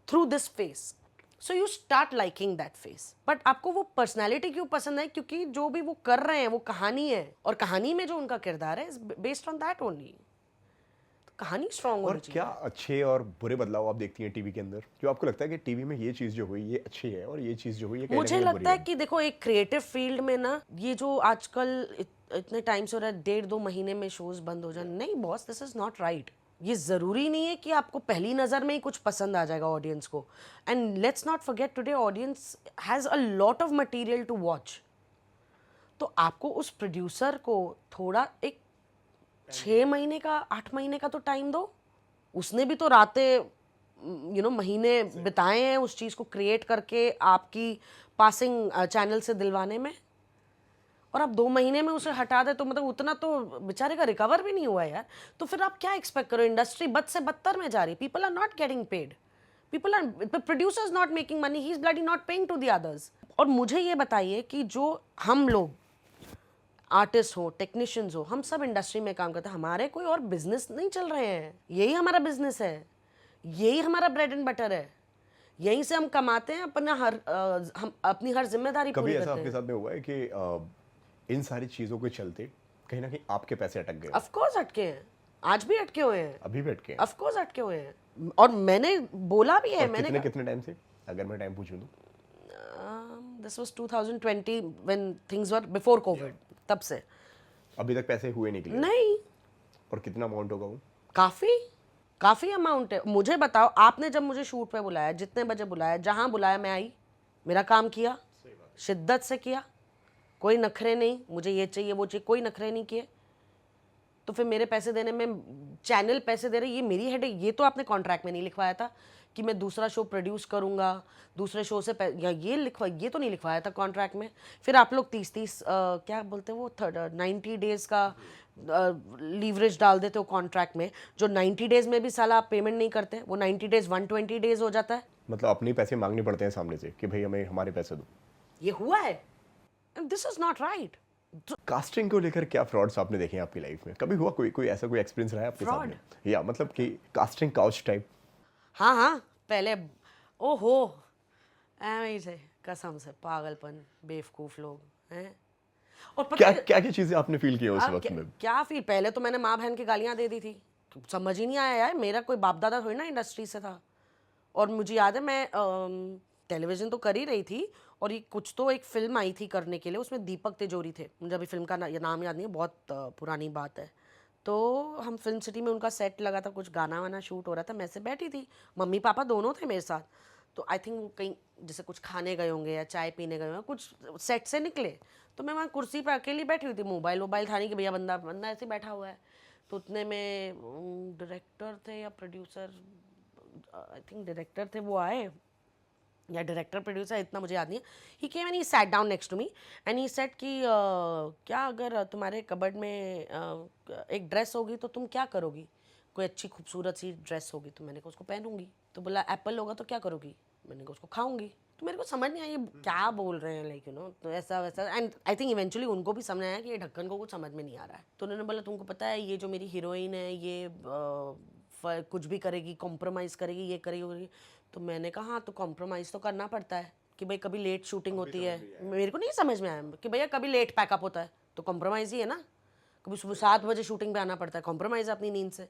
through this face, so you start liking that face. But आपको वो पर्सनैलिटी क्यों पसंद है? क्योंकि जो भी वो कर रहे हैं वो कहानी है, और कहानी में जो उनका किरदार है बेस्ड ऑन दैट ओनली। कहानी स्ट्रॉन्ग होनी और चाहिए। क्या अच्छे और बुरे बदलाव आप देखती हैं टीवी के अंदर, जो आपको लगता है कि टीवी में ये चीज़ जो हुई ये अच्छी है और ये चीज़ जो हुई ये कहीं ना मुझे कहीं बुरी लगता है है? कि देखो, एक क्रिएटिव फील्ड में ना, ये जो आजकल इतने टाइम से हो रहा है, 1.5-2 महीने में शोज बंद हो जाए, नहीं boss, this is not right. ये ज़रूरी नहीं है कि आपको पहली नज़र में ही कुछ पसंद आ जाएगा ऑडियंस को। And let's not forget, today audience has a lot of material to watch. तो आपको उस प्रोड्यूसर को थोड़ा एक 6 महीने का, 8 महीने का तो टाइम दो। उसने भी तो रातें, महीने बिताए हैं उस चीज़ को क्रिएट करके आपकी पासिंग चैनल से दिलवाने में, और आप 2 महीने में उसे हटा दे तो मतलब उतना तो बेचारे का रिकवर भी नहीं हुआ यार। तो फिर आप क्या एक्सपेक्ट करो? इंडस्ट्री बद से बदतर में जा रही, people are not getting paid, people are, producers not making money, he is bloody not paying to the others. और मुझे ये बताइए कि जो हम लोग आर्टिस्ट हो, टेक्नीशियंस हो, हम सब इंडस्ट्री में काम करते हैं, हमारे कोई और बिजनेस नहीं चल रहे हैं, यही हमारा बिजनेस है, यही हमारा ब्रेड एंड बटर है, यहीं से हम कमाते हैं, हम अपनी हर जिम्मेदारी कभी पूरी ऐसा करते आपके हैं। साथ में हुआ है कि इन सारी चीज़ों के चलते कहीं ना कहीं आपके पैसे अटक गए? ऑफ कोर्स अटके हैं, आज भी अटके हुए हैं, अभी भी अटके हैं? ऑफ कोर्स अटके हुए हैं, और मैंने बोला भी है, और मैंने कितने कितने टाइम से, अगर मैं टाइम पूछूं तो? This was 2020 when things were before Covid, तब से अभी तक पैसे हुए नहीं क्लियर? नहीं। और कितना अमाउंट होगा वो? काफ़ी काफ़ी अमाउंट है। मुझे बताओ, आपने जब मुझे शूट पे बुलाया, जितने बजे बुलाया, जहाँ बुलाया मैं आई, मेरा काम किया, शिद्दत से किया, कोई नखरे नहीं, मुझे ये चाहिए वो चाहिए, कोई नखरे नहीं किए। तो फिर मेरे पैसे देने में, चैनल पैसे दे रहे, ये मेरी हेडेक। ये तो आपने कॉन्ट्रैक्ट में नहीं लिखवाया था कि मैं दूसरा शो प्रोड्यूस करूंगा, दूसरे शो से या ये तो नहीं लिखवाया था कॉन्ट्रैक्ट में। फिर आप लोग 30 क्या बोलते हैं वो 90 डेज का लीवरेज डाल देते हो कॉन्ट्रैक्ट में, जो 90 डेज में भी साला आप पेमेंट नहीं करते, वो 90 डेज 120 डेज हो जाता है। मतलब अपने पैसे मांगने पड़ते हैं सामने से कि भाई हमें हमारे पैसे दो। ये हुआ है, this is not right. Casting को लेकर क्या फ्रॉड्स आपने देखे हैं आपकी लाइफ में? कभी हुआ कोई कोई ऐसा कोई एक्सपीरियंस रहा है आपके Fraud? सामने, या मतलब कि कास्टिंग काउच टाइप? हाँ हाँ, पहले ओहो, ऐसे से कसम से पागलपन, बेवकूफ लोग हैं। और पता क्या है क्या क्या चीजें आपने फील की उस वक्त में? क्या फील, पहले तो मैंने माँ बहन की गालियां दे दी थी, समझ ही नहीं आया यार, मेरा कोई बाप दादा थोड़ी ना इंडस्ट्री से था। और मुझे याद है, मैं टेलीविज़न तो कर ही रही थी, और ये कुछ तो एक फिल्म आई थी करने के लिए, उसमें दीपक तिजोरी थे, मुझे अभी फिल्म का ये नाम याद नहीं है, बहुत पुरानी बात है। तो हम फिल्म सिटी में, उनका सेट लगा था, कुछ गाना वाना शूट हो रहा था, मैं से बैठी थी, मम्मी पापा दोनों थे मेरे साथ। तो आई थिंक कहीं जैसे कुछ खाने गए होंगे या चाय पीने गए होंगे, कुछ सेट से निकले, तो मैं वहाँ कुर्सी पर अकेली बैठी हुई थी, मोबाइल था नहीं कि भैया बंदा बंदा ऐसे बैठा हुआ है। तो उतने में डायरेक्टर थे या प्रोड्यूसर, आई थिंक डायरेक्टर थे, वो आए, या डायरेक्टर प्रोड्यूसर, इतना मुझे याद नहीं है। He came and he sat down next to me and he said कि क्या अगर तुम्हारे कबर्ड में एक ड्रेस होगी तो तुम क्या करोगी? कोई अच्छी खूबसूरत सी ड्रेस होगी तो मैंने कहा उसको पहनूंगी। तो बोला एप्पल होगा तो क्या करोगी? मैंने कहा उसको खाऊंगी। तो मेरे को समझ नहीं आया ये क्या बोल रहे हैं, लाइक तो ऐसा वैसा। एंड आई थिंक इवेंचुअली उनको भी समझ आया कि ये ढक्कन को कुछ समझ में नहीं आ रहा है। तो उन्होंने बोला तुमको पता है ये जो मेरी हीरोइन है ये कुछ भी करेगी, कॉम्प्रोमाइज़ करेगी, ये करेगी वो करेगी। तो मैंने कहा हाँ, तो कॉम्प्रोमाइज़ तो करना पड़ता है कि भाई कभी लेट शूटिंग होती है। मेरे को नहीं समझ में आया कि भैया कभी लेट पैकअप होता है तो कॉम्प्रोमाइज़ ही है ना। कभी सुबह 7 बजे शूटिंग पे आना पड़ता है, कॉम्प्रोमाइज़ अपनी नींद से।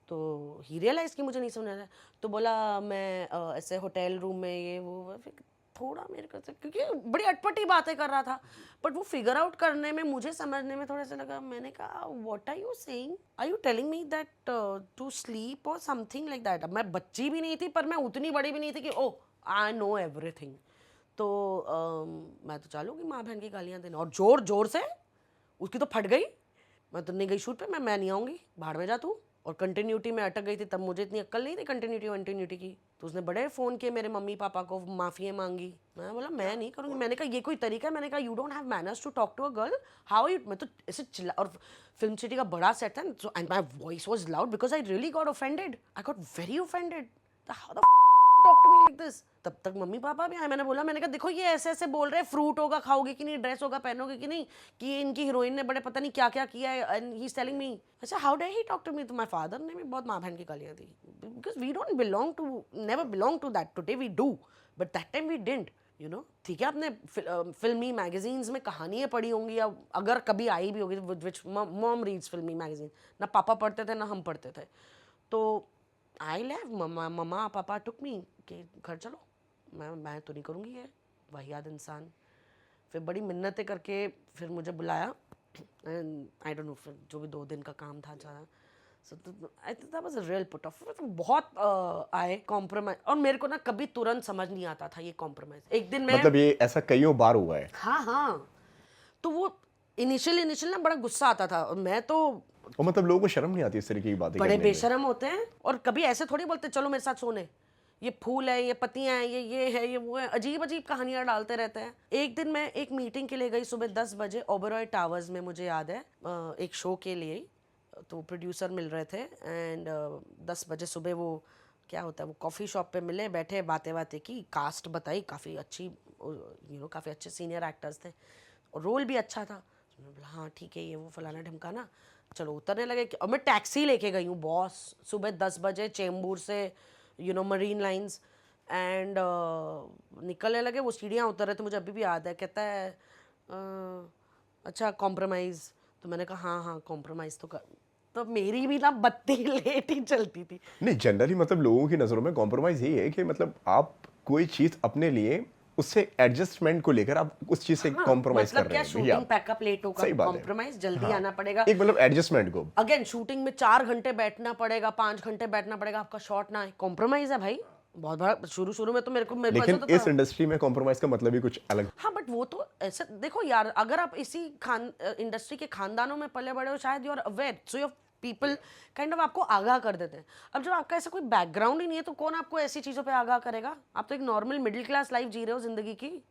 तो ही रियलाइज़ कि मुझे नहीं समझ आ रहा है। तो बोला मैं ऐसे होटल रूम में ये वो, फिर थोड़ा मेरे को क्योंकि बड़ी अटपटी बातें कर रहा था, बट वो फिगर आउट करने में, मुझे समझने में थोड़ा सा लगा। मैंने कहा what are you saying, are you telling me that to sleep और समथिंग लाइक दैट। मैं बच्ची भी नहीं थी पर मैं उतनी बड़ी भी नहीं थी कि ओ आई नो एवरीथिंग। तो मैं तो चालूंगी माँ बहन की गालियाँ देना, और जोर जोर से उसकी तो फट गई। मैं तो नहीं गई शूट पे, मैं नहीं आऊँगी, भाड़ में जा तू। और कंटिन्यूटी में अटक गई थी, तब मुझे इतनी अक्ल नहीं थी कंटिन्यूटी की। तो उसने बड़े फ़ोन किए मेरे मम्मी पापा को, माफ़ियाँ मांगी। मैं बोला मैं नहीं करूँगी। मैंने कहा ये कोई तरीका है? मैंने कहा you don't have manners to talk to a girl, how you. मैं तो ऐसे चिल्ला, और फिल्म सिटी का बड़ा सेट था, so and my voice was loud because I really got offended, I got very offended, how the talk to me like this. तब तक मम्मी पापा भी आए। मैंने बोला, मैंने कहा देखो ये ऐसे ऐसे बोल रहे हैं, फ्रूट होगा खाओगे कि नहीं, ड्रेस होगा पहनोगे कि नहीं, कि इनकी हीरोइन ने बड़े पता नहीं क्या क्या किया है, and he is telling me. अच्छा how dare he talk to me. तो माय फादर ने भी बहुत माँ बहन की गालियाँ दी, because we don't belong to, never belong to that. Today we do, but that time we didn't, you know. ठीक है, आपने फिल्मी मैगजीन्स में कहानियाँ पढ़ी होंगी, या अगर कभी आई भी होगी, विच मॉम रीड्स फिल्मी मैगजीन, ना पापा पढ़ते थे ना हम पढ़ते थे। तो आई लेव, मम्मा पापा टुक मी कि घर चलो, मैं तो नहीं करूँगी ये वाहियात इंसान। फिर बड़ी मिन्नतें करके फिर मुझे बुलाया, एंड आई डोंट नो, फिर जो भी 2 दिन का काम था ज़्यादा। So I think that was a real put off. बहुत आए कॉम्प्रोमाइज़, और मेरे को ना कभी तुरंत समझ नहीं आता था ये कॉम्प्रोमाइज़। एक दिन मैं, मतलब ये ऐसा कईयों बार हुआ है? हाँ हाँ, तो वो इनिशियल ना बड़ा गुस्सा आता था, और मैं तो, और मतलब लोगों को शर्म नहीं आती इस तरीके की बातें बड़े करने में? बेशरम होते हैं, और कभी ऐसे थोड़ी बोलते चलो मेरे साथ सोने, ये फूल है, ये पत्तियां हैं, ये है, ये वो है, अजीब अजीब कहानियां डालते रहते हैं। एक दिन मैं एक मीटिंग के लिए गई सुबह 10 बजे ओबेरॉय टावर्स में, मुझे याद है, एक शो के लिए। तो प्रोड्यूसर मिल रहे थे, एंड 10 बजे सुबह वो क्या होता है, वो कॉफ़ी शॉप पे मिले, बैठे, बातें बातें की, कास्ट बताई, काफ़ी अच्छी, काफ़ी अच्छे सीनियर एक्टर्स थे, और रोल भी अच्छा था। तो मैंने बोला हाँ ठीक है, ये वो फलाना ढमकाना, चलो उतरने लगे। और मैं टैक्सी लेके गई हूँ बॉस, सुबह 10 बजे चेंबूर से, मरीन लाइन्स, एंड निकलने लगे, वो सीढ़ियाँ उतर रहे थे, मुझे अभी भी याद है, कहता है अच्छा कॉम्प्रोमाइज़, तो मैंने कहा हाँ हाँ कॉम्प्रोमाइज़ तो कर, तो मेरी भी ना बत्ती लेट ही चलती थी। नहीं, जनरली मतलब लोगों की नज़रों में कॉम्प्रोमाइज़ यही है कि मतलब आप कोई चीज़ अपने लिए उससे एडजस्टमेंट को लेकर आप उस चीज़ से हाँ, कॉम्प्रोमाइज़ कर मतलब रहे क्या हैं भैया। शूटिंग पैकअप लेट होगा, सही बात है। कॉम्प्रोमाइज़ जल्दी हाँ, आना पड़ेगा। एक मतलब एडजस्टमेंट को। अगेन शूटिंग में 4 घंटे बैठना पड़ेगा, 5 घंटे बैठना पड़ेगा, आपका शॉट ना आए, कॉम्प्रोमाइज़ है भाई। बहुत बड़ा शुरू शुरू में तो मेरे को ऐसा लेकिन होता इस था। इंडस्ट्री में कॉम्प्रोमाइज़ का मतलब ही कुछ अलग। हाँ बट वो तो ऐसे देखो यार, अगर आप इसी इंडस्ट्री के खानदानों में पले बड़े हो, शायद you are aware, so your people kind of आपको आगाह कर देते हैं। अब जब आपका ऐसा कोई बैकग्राउंड ही नहीं है तो कौन आपको ऐसी चीज़ों पे आगाह करेगा? आप तो एक नॉर्मल मिडिल क्लास लाइफ जी रहे हो जिंदगी की,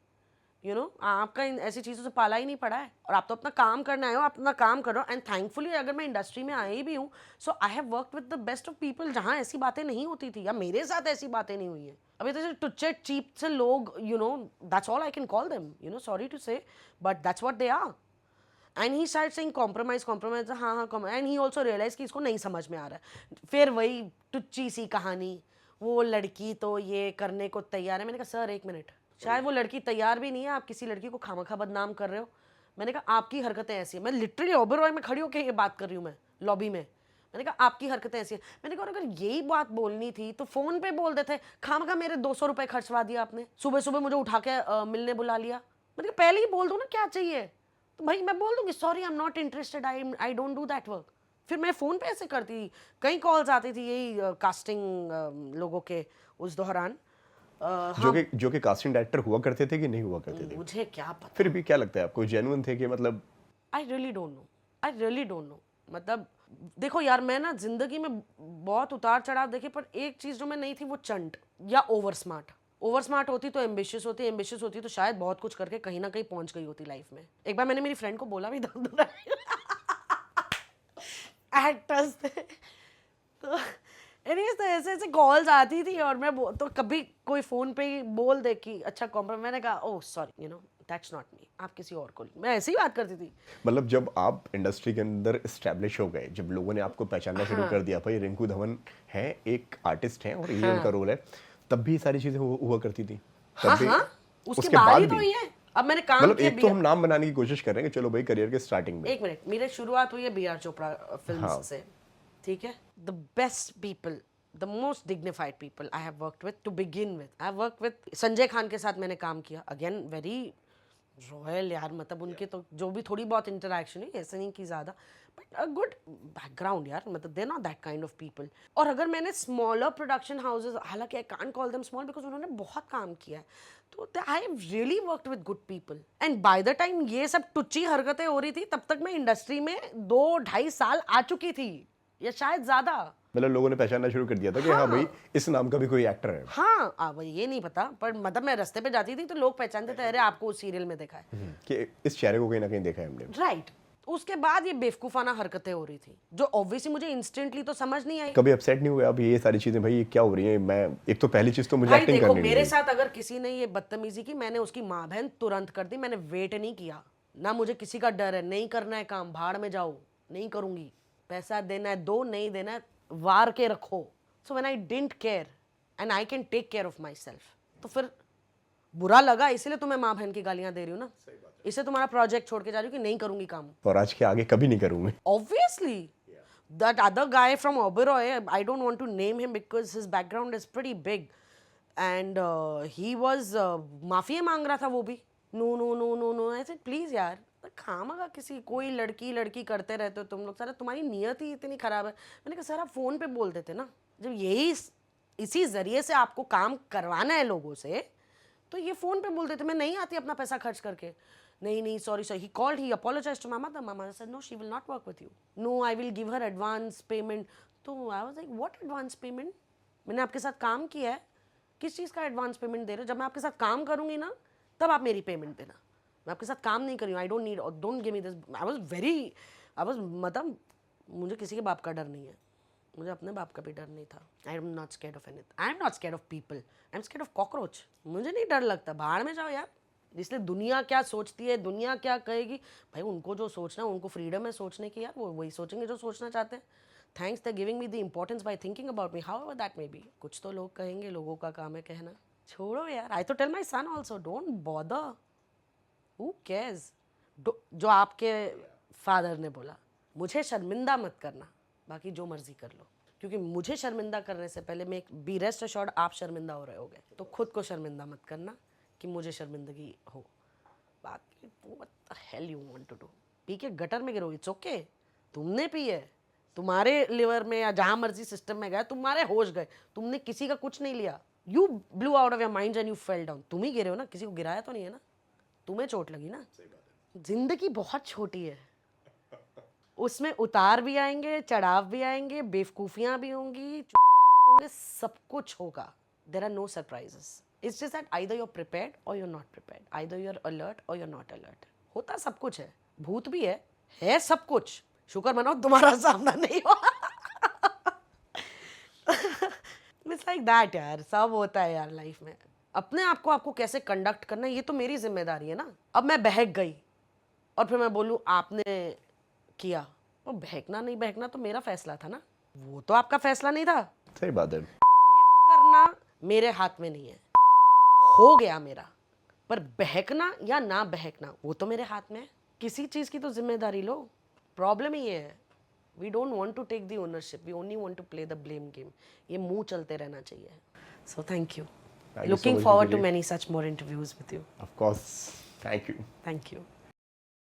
आपका ऐसी चीज़ों से पाला ही नहीं पड़ा है, और आप तो अपना काम करने आए हो, आप अपना काम करो। एंड थैंकफुली अगर मैं इंडस्ट्री में आई भी हूँ, so I have worked with the best of people, जहाँ ऐसी बातें नहीं होती थी, या मेरे साथ ऐसी बातें नहीं हुई है। अभी तो टुच्चे चीप से लोग, that's all I can call them, sorry to say, but that's what they are. And he start saying compromise compromise, हाँ हाँ, एंड ही ऑल्सो रियलाइज कि इसको नहीं समझ में आ रहा है। फिर वही टुच्ची सी कहानी, वो लड़की तो ये करने को तैयार है। मैंने कहा सर एक मिनट, शायद वो लड़की तैयार भी नहीं है, आप किसी लड़की को खामखा बदनाम कर रहे हो। मैंने कहा आपकी हरकतें ऐसी है, मैं लिटरली ओबेरॉय में खड़ी होकर ये बात कर रही हूँ, मैं लॉबी में। मैंने कहा आपकी हरकतें ऐसी है। मैंने कहा अगर यही बात बोलनी थी तो फोन पे बोल देते, खामखा मेरे 200 रुपए खर्चवा दिया आपने, सुबह सुबह मुझे उठा के मिलने बुला लिया। मैंने कहा पहले ही बोल दो ना क्या चाहिए, तो भाई मैं बोल दूंगी sorry I am not interested, I don't do that work. फिर मैं फ़ोन पे ऐसे करती, कई कॉल्स आती थी यही कास्टिंग लोगों के उस दौरान। जो कि कास्टिंग डायरेक्टर हुआ करते थे कि नहीं हुआ करते थे? मुझे क्या पता, फिर भी क्या लगता है आपको, जेन्युइन थे कि मतलब? I really don't know, I really don't know. मतलब देखो यार, मैं ना जिंदगी में बहुत उतार चढ़ाव देखे, पर एक चीज़ जो मैं नहीं थी वो चंट या ओवर स्मार्ट। ओवर स्मार्ट होती तो एम्बिशियस होती, एम्बिशियस होती तो शायद बहुत कुछ करके कहीं ना कहीं पहुंच गई होती लाइफ में। एक बार मैंने मेरी फ्रेंड को बोला भी था, एक्टर्स थे तो एनीवेज, तो ऐसे ऐसे कॉल्स आती थी, और मैं तो कभी कोई फ़ोन पे ही बोल दे कि अच्छा कॉम्प्रोमाइज, मैंने कहा oh sorry that's not me, आप किसी और को, मैं ऐसे ही बात करती थी। मतलब जब आप इंडस्ट्री के अंदर एस्टेब्लिश हो गए, जब लोगों ने आपको पहचानना शुरू कर दिया, भाई रिंकू धवन है, एक आर्टिस्ट हैं और ये उनका रोल है, तब भी सारी चीजें हुआ करती थी? हाँ तब भी? हाँ, उसके उसके बाद बाद ही तो भी? हुई है। अब मैंने काम मतलब किया एक तो हम नाम बनाने की कोशिश कर रहे हैं कि चलो भाई करियर के स्टार्टिंग में। एक मिनट, मेरी शुरुआत हुई है बी आर चोपड़ा फिल्म हाँ। से, ठीक है। The best people, the most dignified people I have worked with two begin with, I have worked with Sanjay Khan के साथ मैंने काम किया, अगेन वेरी रॉयल यार, मतलब उनके तो जो भी थोड़ी बहुत इंटरेक्शन है, ऐसे नहीं कि ज़्यादा, बट अ गुड बैकग्राउंड यार, मतलब they not that kind of people. और अगर मैंने स्मॉलर प्रोडक्शन हाउसेज, हालांकि I can't call them small because उन्होंने बहुत काम किया है, तो I have really worked with good people. And by the time ये सब टुच्ची हरकतें हो रही थी, तब तक मैं इंडस्ट्री में 2-2.5 साल आ चुकी थी, या शायद ज़्यादा। मतलब लोगों ने पहचानना शुरू कर दिया था कि हाँ भाई इस नाम का भी कोई एक्टर है। हाँ, अब ये नहीं पता, पर मतलब मैं रास्ते पे जाती थी तो लोग पहचानते थे, अरे आपको उस सीरियल में देखा है, कि इस चेहरे को कहीं ना कहीं देखा है हमने। राइट। उसके बाद ये बेवकूफाना हरकतें हो रही थी, जो ऑब्वियसली मुझे इंस्टेंटली तो समझ नहीं आई। कभी अपसेट नहीं हुए अब ये सारी चीजें, भाई ये क्या हो रही है? मैं एक तो पहली चीज तो मुझे भाई एक्टिंग देखो, करनी नहीं मेरे है। साथ अगर किसी ने ये बदतमीजी की, मैंने उसकी माँ बहन तुरंत कर दी, मैंने वेट नहीं किया ना, मुझे किसी का डर है, नहीं करना है काम, भाड़ में जाओ, नहीं करूंगी, पैसा देना है दो, नहीं देना है वार के रखो। So when I didn't care and I can take care of myself, तो फिर बुरा लगा, इसलिए तो मैं माँ बहन की गालियां दे रही हूँ ना, इससे तुम्हारा प्रोजेक्ट छोड़ के जा रही हूँ कि नहीं करूंगी काम। और आज के आगे कभी नहीं करूंगी। Obviously, that other guy from Oberoi, I don't want to name him because his background is pretty big, and he was माफी मांग रहा था वो भी, no no no no no, ऐसे प्लीज यार, खामगा किसी कोई लड़की लड़की करते रहते हो तुम लोग, सर तुम्हारी नियत ही इतनी खराब है। मैंने कहा सर आप फोन पे बोल देते ना, जब यही इसी जरिए से आपको काम करवाना है लोगों से, तो ये फ़ोन पे बोल देते, मैं नहीं आती अपना पैसा खर्च करके। नहीं नहीं sorry sir, he called, he apologized to my mother, मामा said no she will not work with you, no I will give her advance payment. तो I was like what advance payment, मैंने आपके साथ काम किया है, किस चीज़ का एडवांस पेमेंट दे रहे हो? जब मैं आपके साथ काम करूंगी ना तब आप मेरी पेमेंट देना, मैं आपके साथ काम नहीं कर रही हूँ, I don't need, don't give me this. I was मतलब मुझे किसी के बाप का डर नहीं है, मुझे अपने बाप का भी डर नहीं था। आई am not scared of anything, I am not scared of people, I am scared of cockroach. मुझे नहीं डर लगता, भाड़ में जाओ यार, इसलिए दुनिया क्या सोचती है, दुनिया क्या कहेगी, भाई उनको जो सोचना है, उनको फ्रीडम है सोचने की यार, वो वही सोचेंगे जो सोचना चाहते हैं। Thanks, they giving me the importance by thinking about me, how ever that may be. कुछ तो लोग कहेंगे, लोगों का काम है कहना। छोड़ो यार, आई तो tell my son also don't bother, who cares. जो आपके फादर ने बोला, मुझे शर्मिंदा मत करना, बाकी जो मर्जी कर लो, क्योंकि मुझे शर्मिंदा करने से पहले मैं बी रेस्ट अश्योर्ड आप शर्मिंदा हो रहे होगे, तो खुद को शर्मिंदा मत करना कि मुझे शर्मिंदगी हो। बाकी what the hell you want to do, पी के गटर में गिरो, इट्स ओके, तुमने पी है, तुम्हारे लिवर में या जहां मर्जी सिस्टम में गया, तुम्हारे होश गए, तुमने किसी का कुछ नहीं लिया, you blew out of your mind and you fell down, तुम ही गिरे हो ना, किसी को गिराया तो नहीं है ना, तुम्हें चोट लगी ना। जिंदगी बहुत छोटी है, उसमें उतार भी आएंगे, चढ़ाव भी आएंगे, बेवकूफियां भी होंगी, चुतिया भी होंगे, सब कुछ होगा। There are no surprises, it's just that either you are prepared और you are not prepared, either you are alert और यू आर नॉट अलर्ट। होता सब कुछ है, भूत भी है सब कुछ, शुक्र मनाओ तुम्हारा सामना नहीं हुआ। इट्स लाइक दैट यार, सब होता है यार लाइफ में। अपने आप को आपको कैसे कंडक्ट करना है, ये तो मेरी जिम्मेदारी है ना। अब मैं बहक गई और फिर मैं बोलूँ आपने किया, और बहकना नहीं बहकना तो मेरा फैसला था ना, वो तो आपका फैसला नहीं था। सही बात है। करना मेरे हाथ में नहीं है, हो गया मेरा, पर बहकना या ना बहकना वो तो मेरे हाथ में है। किसी चीज की तो जिम्मेदारी लो। प्रॉब्लम ही है, we don't want to take the ownership, we only want to play the blame game. ये मुंह चलते रहना चाहिए। So thank you, Thank you so looking much, forward to Ritu ji. Many such more interviews with you. Of course. Thank you. Thank you.